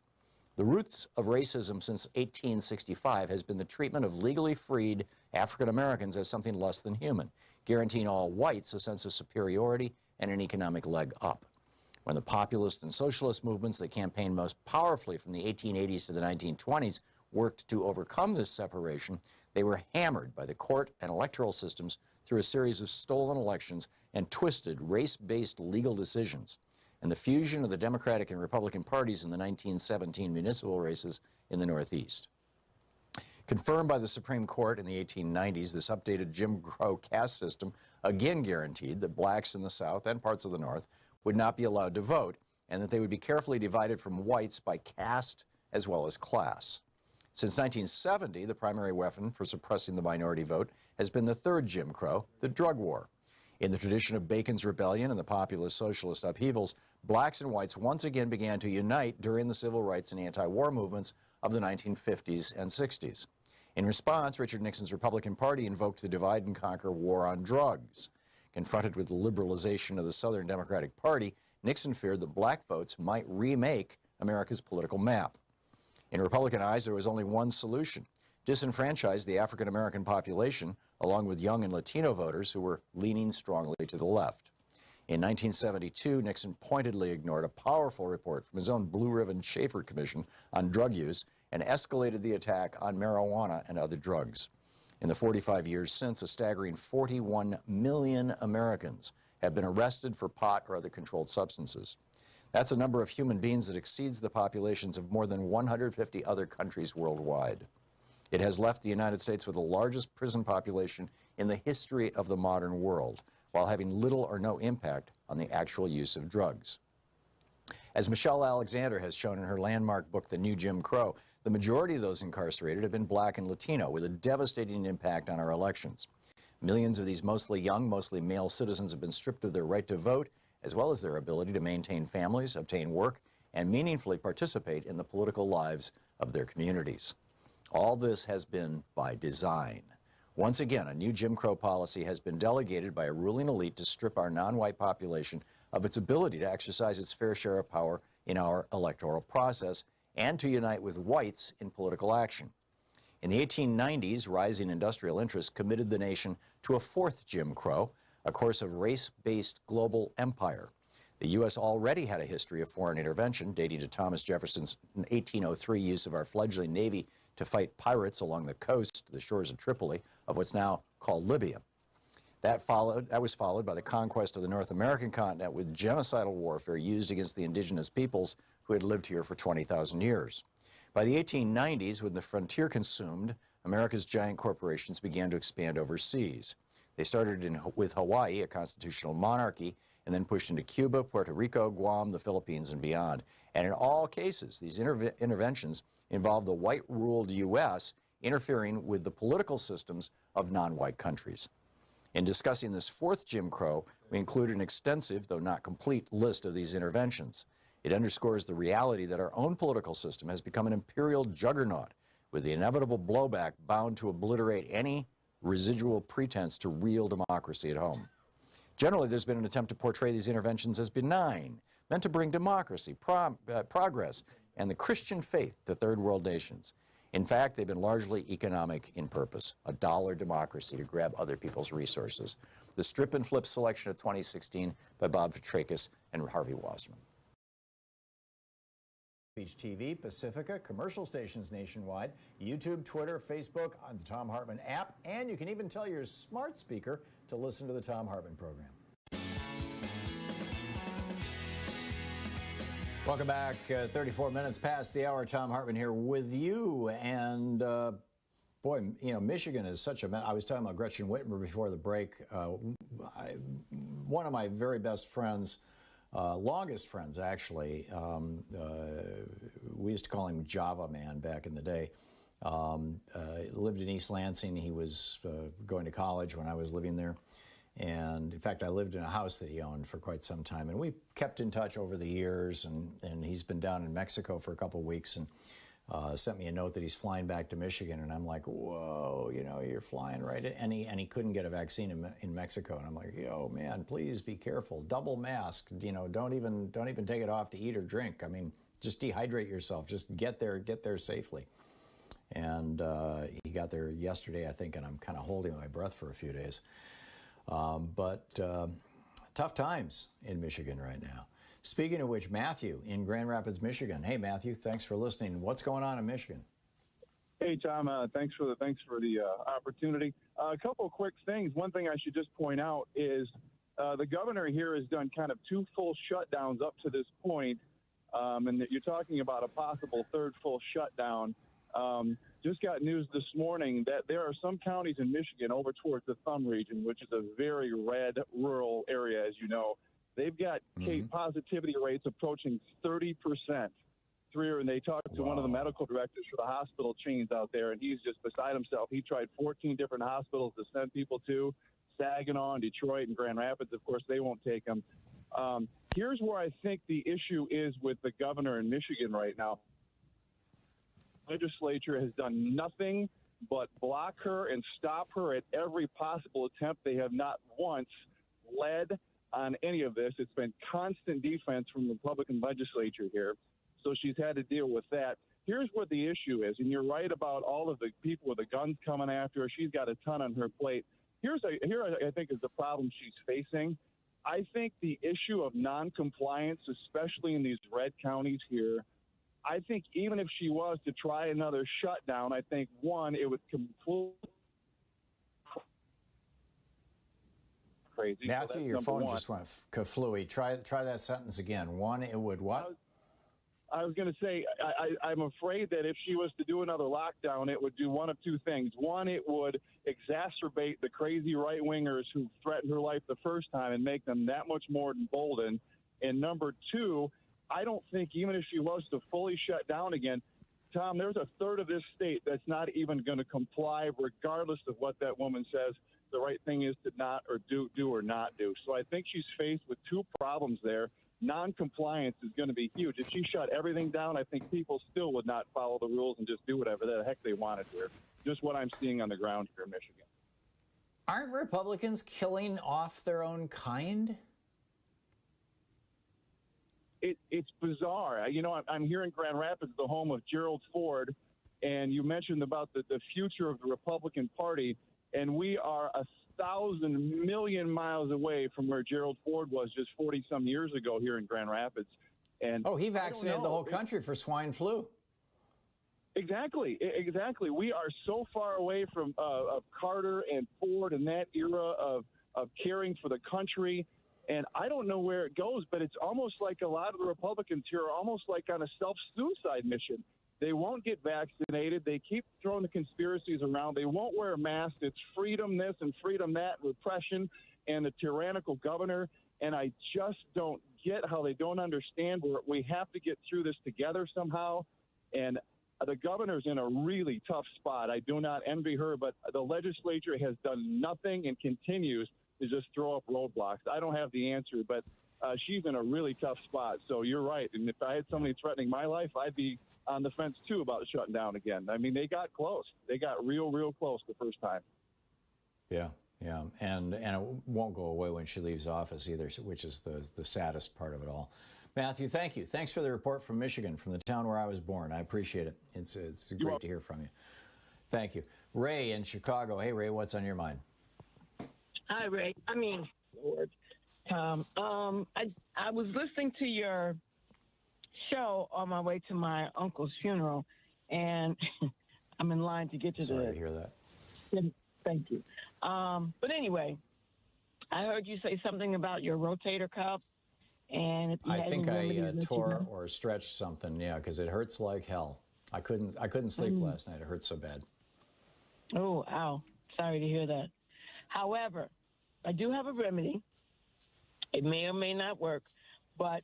Speaker 5: The roots of racism since 1865 has been the treatment of legally freed African Americans as something less than human, guaranteeing all whites a sense of superiority and an economic leg up. When the populist and socialist movements that campaigned most powerfully from the 1880s to the 1920s worked to overcome this separation, they were hammered by the court and electoral systems through a series of stolen elections and twisted race-based legal decisions, and the fusion of the Democratic and Republican parties in the 1917 municipal races in the Northeast. Confirmed by the Supreme Court in the 1890s, this updated Jim Crow caste system again guaranteed that blacks in the South and parts of the North would not be allowed to vote, and that they would be carefully divided from whites by caste as well as class. Since 1970, the primary weapon for suppressing the minority vote has been the third Jim Crow, the drug war. In the tradition of Bacon's Rebellion and the populist socialist upheavals, blacks and whites once again began to unite during the civil rights and anti-war movements of the 1950s and 60s. In response, Richard Nixon's Republican Party invoked the divide-and-conquer war on drugs. Confronted with the liberalization of the Southern Democratic Party, Nixon feared that black votes might remake America's political map. In Republican eyes, there was only one solution: disenfranchise the African-American population, along with young and Latino voters who were leaning strongly to the left. In 1972, Nixon pointedly ignored a powerful report from his own Blue Ribbon Schaefer Commission on drug use and escalated the attack on marijuana and other drugs. In the 45 years since, a staggering 41 million Americans have been arrested for pot or other controlled substances. That's a number of human beings that exceeds the populations of more than 150 other countries worldwide. It has left the United States with the largest prison population in the history of the modern world, while having little or no impact on the actual use of drugs. As Michelle Alexander has shown in her landmark book, The New Jim Crow, the majority of those incarcerated have been black and Latino, with a devastating impact on our elections. Millions of these mostly young, mostly male citizens have been stripped of their right to vote, as well as their ability to maintain families, obtain work, and meaningfully participate in the political lives of their communities. All this has been by design. Once again, a new Jim Crow policy has been delegated by a ruling elite to strip our non-white population of its ability to exercise its fair share of power in our electoral process and to unite with whites in political action. In the 1890s, rising industrial interests committed the nation to a fourth Jim Crow, a course of race-based global empire. The U.S. already had a history of foreign intervention, dating to Thomas Jefferson's 1803 use of our fledgling Navy to fight pirates along the coast, the shores of Tripoli, of what's now called Libya. That was followed by the conquest of the North American continent with genocidal warfare used against the indigenous peoples who had lived here for 20,000 years. By the 1890s, when the frontier consumed, America's giant corporations began to expand overseas. They started with Hawaii, a constitutional monarchy, and then pushed into Cuba, Puerto Rico, Guam, the Philippines, and beyond. And in all cases, these interventions involved the white-ruled U.S. interfering with the political systems of non-white countries. In discussing this fourth Jim Crow, we include an extensive, though not complete, list of these interventions. It underscores the reality that our own political system has become an imperial juggernaut, with the inevitable blowback bound to obliterate any residual pretense to real democracy at home. Generally, there's been an attempt to portray these interventions as benign, meant to bring democracy, progress, and the Christian faith to third world nations. In fact, they've been largely economic in purpose, a dollar democracy to grab other people's resources. The Strip and Flip selection of 2016 by Bob Petrakis and Harvey Wasserman.
Speaker 1: Beach TV, Pacifica, commercial stations nationwide, YouTube, Twitter, Facebook, on the Thom Hartmann app, and you can even tell your smart speaker to listen to the Thom Hartmann Program. Welcome back. 34 minutes past the hour. Thom Hartmann here with you. And boy, you know, Michigan is such a... I was talking about Gretchen Whitmer before the break. One of my very best friends, longest friends, actually, we used to call him Java Man back in the day, lived in East Lansing. He was going to college when I was living there. And in fact, I lived in a house that he owned for quite some time. And we kept in touch over the years. And he's been down in Mexico for a couple of weeks and sent me a note that he's flying back to Michigan. And I'm like, whoa, you know, you're flying right in. And he couldn't get a vaccine in Mexico. And I'm like, yo, man, please be careful. Double masked, you know, don't even take it off to eat or drink. I mean, just dehydrate yourself. Just get there safely. And he got there yesterday, I think, and I'm kind of holding my breath for a few days. But tough times in Michigan right now. Speaking of which, Matthew in Grand Rapids, Michigan. Hey, Matthew, thanks for listening. What's going on in Michigan?
Speaker 8: Hey, Tom. Thanks for the opportunity. A couple of quick things. One thing I should just point out is the governor here has done kind of 2 full shutdowns up to this point, and that you're talking about a possible 3rd full shutdown. Just got news this morning that there are some counties in Michigan over towards the Thumb region, which is a very red rural area, as you know. They've got case positivity rates approaching 30%. And they talked to one of the medical directors for the hospital chains out there, and he's just beside himself. He tried 14 different hospitals to send people to, Saginaw and Detroit and Grand Rapids. Of course, they won't take them. Here's where I think the issue is with the governor in Michigan right now. Legislature has done nothing but block her and stop her at every possible attempt. They have not once led on any of this. It's been constant defense from the Republican legislature here. So she's had to deal with that. Here's what the issue is, and you're right about all of the people with the guns coming after her. She's got a ton on her plate. Here I think is the problem she's facing. I think the issue of noncompliance, especially in these red counties here, I think even if she was to try another shutdown, I think, one, it would completely crazy.
Speaker 1: Matthew, your phone just went kaflooey. Try that sentence again. One, it would what?
Speaker 8: I was going to say, I'm afraid that if she was to do another lockdown, it would do one of two things. One, it would exacerbate the crazy right-wingers who threatened her life the first time and make them that much more emboldened. And number two, I don't think even if she was to fully shut down again, Tom, there's a third of this state that's not even going to comply regardless of what that woman says the right thing is to not or do or not do. So I think she's faced with two problems there. Non-compliance is going to be huge. If she shut everything down, I think people still would not follow the rules and just do whatever the heck they wanted here. Just what I'm seeing on the ground here in Michigan.
Speaker 1: Aren't Republicans killing off their own kind?
Speaker 8: It's bizarre. You know, I'm here in Grand Rapids, the home of Gerald Ford, and you mentioned about the future of the Republican Party, and we are 1,000 million miles away from where Gerald Ford was just 40-some years ago here in Grand Rapids. And
Speaker 1: he vaccinated the whole country for swine flu.
Speaker 8: Exactly. We are so far away from of Carter and Ford and that era of caring for the country. And I don't know where it goes, but it's almost like a lot of the Republicans here are almost like on a self-suicide mission. They won't get vaccinated. They keep throwing the conspiracies around. They won't wear a mask. It's freedom this and freedom that, repression, and the tyrannical governor. And I just don't get how they don't understand where we have to get through this together somehow. And the governor's in a really tough spot. I do not envy her, but the legislature has done nothing and continues to just throw up roadblocks. I don't have the answer, but she's in a really tough spot. So you're right. And if I had somebody threatening my life, I'd be on the fence, too, about shutting down again. I mean, they got close. They got real close the first time.
Speaker 1: Yeah. And it won't go away when she leaves office either, which is the saddest part of it all. Matthew, thank you. Thanks for the report from Michigan, from the town where I was born. I appreciate it. It's great to hear from you. Thank you. Ray in Chicago. Hey, Ray, what's on your mind?
Speaker 9: Hi, Ray. Lord, Tom. I was listening to your show on my way to my uncle's funeral, and I'm in line to get to
Speaker 1: Sorry to hear that.
Speaker 9: Thank you. But anyway, I heard you say something about your rotator cuff, and if you
Speaker 1: I
Speaker 9: had
Speaker 1: think
Speaker 9: any
Speaker 1: I
Speaker 9: remedies,
Speaker 1: tore or stretched something. Yeah, because it hurts like hell. I couldn't sleep last night. It hurt so bad.
Speaker 9: Oh, ow! Sorry to hear that. However, I do have a remedy. It may or may not work, but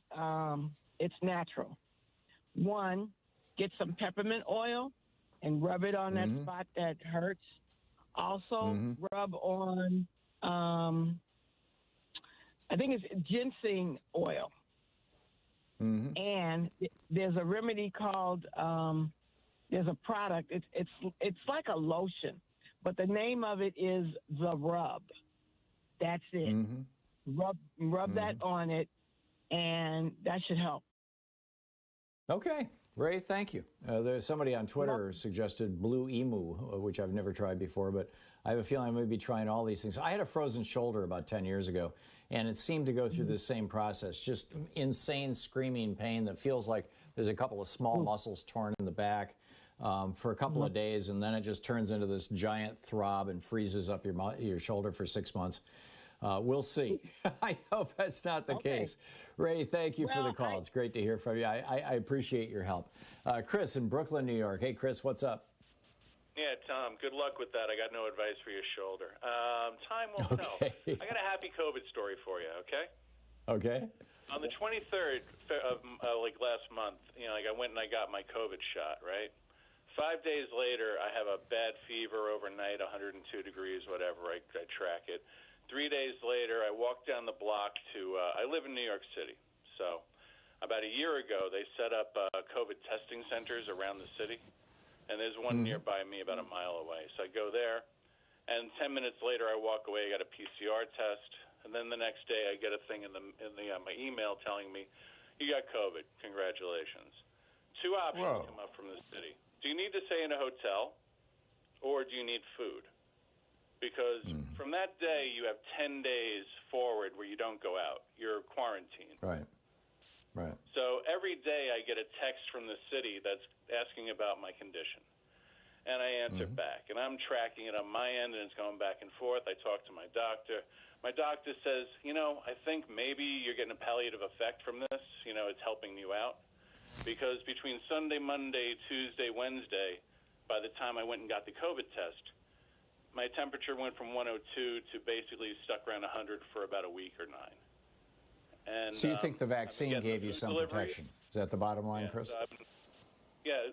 Speaker 9: it's natural. One, get some peppermint oil and rub it on that spot that hurts. Also, rub on, I think it's ginseng oil. And there's a remedy called, there's a product. It's like a lotion, but the name of it is The Rub. That's it. Rub that on it, and that should help.
Speaker 1: Okay. Ray, thank you. There's somebody on Twitter suggested Blue Emu, which I've never tried before, but I have a feeling I may be trying all these things. I had a frozen shoulder about 10 years ago, and it seemed to go through the same process, just insane screaming pain that feels like there's a couple of small muscles torn in the back for a couple of days, and then it just turns into this giant throb and freezes up your shoulder for 6 months. We'll see. I hope that's not the case. Ray, thank you for the call. It's great to hear from you. I appreciate your help. Chris in Brooklyn, New York. Hey, Chris, what's up?
Speaker 22: Yeah, Tom, good luck with that. I got no advice for your shoulder. Time will tell. I got a happy COVID story for you, okay?
Speaker 1: Okay.
Speaker 22: On the 23rd of last month, I went and I got my COVID shot, right? 5 days later, I have a bad fever overnight, 102 degrees, whatever. I track it. 3 days later, I walked down the block to, I live in New York City. So about a year ago, they set up COVID testing centers around the city. And there's one nearby me about a mile away. So I go there, and 10 minutes later, I walk away, I got a PCR test. And then the next day, I get a thing in my email telling me, you got COVID, congratulations. Two options come up from the city. Do you need to stay in a hotel, or do you need food? Because from that day, you have 10 days forward where you don't go out. You're quarantined.
Speaker 1: Right.
Speaker 22: So every day I get a text from the city that's asking about my condition. And I answer back. And I'm tracking it on my end, and it's going back and forth. I talk to my doctor. My doctor says, I think maybe you're getting a palliative effect from this. It's helping you out. because between Sunday, Monday, Tuesday, Wednesday, by the time I went and got the COVID test, my temperature went from 102 to basically stuck around 100 for about a week or 9. And,
Speaker 1: so you think the vaccine gave you some protection? Is that the bottom line, Chris?
Speaker 22: Yeah,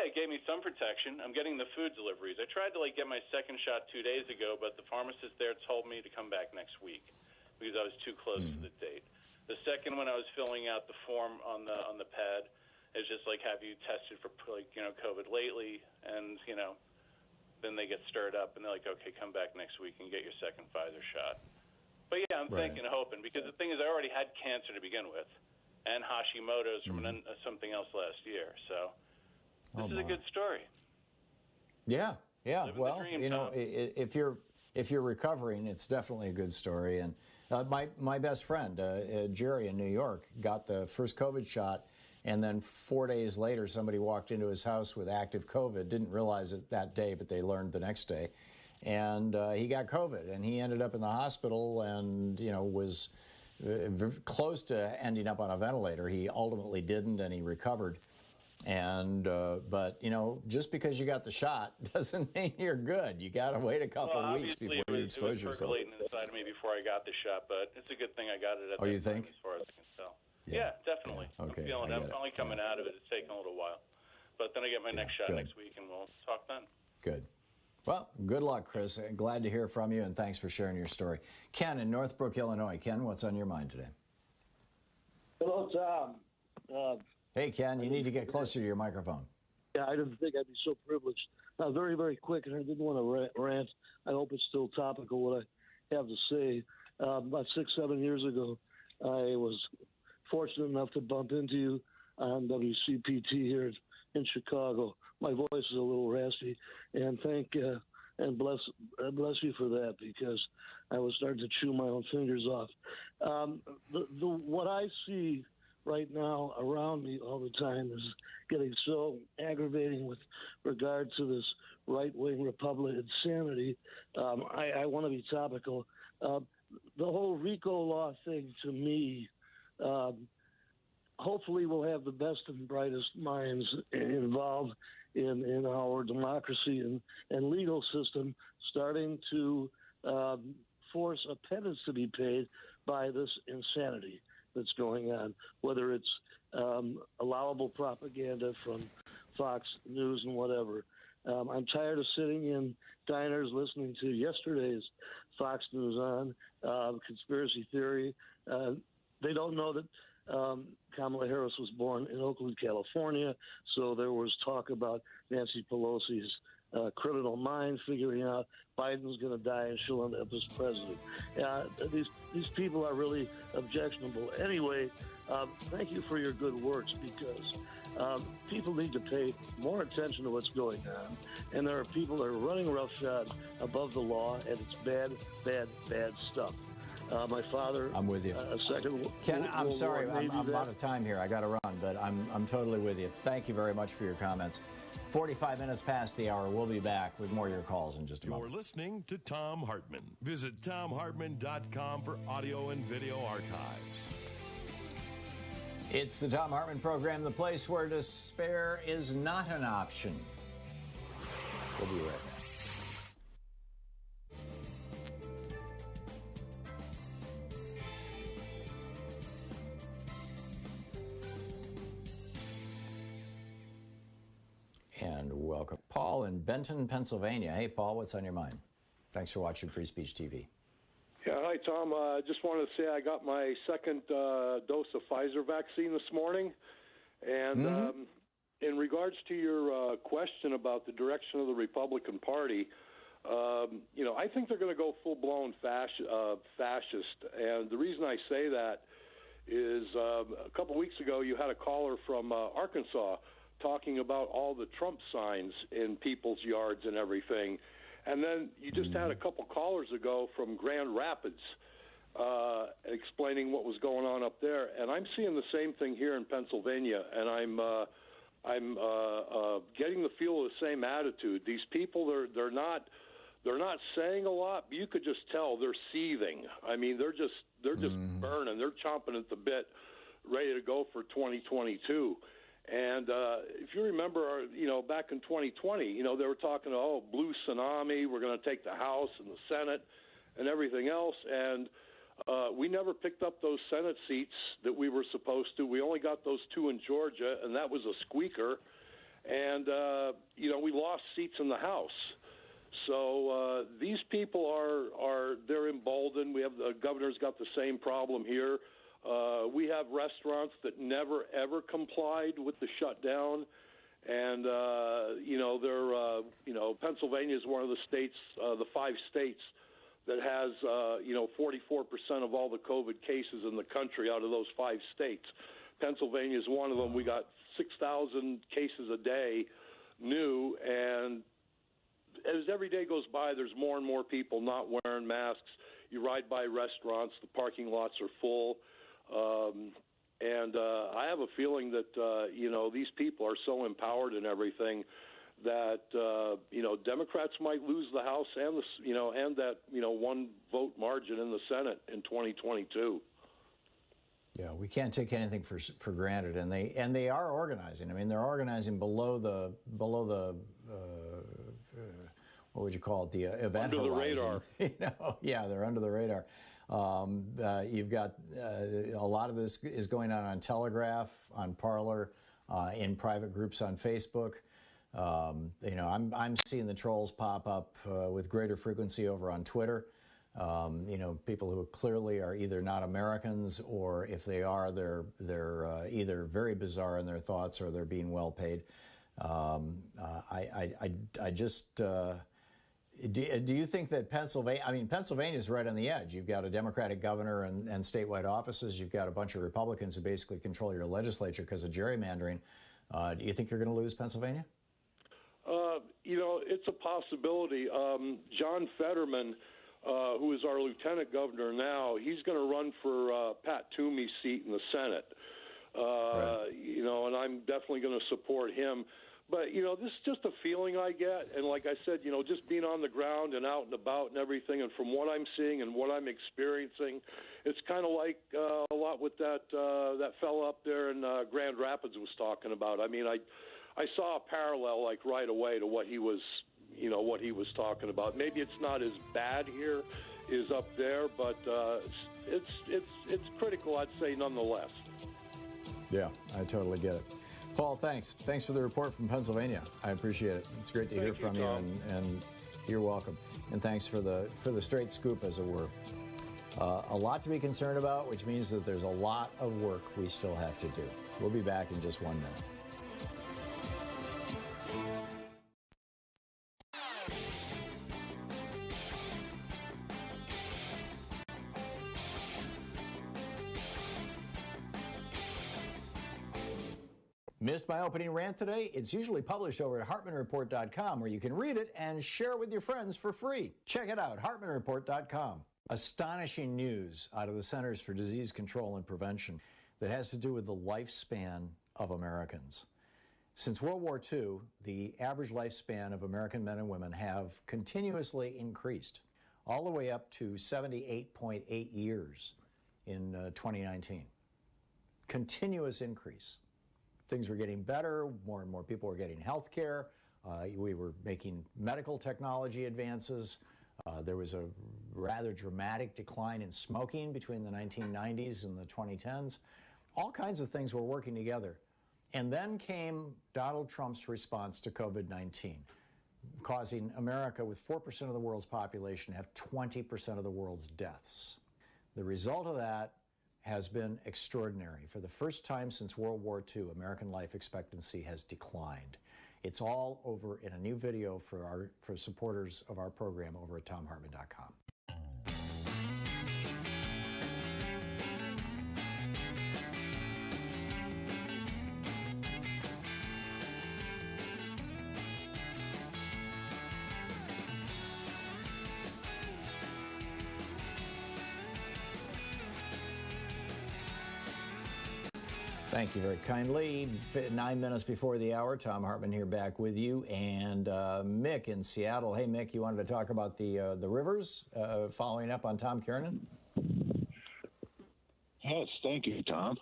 Speaker 22: it gave me some protection. I'm getting the food deliveries. I tried to get my second shot 2 days ago, but the pharmacist there told me to come back next week because I was too close to the date. The second one, I was filling out the form on the pad. It's just have you tested for COVID lately? And then they get stirred up and they're like, okay, come back next week and get your second Pfizer shot. But yeah, I'm thinking and hoping, because the thing is, I already had cancer to begin with, and Hashimoto's from something else last year. So this is a good story.
Speaker 1: Yeah. Well, if you're recovering, it's definitely a good story. And my best friend, Jerry in New York, got the first COVID shot, and then 4 days later, somebody walked into his house with active COVID. Didn't realize it that day, but they learned the next day. And he got COVID, and he ended up in the hospital and, was close to ending up on a ventilator. He ultimately didn't, and he recovered. And but just because you got the shot doesn't mean you're good. You got to wait a couple of weeks before you expose yourself.
Speaker 22: It was percolating inside of me before I got the shot, but it's a good thing I got it at
Speaker 1: you think?
Speaker 22: As far as I can tell. Yeah, definitely.
Speaker 1: Yeah. Okay,
Speaker 22: I'm feeling it. I'm finally coming out of it. It's taken a little while. But then I get my next shot next week, and we'll talk then.
Speaker 1: Good. Well, good luck, Chris. Glad to hear from you, and thanks for sharing your story. Ken in Northbrook, Illinois. Ken, what's on your mind today?
Speaker 2: Hello, Tom.
Speaker 1: Hey, Ken, you need to get closer to your microphone.
Speaker 2: Yeah, I didn't think I'd be so privileged. Very, very quick, and I didn't want to rant. I hope it's still topical what I have to say. About 6-7 years ago, I was fortunate enough to bump into you on WCPT here in Chicago. My voice is a little raspy, and and bless you for that, because I was starting to chew my own fingers off. What I see right now around me all the time is getting so aggravating with regard to this right-wing Republican insanity. I want to be topical. The whole RICO law thing, to me, hopefully we'll have the best and brightest minds involved in our democracy and legal system starting to force a penance to be paid by this insanity that's going on, whether it's allowable propaganda from Fox News and whatever. I'm tired of sitting in diners listening to yesterday's Fox News on conspiracy theory. They don't know that Kamala Harris was born in Oakland, California, so there was talk about Nancy Pelosi's criminal mind figuring out Biden's going to die and she'll end up as president. These people are really objectionable. Anyway, thank you for your good works, because people need to pay more attention to what's going on, and there are people that are running roughshod above the law, and it's bad, bad, bad stuff. My father,
Speaker 1: I'm with you. Ken, I'm sorry, I'm out of time here. I got to run, but I'm totally with you. Thank you very much for your comments. 45 minutes past the hour. We'll be back with more of your calls in just a moment.
Speaker 6: You're listening to Thom Hartmann. Visit ThomHartmann.com for audio and video archives.
Speaker 1: It's the Thom Hartmann Program, the place where despair is not an option. We'll be right back. And welcome. Paul in Benton, Pennsylvania. Hey, Paul, what's on your mind? Thanks for watching Free Speech TV.
Speaker 10: Yeah, hi, Tom. I just wanted to say I got my second dose of Pfizer vaccine this morning. And in regards to your question about the direction of the Republican Party, I think they're going to go full-blown fascist. And the reason I say that is a couple weeks ago you had a caller from Arkansas talking about all the Trump signs in people's yards and everything. And then you just had a couple callers ago from Grand Rapids explaining what was going on up there. And I'm seeing the same thing here in Pennsylvania, and I'm getting the feel of the same attitude. These people, they're not saying a lot, but you could just tell they're seething. I mean, they're just burning. They're chomping at the bit, ready to go for 2022. And if you remember, back in 2020, they were talking, blue tsunami, we're going to take the House and the Senate and everything else. And we never picked up those Senate seats that we were supposed to. We only got those 2 in Georgia, and that was a squeaker. And, we lost seats in the House. So these people they're emboldened. We have the governor's got the same problem here. We have restaurants that never, ever complied with the shutdown. And, Pennsylvania is one of the states, the 5 states that has, 44% of all the COVID cases in the country out of those 5 states. Pennsylvania is one of them. We got 6,000 cases a day new, and as every day goes by, there's more and more people not wearing masks. You ride by restaurants, the parking lots are full. I have a feeling that, these people are so empowered and everything that, Democrats might lose the House and and that, 1 vote margin in the Senate in 2022.
Speaker 1: Yeah, we can't take anything for granted, and they are organizing. I mean, they're organizing below the what would you call it? The event
Speaker 10: under
Speaker 1: horizon.
Speaker 10: the radar.
Speaker 1: Yeah, they're under the radar. You've got a lot of this is going on Telegraph, on Parler, in private groups on Facebook. I'm seeing the trolls pop up with greater frequency over on Twitter. People who clearly are either not Americans, or if they are, they're either very bizarre in their thoughts or they're being well paid. I just do you think that Pennsylvania is right on the edge? You've got a Democratic governor and statewide offices. You've got a bunch of Republicans who basically control your legislature because of gerrymandering. Do you think you're going to lose Pennsylvania?
Speaker 10: It's a possibility. John Fetterman, who is our lieutenant governor now, he's going to run for Pat Toomey's seat in the Senate. Right. And I'm definitely going to support him. But, this is just a feeling I get. And like I said, just being on the ground and out and about and everything, and from what I'm seeing and what I'm experiencing, it's kind of like a lot with that fellow up there in Grand Rapids was talking about. I mean, I saw a parallel like right away to what he was talking about. Maybe it's not as bad here as up there, but it's critical, I'd say, nonetheless.
Speaker 1: Yeah, I totally get it. Paul, thanks. Thanks for the report from Pennsylvania. I appreciate it. It's great to hear from you, and you're welcome. And thanks for the straight scoop, as it were. A lot to be concerned about, which means that there's a lot of work we still have to do. We'll be back in just 1 minute. Missed my opening rant today? It's usually published over at HartmannReport.com, where you can read it and share it with your friends for free. Check it out, HartmannReport.com. Astonishing news out of the Centers for Disease Control and Prevention that has to do with the lifespan of Americans. Since World War II, the average lifespan of American men and women have continuously increased, all the way up to 78.8 years in 2019. Continuous increase. Things were getting better, more and more people were getting health care, we were making medical technology advances, there was a rather dramatic decline in smoking between the 1990s and the 2010s. All kinds of things were working together. And then came Donald Trump's response to COVID-19, causing America, with 4% of the world's population, to have 20% of the world's deaths. The result of that has been extraordinary. For the first time since World War II, American life expectancy has declined. It's all over in a new video for supporters of our program over at ThomHartmann.com. Thank you very kindly. 9 minutes before the hour, Thom Hartmann here back with you, and Mick in Seattle. Hey, Mick, you wanted to talk about the rivers, following up on Tom Kiernan?
Speaker 11: Yes, thank you, Tom.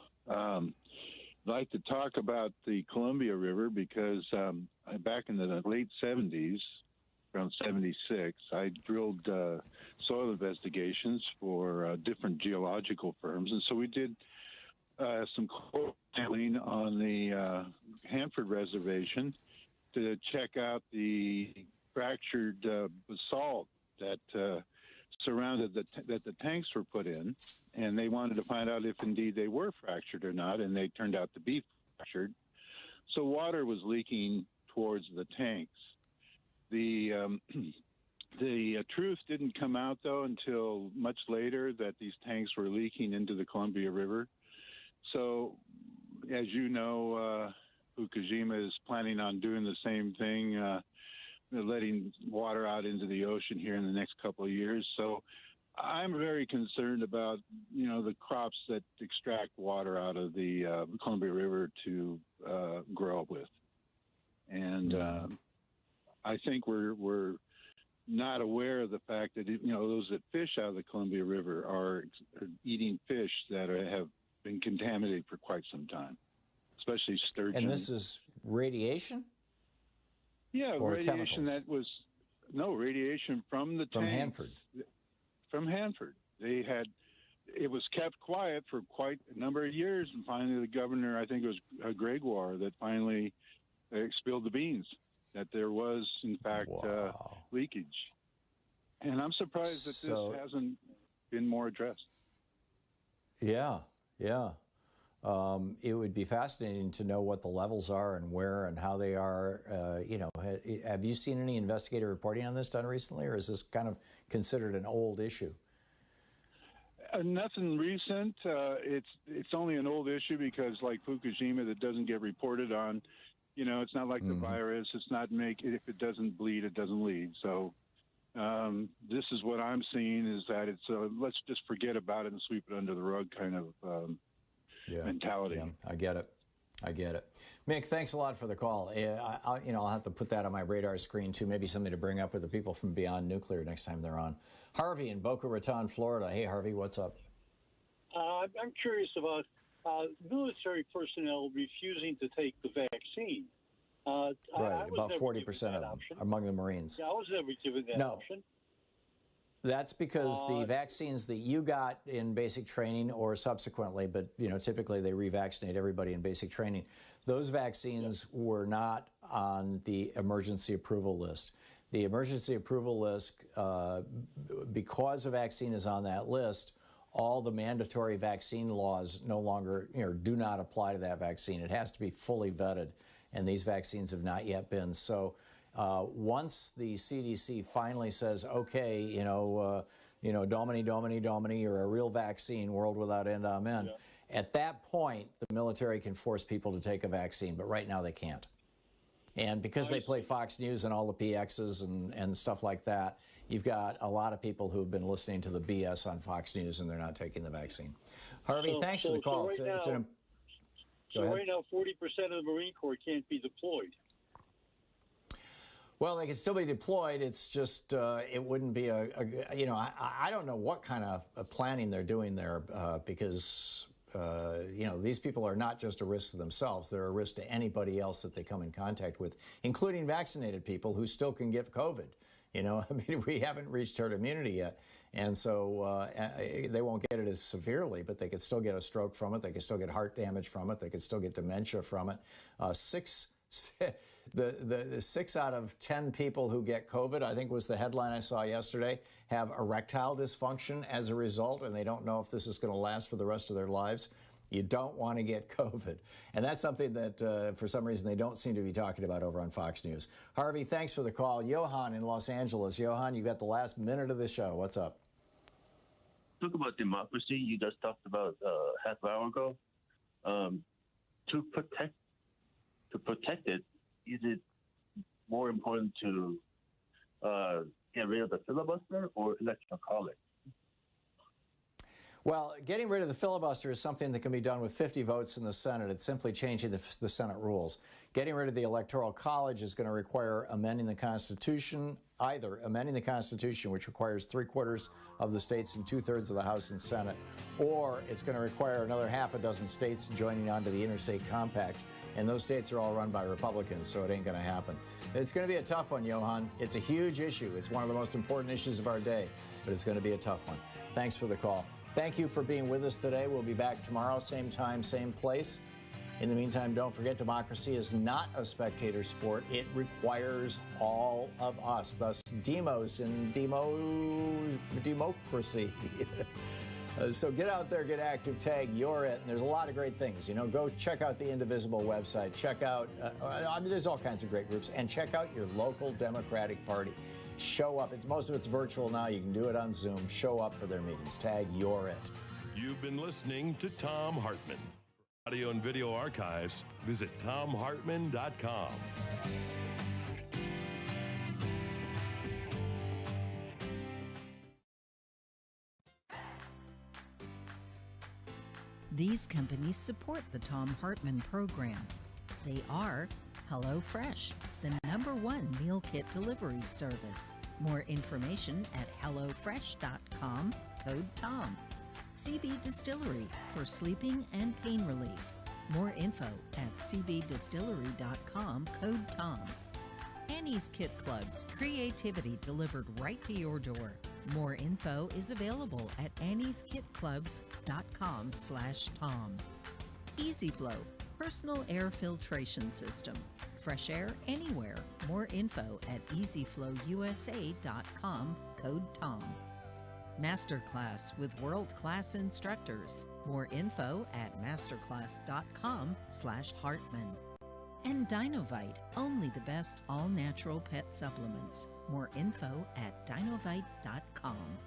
Speaker 11: like to talk about the Columbia River because back in the late 70s, around 76, I drilled soil investigations for different geological firms. And so we did some core drilling on the Hanford Reservation to check out the fractured basalt that surrounded that the tanks were put in. And they wanted to find out if indeed they were fractured or not, and they turned out to be fractured. So water was leaking towards the tanks. The truth didn't come out, though, until much later that these tanks were leaking into the Columbia River. So, as you know, Fukushima is planning on doing the same thing, letting water out into the ocean here in the next couple of years. So I'm very concerned about, the crops that extract water out of the Columbia River to grow with. And I think we're not aware of the fact that, those that fish out of the Columbia River are eating fish that have been contaminated for quite some time, especially sturgeon.
Speaker 1: And this is radiation?
Speaker 11: Yeah,
Speaker 1: or
Speaker 11: radiation
Speaker 1: chemicals?
Speaker 11: Radiation from the
Speaker 1: From
Speaker 11: tanks.
Speaker 1: Hanford.
Speaker 11: From Hanford. It was kept quiet for quite a number of years, and finally the governor, I think it was Gregoire, that finally spilled the beans, that there was, in fact, leakage. And I'm surprised that this hasn't been more addressed.
Speaker 1: Yeah. It would be fascinating to know what the levels are and where and how they are. Have you seen any investigative reporting on this done recently, or is this kind of considered an old issue?
Speaker 11: Nothing recent. It's only an old issue because, like Fukushima, that doesn't get reported on. It's not like the virus. It's not if it doesn't bleed, it doesn't lead. So this is what I'm seeing is that it's let's just forget about it and sweep it under the rug kind of mentality.
Speaker 1: Yeah, I get it. Mick, thanks a lot for the call. I'll have to put that on my radar screen too. Maybe something to bring up with the people from Beyond Nuclear next time they're on. Harvey in Boca Raton, Florida. Hey, Harvey, what's up?
Speaker 20: I'm curious about military personnel refusing to take the vaccine.
Speaker 1: Right, about 40% of them among the Marines.
Speaker 20: Yeah, I was never given that option.
Speaker 1: That's because the vaccines that you got in basic training or subsequently, but typically they revaccinate everybody in basic training. Those vaccines were not on the emergency approval list. The emergency approval list, because a vaccine is on that list, all the mandatory vaccine laws no longer, do not apply to that vaccine. It has to be fully vetted, and these vaccines have not yet been. So once the CDC finally says, okay, Domini, Domini, Domini, you're a real vaccine, world without end, amen. Yeah. At that point, the military can force people to take a vaccine, but right now they can't. And because they play Fox News and all the PXs and stuff like that, you've got a lot of people who've been listening to the BS on Fox News and they're not taking the vaccine. Harvey, thanks for the call.
Speaker 20: Right now, 40% of the Marine Corps can't be deployed.
Speaker 1: Well, they can still be deployed. It's just it wouldn't be I don't know what kind of planning they're doing there because these people are not just a risk to themselves. They're a risk to anybody else that they come in contact with, including vaccinated people who still can get COVID. We haven't reached herd immunity yet. And so they won't get it as severely, but they could still get a stroke from it. They could still get heart damage from it. They could still get dementia from it. The 6 out of 10 people who get COVID, I think was the headline I saw yesterday, have erectile dysfunction as a result, and they don't know if this is going to last for the rest of their lives. You don't want to get COVID. And that's something that, for some reason, they don't seem to be talking about over on Fox News. Harvey, thanks for the call. Johan in Los Angeles. Johan, you got the last minute of the show. What's up?
Speaker 12: Talk about democracy. You just talked about half an hour ago. To protect it, is it more important to get rid of the filibuster or electoral college?
Speaker 1: Well, getting rid of the filibuster is something that can be done with 50 votes in the Senate. It's simply changing the Senate rules. Getting rid of the Electoral College is going to require amending the Constitution, either amending the Constitution, which requires 3/4 of the states and 2/3 of the House and Senate, or it's going to require another half a dozen states joining onto the Interstate Compact. And those states are all run by Republicans, so it ain't going to happen. It's going to be a tough one, Johan. It's a huge issue. It's one of the most important issues of our day, but it's going to be a tough one. Thanks for the call. Thank you for being with us today. We'll be back tomorrow, same time, same place. In the meantime, don't forget, democracy is not a spectator sport. It requires all of us, thus demos in democracy. So get out there, get active, tag, you're it. And there's a lot of great things. You know, go check out the Indivisible website. Check out, there's all kinds of great groups. And check out your local Democratic Party. Show up. Most of it's virtual now. You can do it on Zoom. Show up for their meetings. Tag, you're it.
Speaker 6: You've been listening to Thom Hartmann. For audio and video archives, visit thomhartmann.com.
Speaker 4: These companies support the Thom Hartmann Program. They are HelloFresh, the #1 meal kit delivery service. More information at hellofresh.com, code TOM. CB Distillery for sleeping and pain relief. More info at cbdistillery.com, code TOM. Annie's Kit Clubs, creativity delivered right to your door. More info is available at annieskitclubs.com/Tom. EasyFlow, personal air filtration system. Fresh air anywhere. More info at easyflowusa.com, code TOM. Masterclass with world-class instructors. More info at masterclass.com/Hartman. And Dinovite, only the best all-natural pet supplements. More info at dinovite.com.